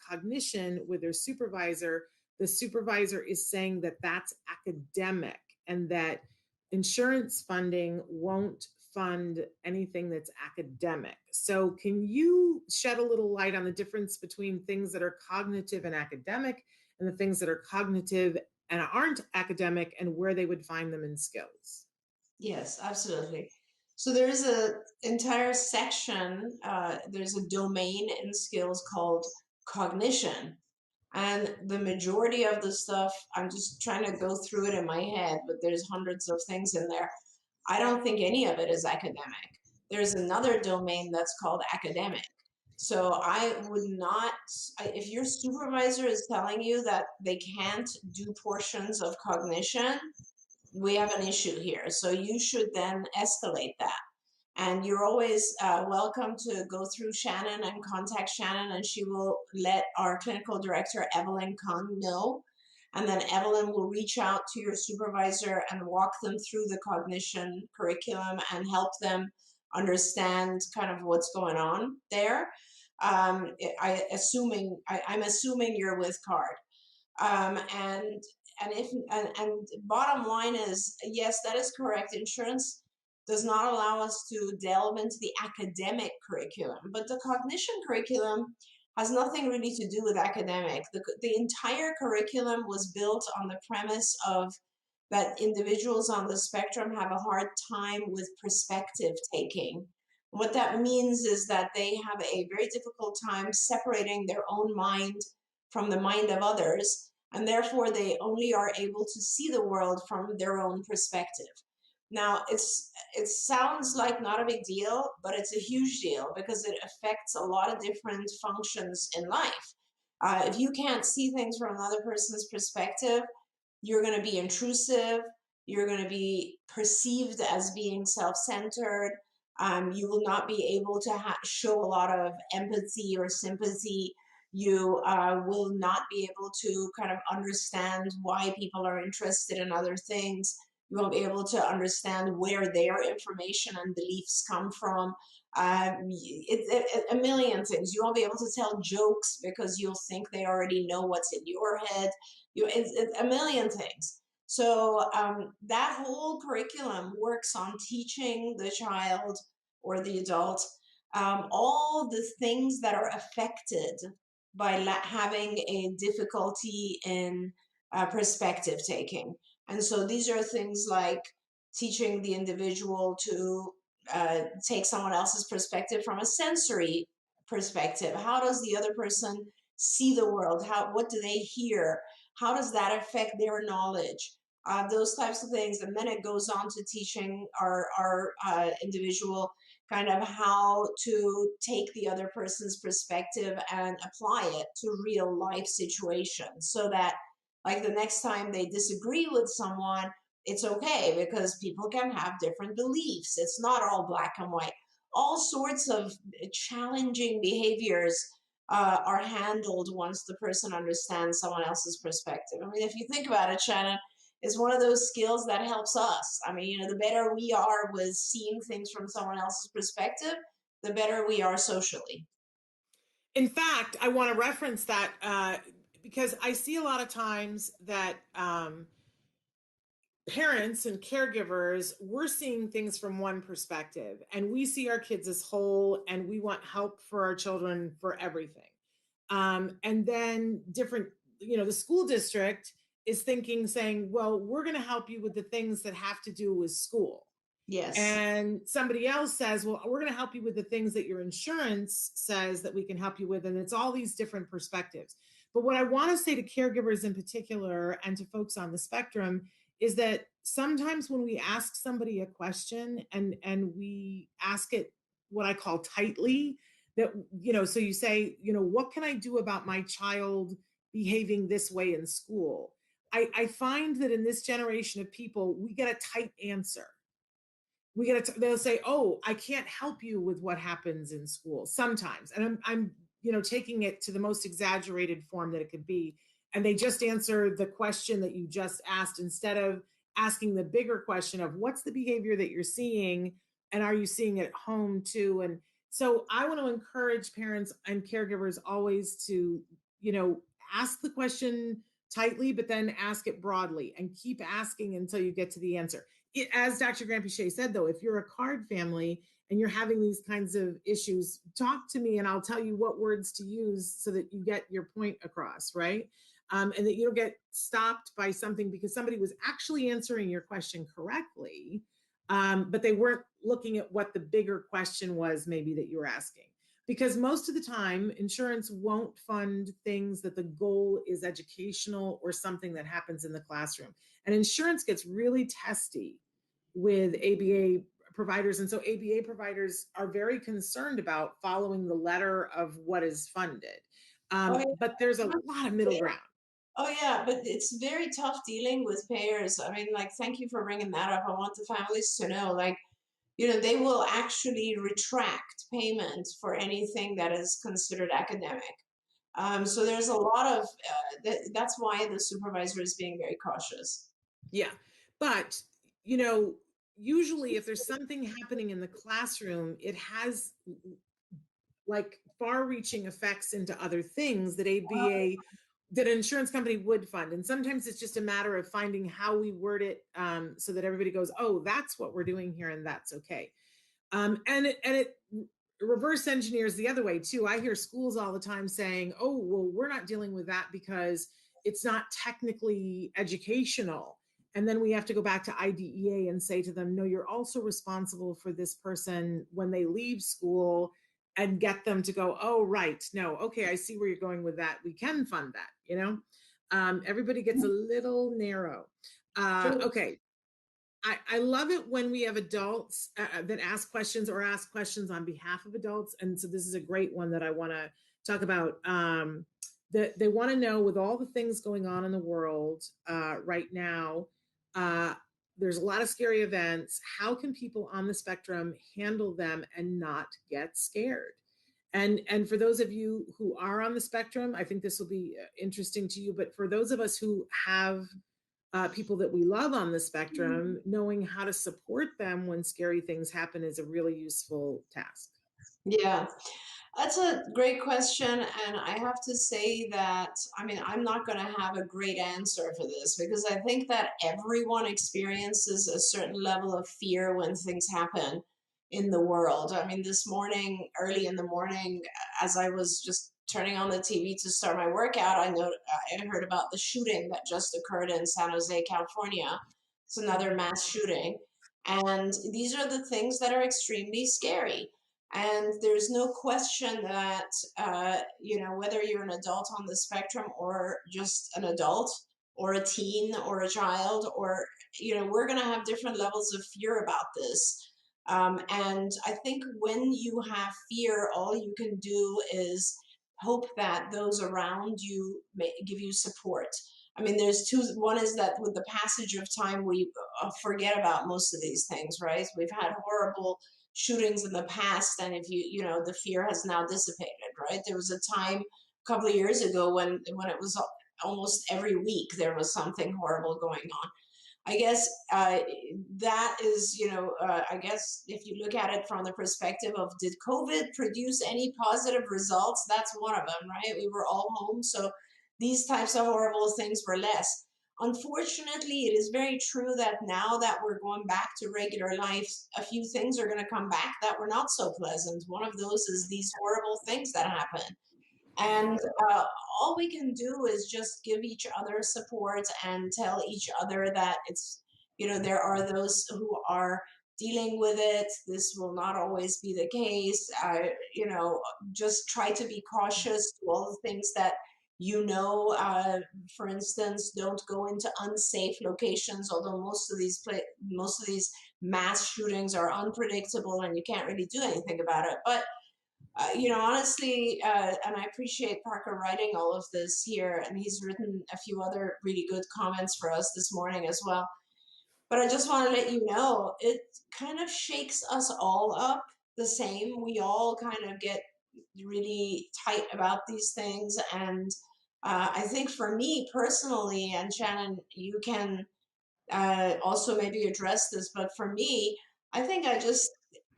cognition with their supervisor, the supervisor is saying that that's academic and that insurance funding won't fund anything that's academic. So can you shed a little light on the difference between things that are cognitive and academic and the things that are cognitive and aren't academic, and where they would find them in skills? Yes, absolutely. So there's an entire section, there's a domain in skills called cognition. And the majority of the stuff, I'm just trying to go through it in my head, but there's hundreds of things in there. I don't think any of it is academic. There's another domain that's called academic. So I would not, if your supervisor is telling you that they can't do portions of cognition, we have an issue here. So you should then escalate that. And you're always welcome to go through Shannon and contact Shannon, and she will let our clinical director, Evelyn Kahn, know. And then Evelyn will reach out to your supervisor and walk them through the cognition curriculum and help them understand kind of what's going on there. I'm assuming you're with card. And bottom line is, yes, that is correct. Insurance does not allow us to delve into the academic curriculum, but the cognition curriculum has nothing really to do with academic. The entire curriculum was built on the premise of that individuals on the spectrum have a hard time with perspective taking. What that means is that they have a very difficult time separating their own mind from the mind of others, and therefore they only are able to see the world from their own perspective. Now, it sounds like not a big deal, but it's a huge deal because it affects a lot of different functions in life. If you can't see things from another person's perspective, you're going to be intrusive. You're going to be perceived as being self-centered. You will not be able to show a lot of empathy or sympathy. You will not be able to kind of understand why people are interested in other things. You won't be able to understand where their information and beliefs come from. A million things. You won't be able to tell jokes because you'll think they already know what's in your head. It's a million things. So that whole curriculum works on teaching the child or the adult all the things that are affected by having a difficulty in perspective taking. And so these are things like teaching the individual to take someone else's perspective from a sensory perspective. How does the other person see the world? What do they hear? How does that affect their knowledge? Those types of things. And then it goes on to teaching our individual kind of how to take the other person's perspective and apply it to real life situations so that, like, the next time they disagree with someone, it's okay because people can have different beliefs. It's not all black and white. All sorts of challenging behaviors are handled once the person understands someone else's perspective. I mean, if you think about it, Shannon, it's one of those skills that helps us. I mean, the better we are with seeing things from someone else's perspective, the better we are socially. In fact, I want to reference that because I see a lot of times that parents and caregivers, we're seeing things from one perspective, and we see our kids as whole, and we want help for our children for everything. And then the school district is saying, well, we're going to help you with the things that have to do with school. Yes. And somebody else says, well, we're going to help you with the things that your insurance says that we can help you with. And it's all these different perspectives. But what I want to say to caregivers in particular and to folks on the spectrum is that sometimes when we ask somebody a question and we ask it what I call tightly, that, so you say, what can I do about my child behaving this way in school? I find that in this generation of people, we get a tight answer. They'll say, oh, I can't help you with what happens in school sometimes. And I'm taking it to the most exaggerated form that it could be. And they just answer the question that you just asked instead of asking the bigger question of what's the behavior that you're seeing and are you seeing it at home too? And so I want to encourage parents and caregivers always to, ask the question tightly, but then ask it broadly and keep asking until you get to the answer. As Dr. Grampiche said, though, if you're a card family and you're having these kinds of issues, talk to me and I'll tell you what words to use so that you get your point across, right? And that you don't get stopped by something because somebody was actually answering your question correctly, but they weren't looking at what the bigger question was maybe that you were asking. Because most of the time, insurance won't fund things that the goal is educational or something that happens in the classroom. And insurance gets really testy with ABA providers. And so ABA providers are very concerned about following the letter of what is funded. But there's a lot of middle ground. Oh, yeah, but it's very tough dealing with payers. I mean, like, thank you for bringing that up. I want the families to know, like, they will actually retract payment for anything that is considered academic. So there's a lot of, that's why the supervisor is being very cautious. Yeah. But, usually if there's something happening in the classroom, it has like far-reaching effects into other things that that an insurance company would fund. And sometimes it's just a matter of finding how we word it so that everybody goes, oh, that's what we're doing here, and that's okay. And it reverse engineers the other way too. I hear schools all the time saying, oh, well, we're not dealing with that because it's not technically educational. And then we have to go back to IDEA and say to them, no, you're also responsible for this person when they leave school, and get them to go, oh, right, no, okay, I see where you're going with that. We can fund that, everybody gets a little narrow. Okay. I love it when we have adults that ask questions or ask questions on behalf of adults. And so this is a great one that I want to talk about. That they want to know, with all the things going on in the world right now, there's a lot of scary events. How can people on the spectrum handle them and not get scared? And for those of you who are on the spectrum, I think this will be interesting to you. But for those of us who have people that we love on the spectrum, knowing how to support them when scary things happen is a really useful task. Yeah, that's a great question. And I have to say that, I mean, I'm not going to have a great answer for this, because I think that everyone experiences a certain level of fear when things happen in the world. I mean, this morning, early in the morning, as I was just turning on the TV to start my workout, I heard about the shooting that just occurred in San Jose, California. It's another mass shooting. And these are the things that are extremely scary. And there's no question that, whether you're an adult on the spectrum or just an adult or a teen or a child, or, we're going to have different levels of fear about this. And I think when you have fear, all you can do is hope that those around you may give you support. I mean, there's two. One is that with the passage of time, we forget about most of these things, right? We've had horrible shootings in the past, and if the fear has now dissipated, right? There was a time a couple of years ago when it was almost every week there was something horrible going on. I guess that is, I guess if you look at it from the perspective of, did COVID produce any positive results? That's one of them, right? We were all home, so these types of horrible things were less. Unfortunately, it is very true that now that we're going back to regular life, a few things are going to come back that were not so pleasant. One of those is these horrible things that happen. And all we can do is just give each other support and tell each other that it's, there are those who are dealing with it. This will not always be the case. Just try to be cautious to all the things that, for instance, don't go into unsafe locations, although most of these mass shootings are unpredictable and you can't really do anything about it. But honestly, and I appreciate Parker writing all of this here, and he's written a few other really good comments for us this morning as well. But I just want to let you know, it kind of shakes us all up the same. We all kind of get really tight about these things. And I think for me personally, and Shannon, you can also maybe address this, but for me, I think I just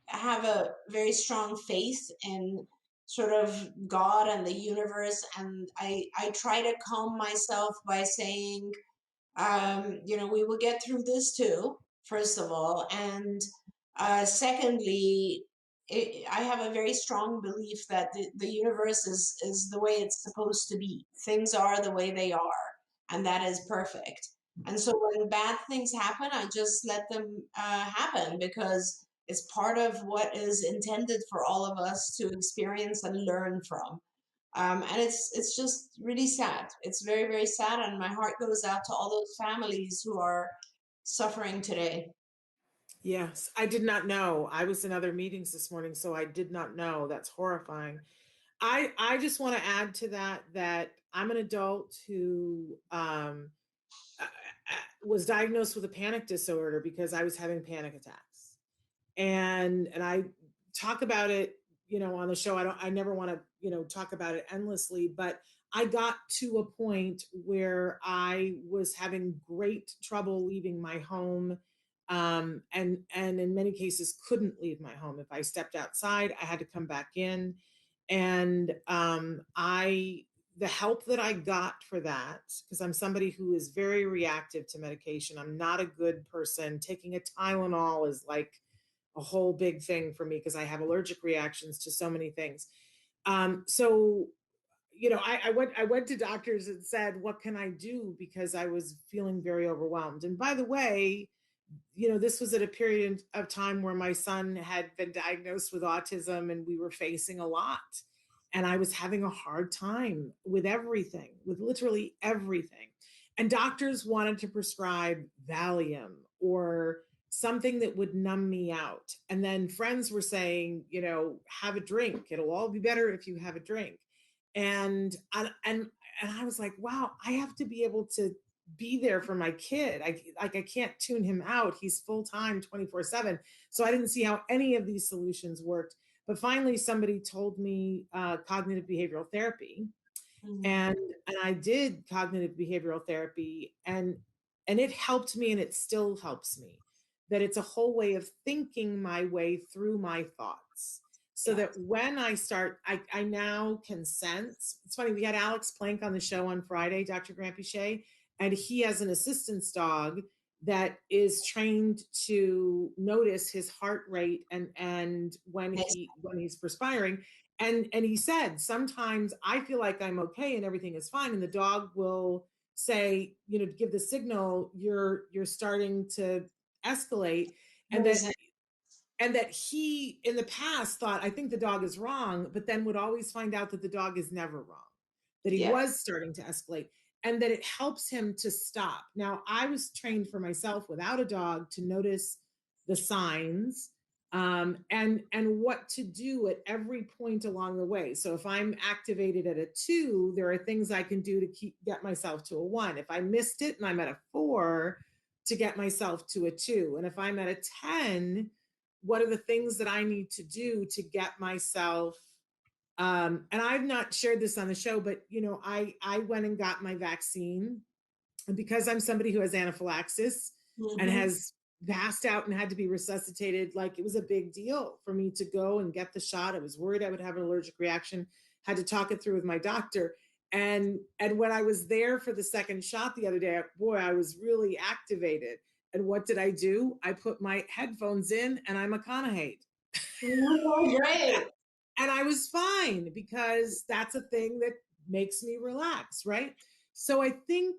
have a very strong faith in sort of God and the universe. And I try to calm myself by saying, we will get through this too, first of all. And secondly, I have a very strong belief that the universe is the way it's supposed to be. Things are the way they are, and that is perfect. And so when bad things happen, I just let them happen, because it's part of what is intended for all of us to experience and learn from. And it's just really sad. It's very, very sad. And my heart goes out to all those families who are suffering today. Yes, I did not know. I was in other meetings this morning, so I did not know. That's horrifying. I just want to add to that I'm an adult who was diagnosed with a panic disorder because I was having panic attacks. And I talk about it, on the show. I never want to, talk about it endlessly, but I got to a point where I was having great trouble leaving my home. And in many cases couldn't leave my home. If I stepped outside, I had to come back in. And the help that I got for that, because I'm somebody who is very reactive to medication. I'm not a good person. Taking a Tylenol is like a whole big thing for me because I have allergic reactions to so many things. So, I went to doctors and said, what can I do? Because I was feeling very overwhelmed. And by the way, this was at a period of time where my son had been diagnosed with autism and we were facing a lot. And I was having a hard time with everything, with literally everything. And doctors wanted to prescribe Valium or something that would numb me out. And then friends were saying, have a drink. It'll all be better if you have a drink. And I was like, wow, I have to be able to be there for my kid. I can't tune him out. He's full time 24/7. So I didn't see how any of these solutions worked. But finally, somebody told me cognitive behavioral therapy, and I did cognitive behavioral therapy, and it helped me, and it still helps me. That it's a whole way of thinking my way through my thoughts. So that when I start, I now can sense. It's funny, we had Alex Plank on the show on Friday, Dr. Grampiche, and he has an assistance dog that is trained to notice his heart rate and when he's perspiring. And he said, sometimes I feel like I'm okay and everything is fine, and the dog will say, give the signal you're starting to escalate, and that he in the past thought, I think the dog is wrong, but then would always find out that the dog is never wrong, that he was starting to escalate, and that it helps him to stop. Now, I was trained for myself without a dog to notice the signs and what to do at every point along the way. So if I'm activated at a 2, there are things I can do to get myself to a 1. If I missed it and I'm at a 4, to get myself to a 2. And if I'm at a 10, what are the things that I need to do to get myself and I've not shared this on the show, but I went and got my vaccine, and because I'm somebody who has anaphylaxis and has passed out and had to be resuscitated, like it was a big deal for me to go and get the shot. I was worried I would have an allergic reaction, had to talk it through with my doctor. And when I was there for the second shot the other day, boy, I was really activated. And what did I do? I put my headphones in and I McConaughey'd. Great. And I was fine because that's a thing that makes me relax, right? So I think,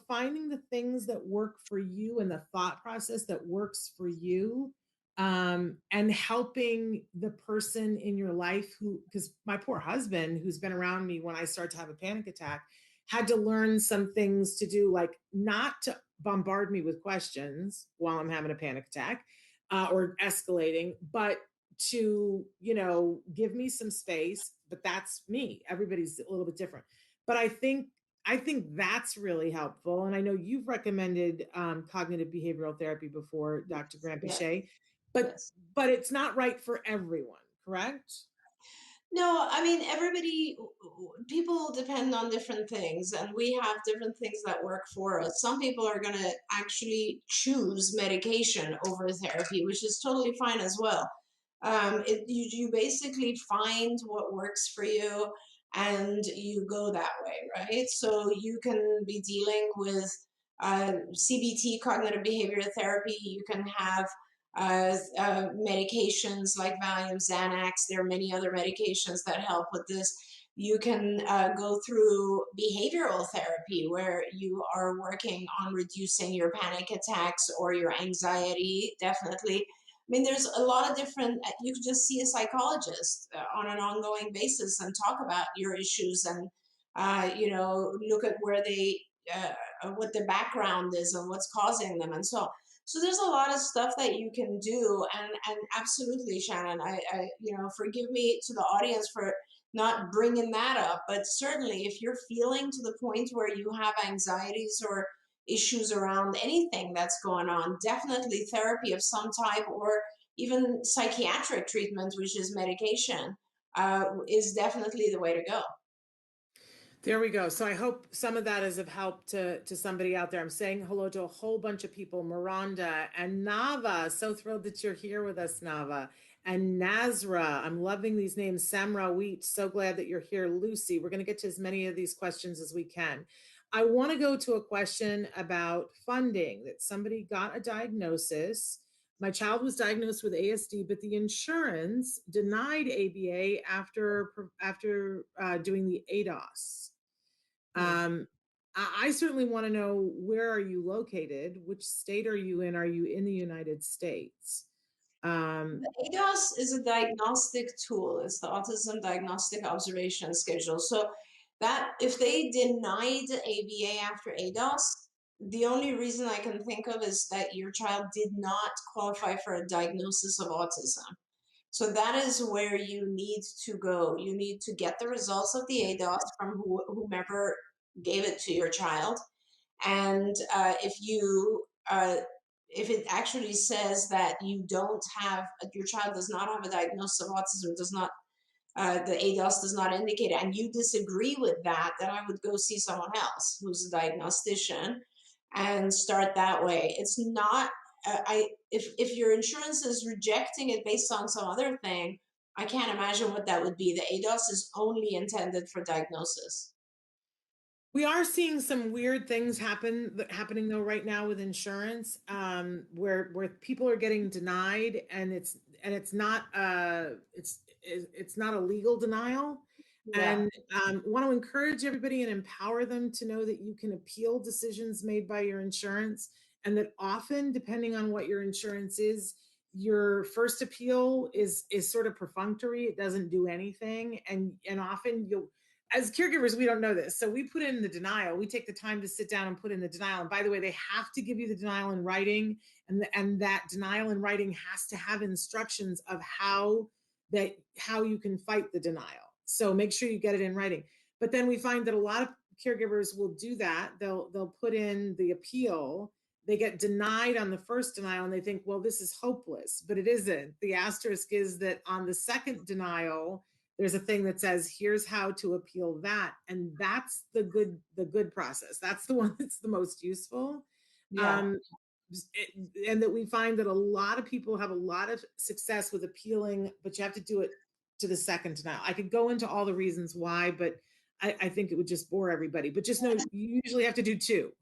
finding the things that work for you and the thought process that works for you, and helping the person in your life because my poor husband, who's been around me when I start to have a panic attack, had to learn some things to do, like not to bombard me with questions while I'm having a panic attack or escalating, but to give me some space. But that's me. Everybody's a little bit different, but I think that's really helpful. And I know you've recommended cognitive behavioral therapy before, Dr. Grampiche, but it's not right for everyone, correct? No, I mean, people depend on different things, and we have different things that work for us. Some people are going to actually choose medication over therapy, which is totally fine as well. You basically find what works for you and you go that way, right? So you can be dealing with CBT, cognitive behavior therapy. You can have medications like Valium, Xanax. There are many other medications that help with this. You can go through behavioral therapy where you are working on reducing your panic attacks or your anxiety, definitely. I mean, there's a lot of different, you could just see a psychologist on an ongoing basis and talk about your issues and, look at where what the background is and what's causing them and so on. So there's a lot of stuff that you can do, and absolutely, Shannon, I forgive me to the audience for not bringing that up, but certainly if you're feeling to the point where you have anxieties or issues around anything that's going on, definitely therapy of some type or even psychiatric treatment, which is medication, is definitely the way to go. There we go. So I hope some of that is of help to somebody out there. I'm saying hello to a whole bunch of people, Miranda and Nava. So thrilled that you're here with us, Nava. and Nazra. I'm loving these names. Samra Wheat, so glad that you're here. Lucy, we're going to get to as many of these questions as we can. I want to go to a question about funding, that somebody got a diagnosis. My child was diagnosed with ASD, but the insurance denied ABA after doing the ADOS. I certainly want to know, where are you located? Which state are you in? Are you in the United States? The ADOS is a diagnostic tool. It's the Autism Diagnostic Observation Schedule. So that if they denied ABA after ADOS, the only reason I can think of is that your child did not qualify for a diagnosis of autism. So that is where you need to go. You need to get the results of the ADOS from whomever gave it to your child. And if it actually says that you don't have, your child does not have a diagnosis of autism, does not, the ADOS does not indicate it, and you disagree with that, then I would go see someone else who's a diagnostician and start that way. It's not, if your insurance is rejecting it based on some other thing, I can't imagine what that would be. The ADOS is only intended for diagnosis. We are seeing some weird things happening though right now with insurance, where people are getting denied, and it's not a legal denial. Yeah. And want to encourage everybody and empower them to know that you can appeal decisions made by your insurance, and that often, depending on what your insurance is, your first appeal is sort of perfunctory. It doesn't do anything, and often you'll, as caregivers, we don't know this. So we put in the denial. We take the time to sit down and put in the denial. And by the way, they have to give you the denial in writing. And that denial in writing has to have instructions of how you can fight the denial. So make sure you get it in writing. But then we find that a lot of caregivers will do that. They'll put in the appeal. They get denied on the first denial and they think, well, this is hopeless, but it isn't. The asterisk is that on the second denial, there's a thing that says, here's how to appeal that. And that's the good process. That's the one that's the most useful. Yeah. And that we find that a lot of people have a lot of success with appealing, but you have to do it to the second denial. I could go into all the reasons why, but I think it would just bore everybody. But just know you usually have to do two.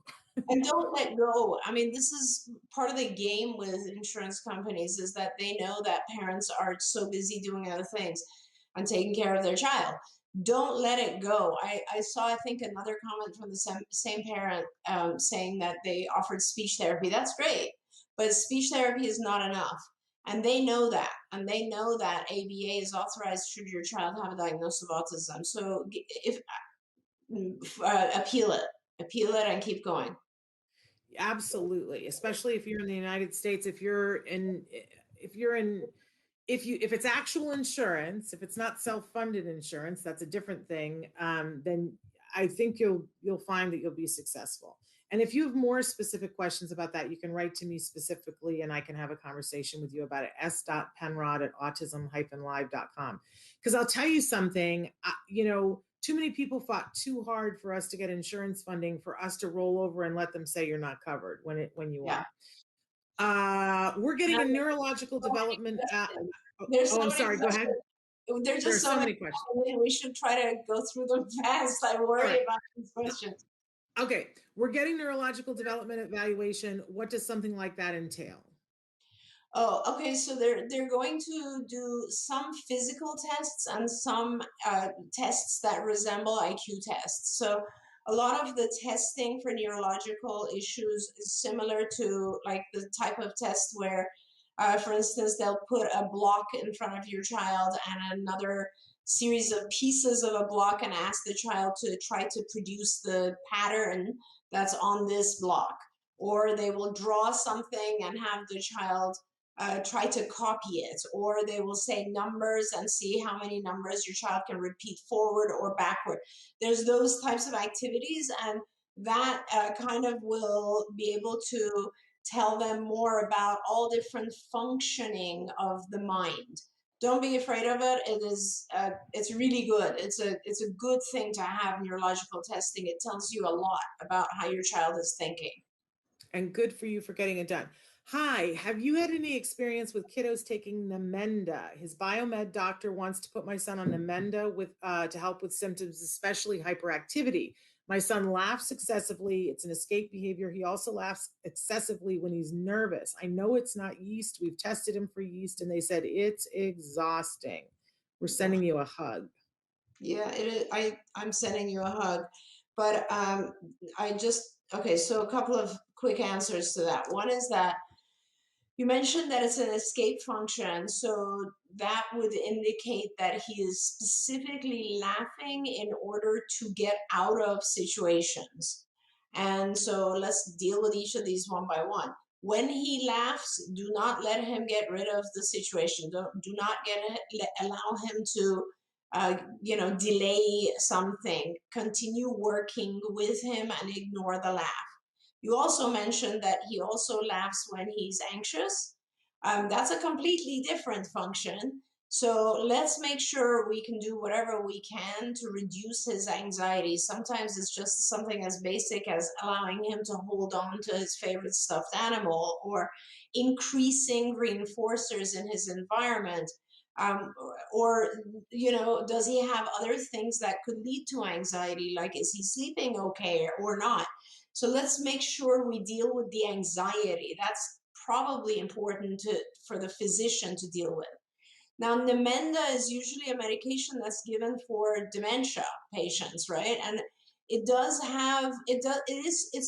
And don't let go. I mean, this is part of the game with insurance companies, is that they know that parents are so busy doing other things and taking care of their child. Don't let it go. I saw, I think, another comment from the same parent saying that they offered speech therapy. That's great, but speech therapy is not enough. And they know that. And they know that ABA is authorized should your child have a diagnosis of autism. So appeal it and keep going. Absolutely. Especially if you're in the United States, if it's actual insurance, if it's not self-funded insurance, that's a different thing. Then I think you'll find that you'll be successful. And if you have more specific questions about that, you can write to me specifically and I can have a conversation with you about it. s.penrod@autism-live.com. Because I'll tell you something, too many people fought too hard for us to get insurance funding for us to roll over and let them say you're not covered when you are. We're getting a neurological development. I'm sorry. Go ahead. There's just so many questions. We should try to go through them fast. I worry about these questions. Okay, we're getting neurological development evaluation. What does something like that entail? Oh, okay. So they're going to do some physical tests and some tests that resemble IQ tests. So a lot of the testing for neurological issues is similar to like the type of test where, for instance, they'll put a block in front of your child and another series of pieces of a block and ask the child to try to produce the pattern that's on this block. Or they will draw something and have the child try to copy it, or they will say numbers and see how many numbers your child can repeat forward or backward. There's those types of activities, and that kind of will be able to tell them more about all different functioning of the mind. Don't be afraid of it. It's really good. It's a good thing to have neurological testing. It tells you a lot about how your child is thinking. And good for you for getting it done. Hi, have you had any experience with kiddos taking Namenda? His biomed doctor wants to put my son on Namenda to help with symptoms, especially hyperactivity. My son laughs excessively. It's an escape behavior. He also laughs excessively when he's nervous. I know it's not yeast. We've tested him for yeast and they said it's exhausting. We're sending you a hug. Yeah, it is. I'm sending you a hug, but okay. So a couple of quick answers to that. One is that you mentioned that it's an escape function, so that would indicate that he is specifically laughing in order to get out of situations. And so let's deal with each of these one by one. When he laughs, do not let him get rid of the situation. Do not allow him to delay something. Continue working with him and ignore the laugh. You also mentioned that he also laughs when he's anxious. That's a completely different function. So let's make sure we can do whatever we can to reduce his anxiety. Sometimes it's just something as basic as allowing him to hold on to his favorite stuffed animal, or increasing reinforcers in his environment. Or, does he have other things that could lead to anxiety? Like, is he sleeping okay or not? So let's make sure we deal with the anxiety. That's probably important for the physician to deal with. Now, Namenda is usually a medication that's given for dementia patients, right? And it's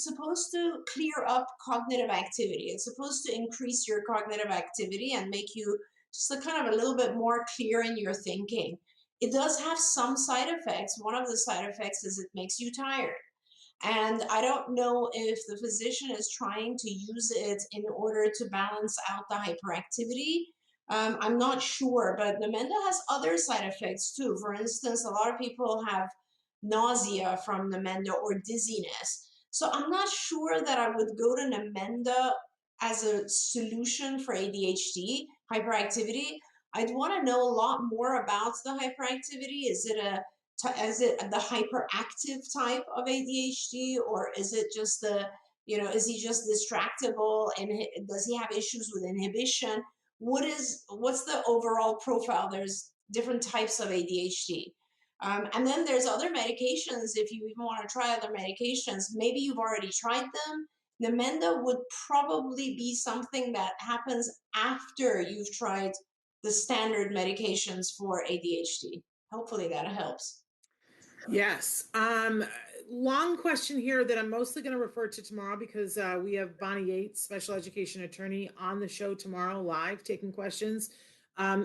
supposed to clear up cognitive activity. It's supposed to increase your cognitive activity and make you just kind of a little bit more clear in your thinking. It does have some side effects. One of the side effects is it makes you tired. And I don't know if the physician is trying to use it in order to balance out the hyperactivity. I'm not sure, but Namenda has other side effects too. For instance, a lot of people have nausea from Namenda or dizziness. So I'm not sure that I would go to Namenda as a solution for ADHD hyperactivity. I'd want to know a lot more about the hyperactivity. Is it the hyperactive type of ADHD, or is it just is he just distractible, and does he have issues with inhibition? What's the overall profile? There's different types of ADHD. And then there's other medications. If you even want to try other medications, maybe you've already tried them. Namenda would probably be something that happens after you've tried the standard medications for ADHD. Hopefully that helps. Yes. Long question here that I'm mostly going to refer to tomorrow because we have Bonnie Yates, special education attorney, on the show tomorrow live taking questions.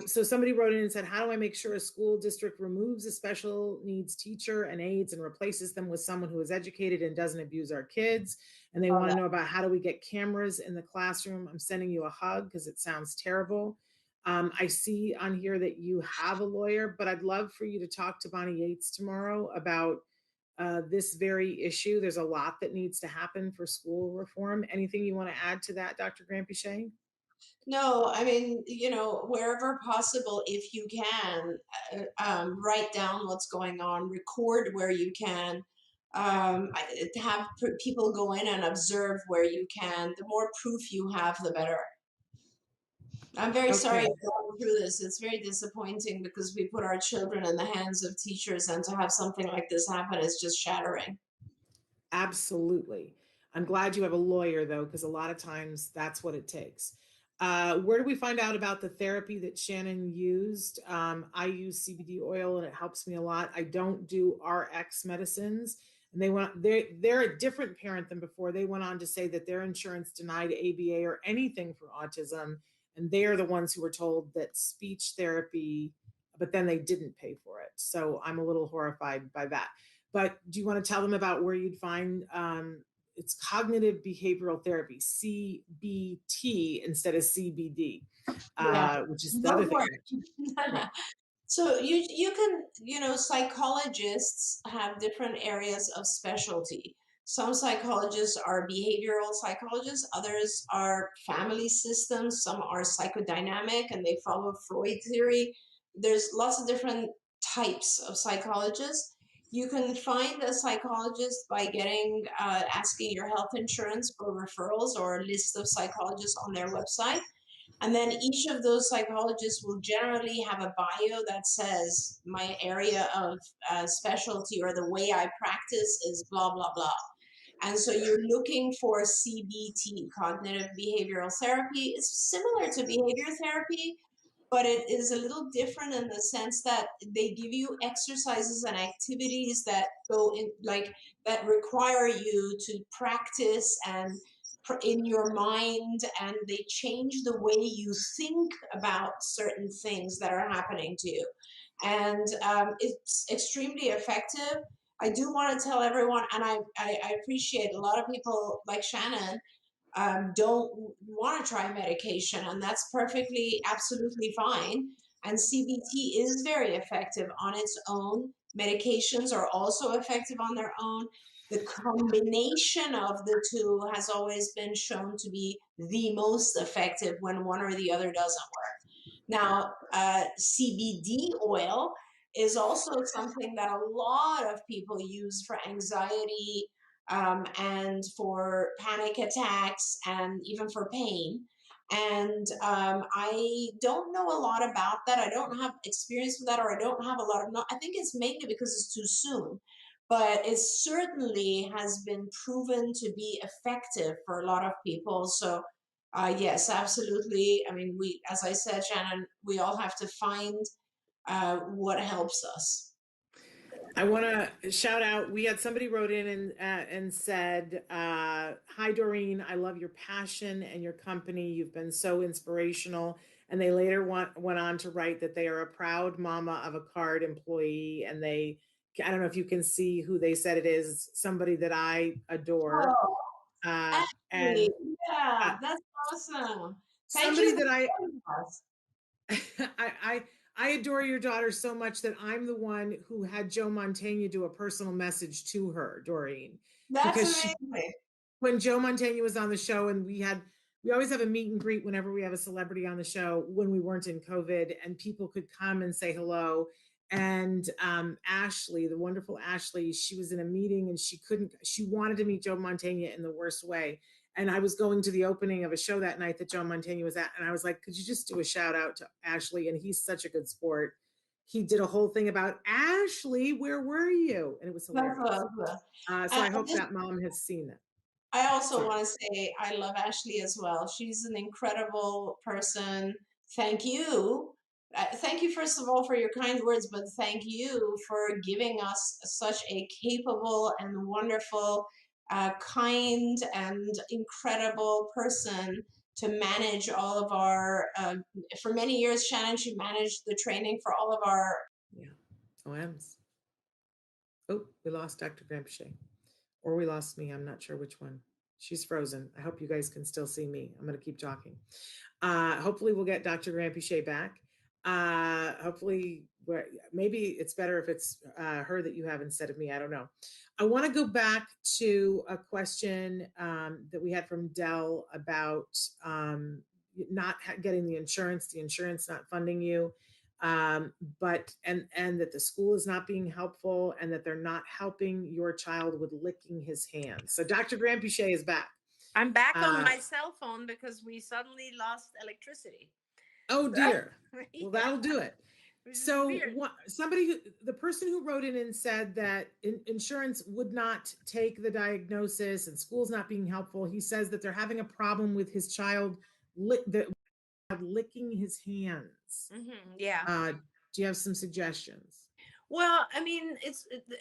So somebody wrote in and said, how do I make sure a school district removes a special needs teacher and aides and replaces them with someone who is educated and doesn't abuse our kids? And they want to know about how do we get cameras in the classroom? I'm sending you a hug because it sounds terrible. I see on here that you have a lawyer, but I'd love for you to talk to Bonnie Yates tomorrow about this very issue. There's a lot that needs to happen for school reform. Anything you want to add to that, Dr. Grampiche? No, I mean, wherever possible, if you can, write down what's going on, record where you can, have people go in and observe where you can. The more proof you have, the better. I'm very sorry you're going through this. It's very disappointing because we put our children in the hands of teachers, and to have something like this happen is just shattering. Absolutely. I'm glad you have a lawyer, though, because a lot of times that's what it takes. Where do we find out about the therapy that Shannon used? I use CBD oil and it helps me a lot. I don't do RX medicines. And they're a different parent than before. They went on to say that their insurance denied ABA or anything for autism. And they are the ones who were told that speech therapy, but then they didn't pay for it. So I'm a little horrified by that. But do you want to tell them about where you'd find it's cognitive behavioral therapy, CBT instead of CBD, which is the other thing. So you can, psychologists have different areas of specialty. Some psychologists are behavioral psychologists, others are family systems, some are psychodynamic and they follow Freud theory. There's lots of different types of psychologists. You can find a psychologist by asking your health insurance for referrals or a list of psychologists on their website. And then each of those psychologists will generally have a bio that says, my area of specialty or the way I practice is blah, blah, blah. And so you're looking for CBT, cognitive behavioral therapy. It's similar to behavior therapy, but it is a little different in the sense that they give you exercises and activities that go in, like, that require you to practice and in your mind, and they change the way you think about certain things that are happening to you. And it's extremely effective. I do want to tell everyone, and I appreciate a lot of people like Shannon don't want to try medication, and that's perfectly, absolutely fine. And CBT is very effective on its own. Medications are also effective on their own. The combination of the two has always been shown to be the most effective when one or the other doesn't work. Now, CBD oil is also something that a lot of people use for anxiety, and for panic attacks and even for pain. And I don't know a lot about that. I don't have experience with that, or I don't have a lot of, I think it's mainly because it's too soon. But it certainly has been proven to be effective for a lot of people. So yes, absolutely. I mean, as I said, Shannon, we all have to find what helps us. I want to shout out. We had somebody wrote in and said, "Hi Doreen, I love your passion and your company. You've been so inspirational." And they later went on to write that they are a proud mama of a card employee, and I don't know if you can see who they said it is. Somebody that I adore, Oh, and actually, uh, yeah, that's awesome. Thank somebody you that for joining us. I adore your daughter so much that I'm the one who had Joe Montaigne do a personal message to her, Doreen, That's because amazing. when Joe Montaigne was on the show, and we always have a meet and greet whenever we have a celebrity on the show when we weren't in COVID, and people could come and say hello. And Ashley, the wonderful Ashley, she was in a meeting and she wanted to meet Joe Montaigne in the worst way. And I was going to the opening of a show that night that Joe Montaigne was at. And I was like, could you just do a shout out to Ashley? And he's such a good sport. He did a whole thing about Ashley, where were you? And it was That's hilarious. awesome. So I hope that mom has seen that. I also Sorry. want to say I love Ashley as well. She's an incredible person. Thank you. Thank you, first of all, for your kind words, but thank you for giving us such a capable and wonderful, kind and incredible person to manage all of our. For many years, Shannon, she managed the training for all of our. Yeah. OMs. Oh, we lost Dr. Grampiche. Or we lost me. I'm not sure which one. She's frozen. I hope you guys can still see me. I'm going to keep talking. Hopefully we'll get Dr. Grampiche back. Hopefully, maybe it's better if it's her that you have instead of me. I don't know. I want to go back to a question that we had from Dell about not getting the insurance not funding you, but that the school is not being helpful, and that they're not helping your child with licking his hands. So Dr. Grampiche is back. I'm back on my cell phone because we suddenly lost electricity. Oh dear. Yeah. Well, that'll do it. So the person who wrote in and said that insurance would not take the diagnosis and school's not being helpful. He says that they're having a problem with his child licking his hands. Mm-hmm. Yeah. Do you have some suggestions? Well, I mean,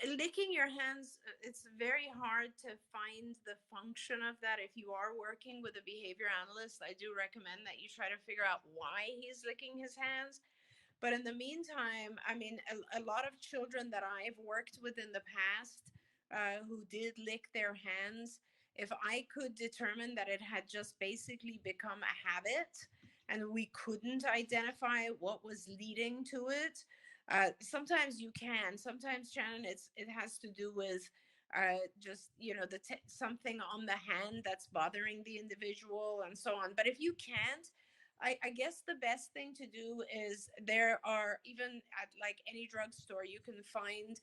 licking your hands. It's very hard to find the function of that. If you are working with a behavior analyst, I do recommend that you try to figure out why he's licking his hands. But in the meantime, I mean, a lot of children that I've worked with in the past who did lick their hands, if I could determine that it had just basically become a habit and we couldn't identify what was leading to it, sometimes you can. Sometimes, Shannon, it has to do with just, something on the hand that's bothering the individual and so on. But if you can't, I guess the best thing to do is, there are, even at like any drugstore, you can find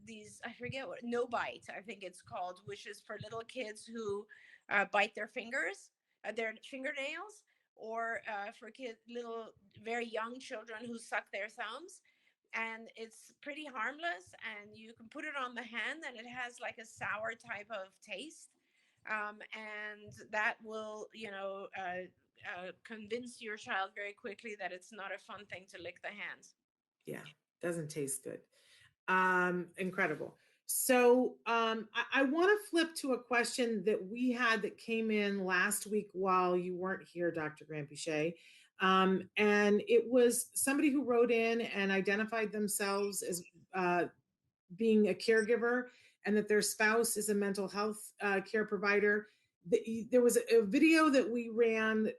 these, I forget what, no bite, I think it's called, which is for little kids who bite their fingers, their fingernails, or for little, very young children who suck their thumbs. And it's pretty harmless, and you can put it on the hand, and it has like a sour type of taste. And that will, convince your child very quickly that it's not a fun thing to lick the hands. Yeah, doesn't taste good. Incredible. So I want to flip to a question that we had that came in last week while you weren't here, Dr. Grampuchet. And it was somebody who wrote in and identified themselves as being a caregiver, and that their spouse is a mental health care provider. There was a video that we ran.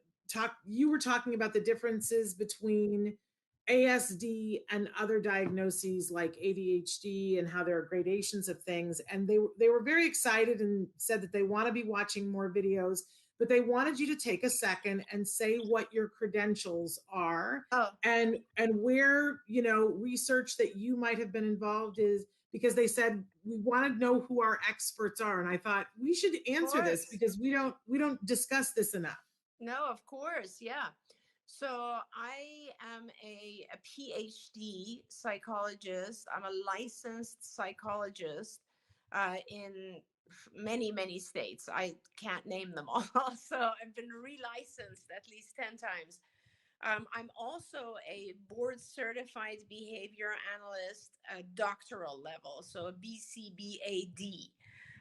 You were talking about the differences between ASD and other diagnoses like ADHD and how there are gradations of things. And they were very excited and said that they want to be watching more videos, but they wanted you to take a second and say what your credentials are. Oh. And where, research that you might have been involved is, because they said we want to know who our experts are. And I thought we should answer this because we don't discuss this enough. No, of course. Yeah. So I am a PhD psychologist. I'm a licensed psychologist in many, many states. I can't name them all. So I've been relicensed at least 10 times. I'm also a board certified behavior analyst, doctoral level, so a BCBAD.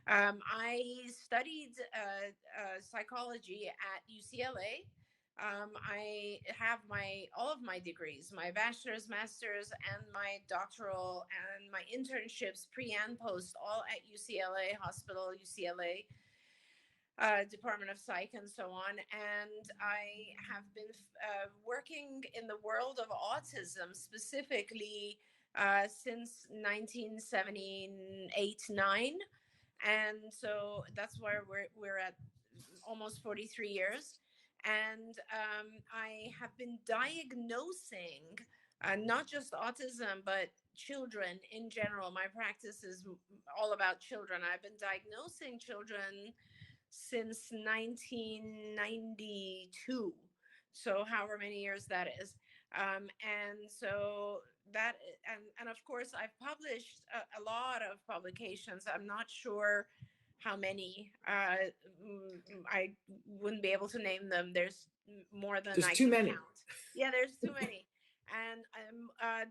I studied psychology at UCLA. I have all of my degrees, my bachelor's, master's, and my doctoral, and my internships pre and post, all at UCLA Hospital, UCLA Department of Psych, and so on. And I have been working in the world of autism specifically since 1978-9. And so that's where we're at almost 43 years. And I have been diagnosing not just autism, but children in general. My practice is all about children. I've been diagnosing children since 1992. So however many years that is. And so that, and of course, I've published a lot of publications. I'm not sure how many. I wouldn't be able to name them. There's more than I can count. Yeah, there's too many. And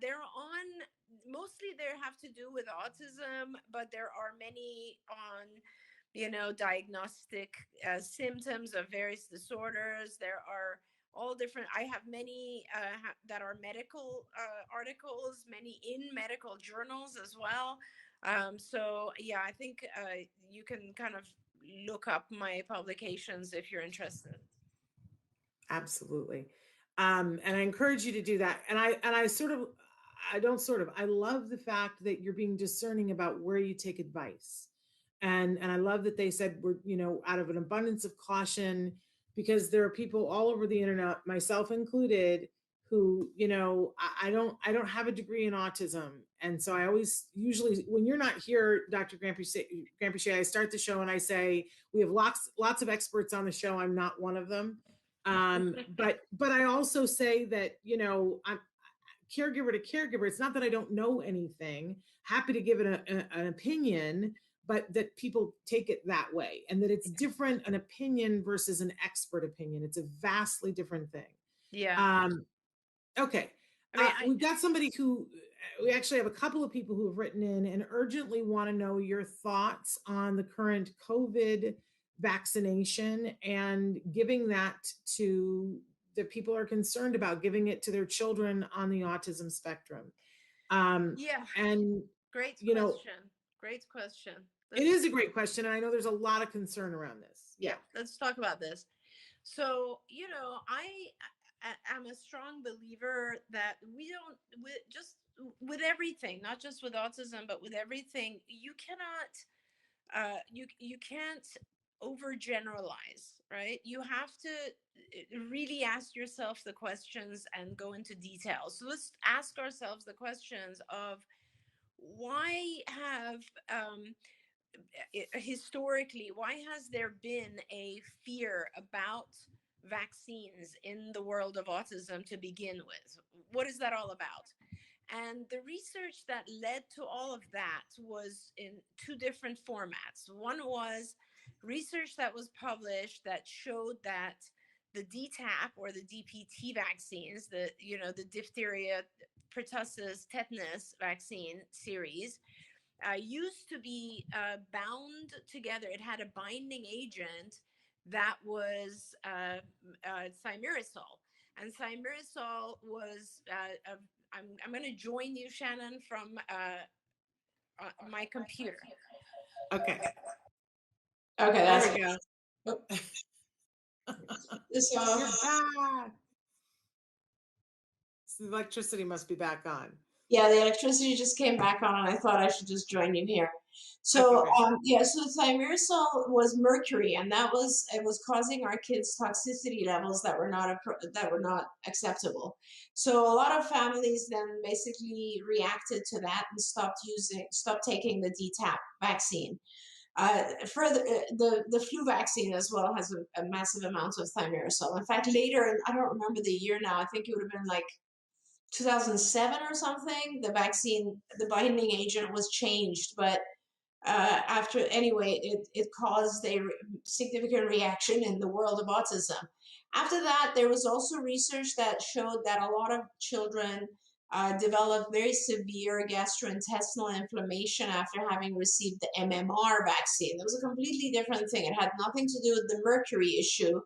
they're on, mostly they have to do with autism, but there are many on, diagnostic symptoms of various disorders. There are all different. I have many that are medical articles, many in medical journals as well. So yeah, I think you can kind of look up my publications if you're interested. Absolutely. And I encourage you to do that. And I love the fact that you're being discerning about where you take advice. And I love that they said we're, out of an abundance of caution, because there are people all over the internet, myself included, who, I don't have a degree in autism. And so I always, usually when you're not here, Dr. Grampuchet, I start the show and I say, we have lots of experts on the show. I'm not one of them. But I also say that, I'm caregiver to caregiver. It's not that I don't know anything, happy to give it an opinion, but that people take it that way, and that it's different, an opinion versus an expert opinion. It's a vastly different thing. Yeah. Okay. We've got somebody we actually have a couple of people who have written in and urgently want to know your thoughts on the current COVID vaccination and giving that to the people are concerned about giving it to their children on the autism spectrum. Yeah. And great question. Great question. It is a great question. And I know there's a lot of concern around this. Yeah. Let's talk about this. So, I am a strong believer that with everything, not just with autism, but with everything, you cannot, you can't overgeneralize, right? You have to really ask yourself the questions and go into detail. So let's ask ourselves the questions of, why have historically, why has there been a fear about vaccines in the world of autism to begin with? What is that all about? And the research that led to all of that was in two different formats. One was research that was published that showed that the DTaP or the DPT vaccines, the diphtheria, pertussis, tetanus vaccine series, used to be bound together. It had a binding agent that was thimerosal. And thimerosal was, I'm going to join you, Shannon, from my computer. Okay. Okay, There that's we go. this. You're back. So the electricity must be back on. Yeah, the electricity just came back on, and I thought I should just join you here. So, Okay, so thimerosal was mercury, and it was causing our kids toxicity levels that were not acceptable. So a lot of families then basically reacted to that and stopped taking the DTaP vaccine. Further, the flu vaccine as well has a massive amount of thimerosal. In fact, later, I don't remember the year now, I think it would have been like 2007 or something, the binding agent was changed, but it caused a significant reaction in the world of autism. After that, there was also research that showed that a lot of children developed very severe gastrointestinal inflammation after having received the MMR vaccine. It was a completely different thing. It had nothing to do with the mercury issue,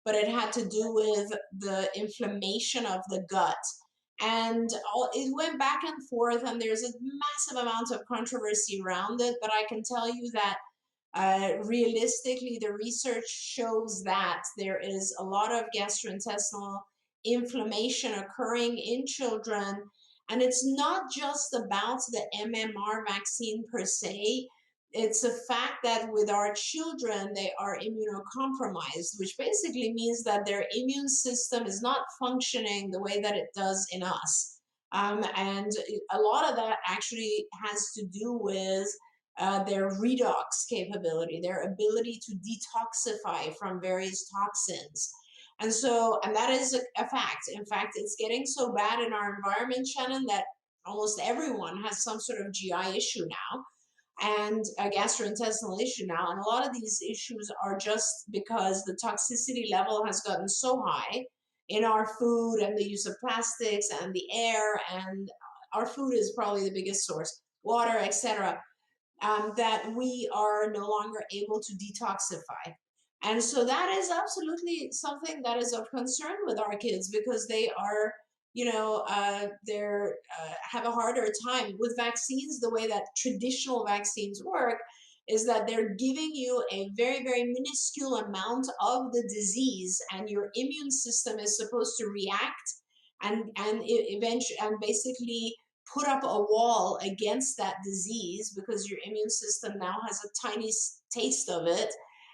but it had to do with the inflammation of the gut. And it went back and forth, and there's a massive amount of controversy around it. But I can tell you that realistically, the research shows that there is a lot of gastrointestinal inflammation occurring in children. And it's not just about the MMR vaccine per se. It's a fact that with our children, they are immunocompromised, which basically means that their immune system is not functioning the way that it does in us. And a lot of that actually has to do with their redox capability, their ability to detoxify from various toxins. And that is a fact. In fact, it's getting so bad in our environment, Shannon, that almost everyone has some sort of GI issue now and a gastrointestinal issue now. And a lot of these issues are just because the toxicity level has gotten so high in our food and the use of plastics and the air, and our food is probably the biggest source, water, etc., that we are no longer able to detoxify. And so that is absolutely something that is of concern with our kids, because they are, they're have a harder time with vaccines. The way that traditional vaccines work is that they're giving you a very, very minuscule amount of the disease, and your immune system is supposed to react and eventually and basically put up a wall against that disease, because your immune system now has a tiny taste of it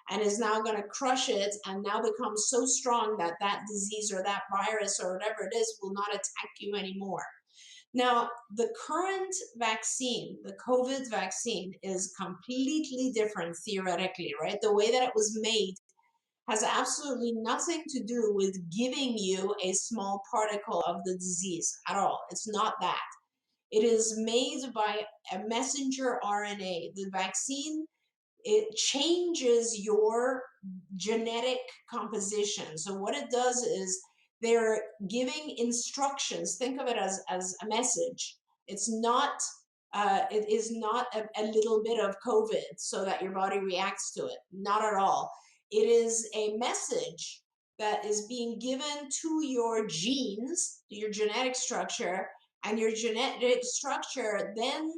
and is now going to crush it and now become so strong that that disease or that virus or whatever it is will not attack you anymore. Now, the current vaccine, the COVID vaccine, is completely different theoretically, right? The way that it was made has absolutely nothing to do with giving you a small particle of the disease at all. It's not that. It is made by a messenger RNA. The vaccine, it changes your genetic composition. So what it does is they're giving instructions. Think of it as a message. It's not, it is not a little bit of COVID so that your body reacts to it. Not at all. It is a message that is being given to your genes, your genetic structure, and your genetic structure then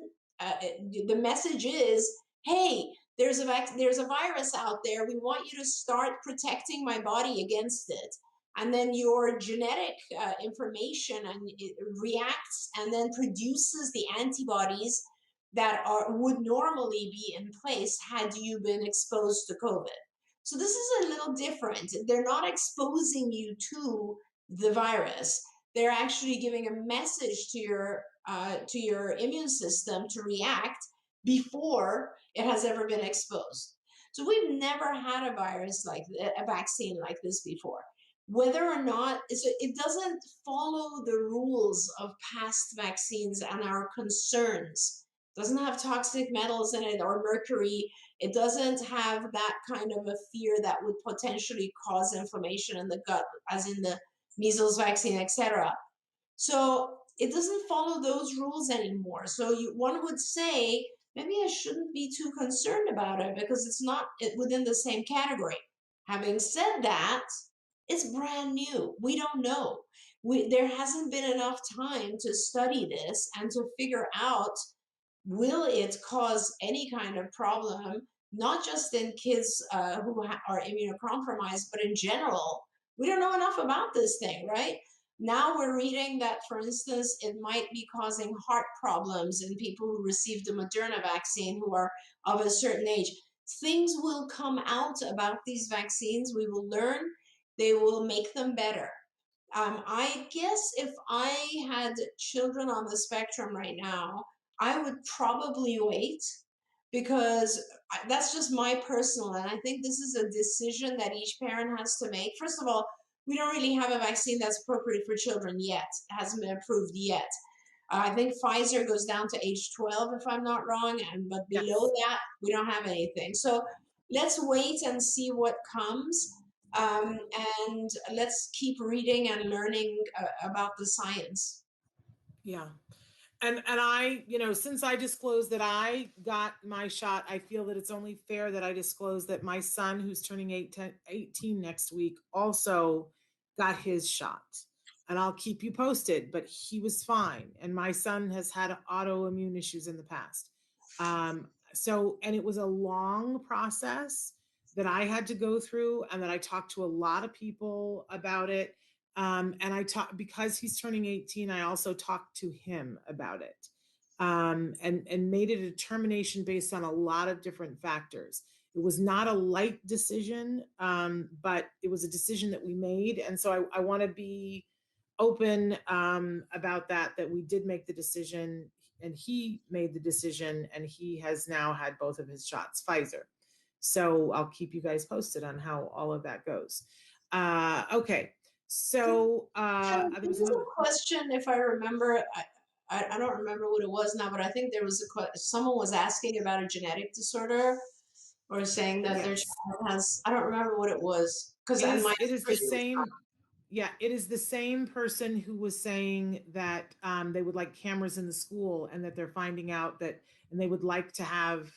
the message is, hey, there's a virus out there. We want you to start protecting my body against it. And then your genetic information and it reacts and then produces the antibodies that would normally be in place had you been exposed to COVID. So this is a little different. They're not exposing you to the virus. They're actually giving a message to your to your immune system to react before it has ever been exposed. So we've never had a virus like a vaccine like this before. Whether or not it doesn't follow the rules of past vaccines and our concerns. It doesn't have toxic metals in it or mercury. It doesn't have that kind of a fear that would potentially cause inflammation in the gut, as in the measles vaccine, etc. So it doesn't follow those rules anymore. So one would say, maybe I shouldn't be too concerned about it because it's not within the same category. Having said that, it's brand new. We don't know. There hasn't been enough time to study this and to figure out, will it cause any kind of problem, not just in kids who are immunocompromised, but in general. We don't know enough about this thing, right? Now we're reading that, for instance, it might be causing heart problems in people who received the Moderna vaccine who are of a certain age. Things will come out about these vaccines. We will learn. They will make them better. I guess if I had children on the spectrum right now, I would probably wait, because that's just my personal, and I think this is a decision that each parent has to make. First of all, we don't really have a vaccine that's appropriate for children yet. It hasn't been approved yet. I think Pfizer goes down to age 12, if I'm not wrong, but below that, we don't have anything. So let's wait and see what comes. And let's keep reading and learning about the science. Yeah. And I, since I disclosed that I got my shot, I feel that it's only fair that I disclose that my son, who's turning 18 next week, also got his shot. And I'll keep you posted, but he was fine. And my son has had autoimmune issues in the past. And it was a long process that I had to go through, and that I talked to a lot of people about it. And because he's turning 18, I also talked to him about it, and made a determination based on a lot of different factors. It was not a light decision, but it was a decision that we made. And so I want to be open about that we did make the decision, and he made the decision, and he has now had both of his shots, Pfizer. So I'll keep you guys posted on how all of that goes. Okay. So there was a question, if I remember. I don't remember what it was now, but I think there was someone was asking about a genetic disorder, or saying that their child has. I don't remember what it was, because it is the same. Yeah, it is the same person who was saying that they would like cameras in the school, and that they're finding out that, and they would like to have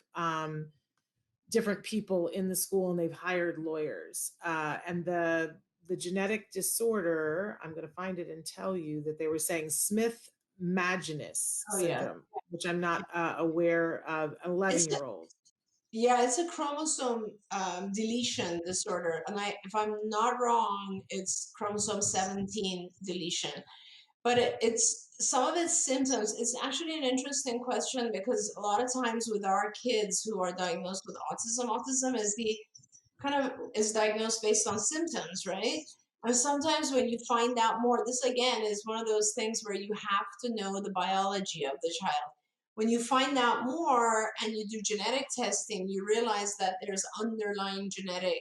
different people in the school, and they've hired lawyers. And the genetic disorder, I'm going to find it and tell you that they were saying Smith-Magenis syndrome, which I'm not aware of. 11-year-old. Yeah, it's a chromosome deletion disorder, and if I'm not wrong, it's chromosome 17 deletion. But it's some of its symptoms. It's actually an interesting question, because a lot of times with our kids who are diagnosed with autism is diagnosed based on symptoms, right? And sometimes when you find out more, this again is one of those things where you have to know the biology of the child. When you find out more and you do genetic testing, you realize that there's underlying genetic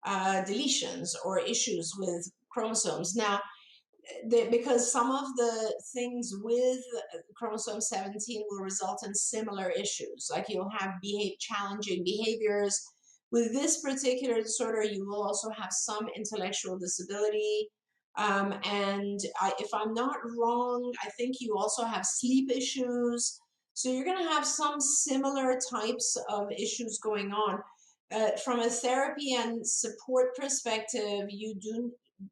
deletions or issues with chromosomes. Now, because some of the things with chromosome 17 will result in similar issues, like you'll have challenging behaviors. With this particular disorder, you will also have some intellectual disability. And if I'm not wrong, I think you also have sleep issues. So you're going to have some similar types of issues going on. From a therapy and support perspective,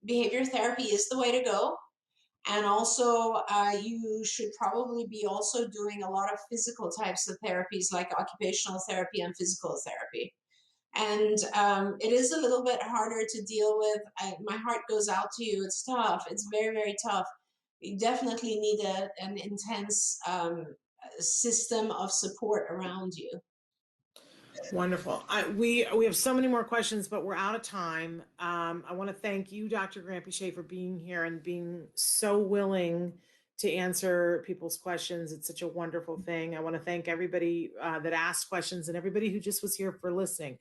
behavior therapy is the way to go. And also, you should probably be also doing a lot of physical types of therapies, like occupational therapy and physical therapy. And it is a little bit harder to deal with. My heart goes out to you. It's tough. It's very, very tough. You definitely need an intense system of support around you. Wonderful. We have so many more questions, but we're out of time. I want to thank you, Dr. Grampiche, for being here and being so willing to answer people's questions. It's such a wonderful thing. I want to thank everybody that asked questions and everybody who just was here for listening.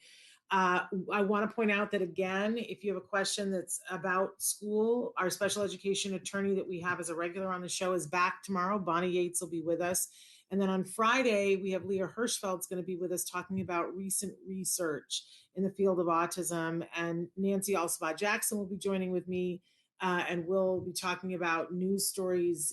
I want to point out that, again, if you have a question that's about school, our special education attorney that we have as a regular on the show is back tomorrow. Bonnie Yates will be with us. And then on Friday, we have Leah Hirschfeld's going to be with us talking about recent research in the field of autism. And Nancy Alsabah Jackson will be joining with me, and we'll be talking about news stories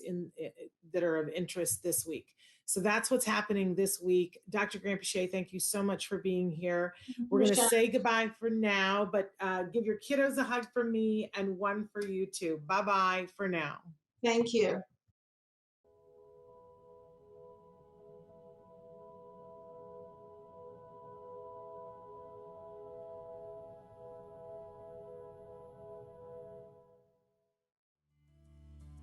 that are of interest this week. So that's what's happening this week. Dr. Grant-Pichet, thank you so much for being here. We're going to say goodbye for now, but give your kiddos a hug from me and one for you too. Bye-bye for now. Thank you.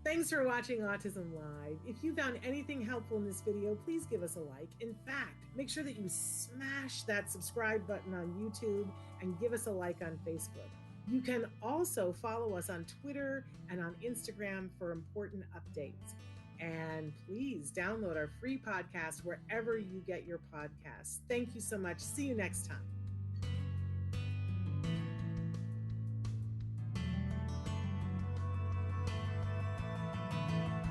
Thanks for watching Autism Live. If you found anything helpful in this video, please give us a like. In fact, make sure that you smash that subscribe button on YouTube and give us a like on Facebook. You can also follow us on Twitter and on Instagram for important updates. And please download our free podcast wherever you get your podcasts. Thank you so much. See you next time.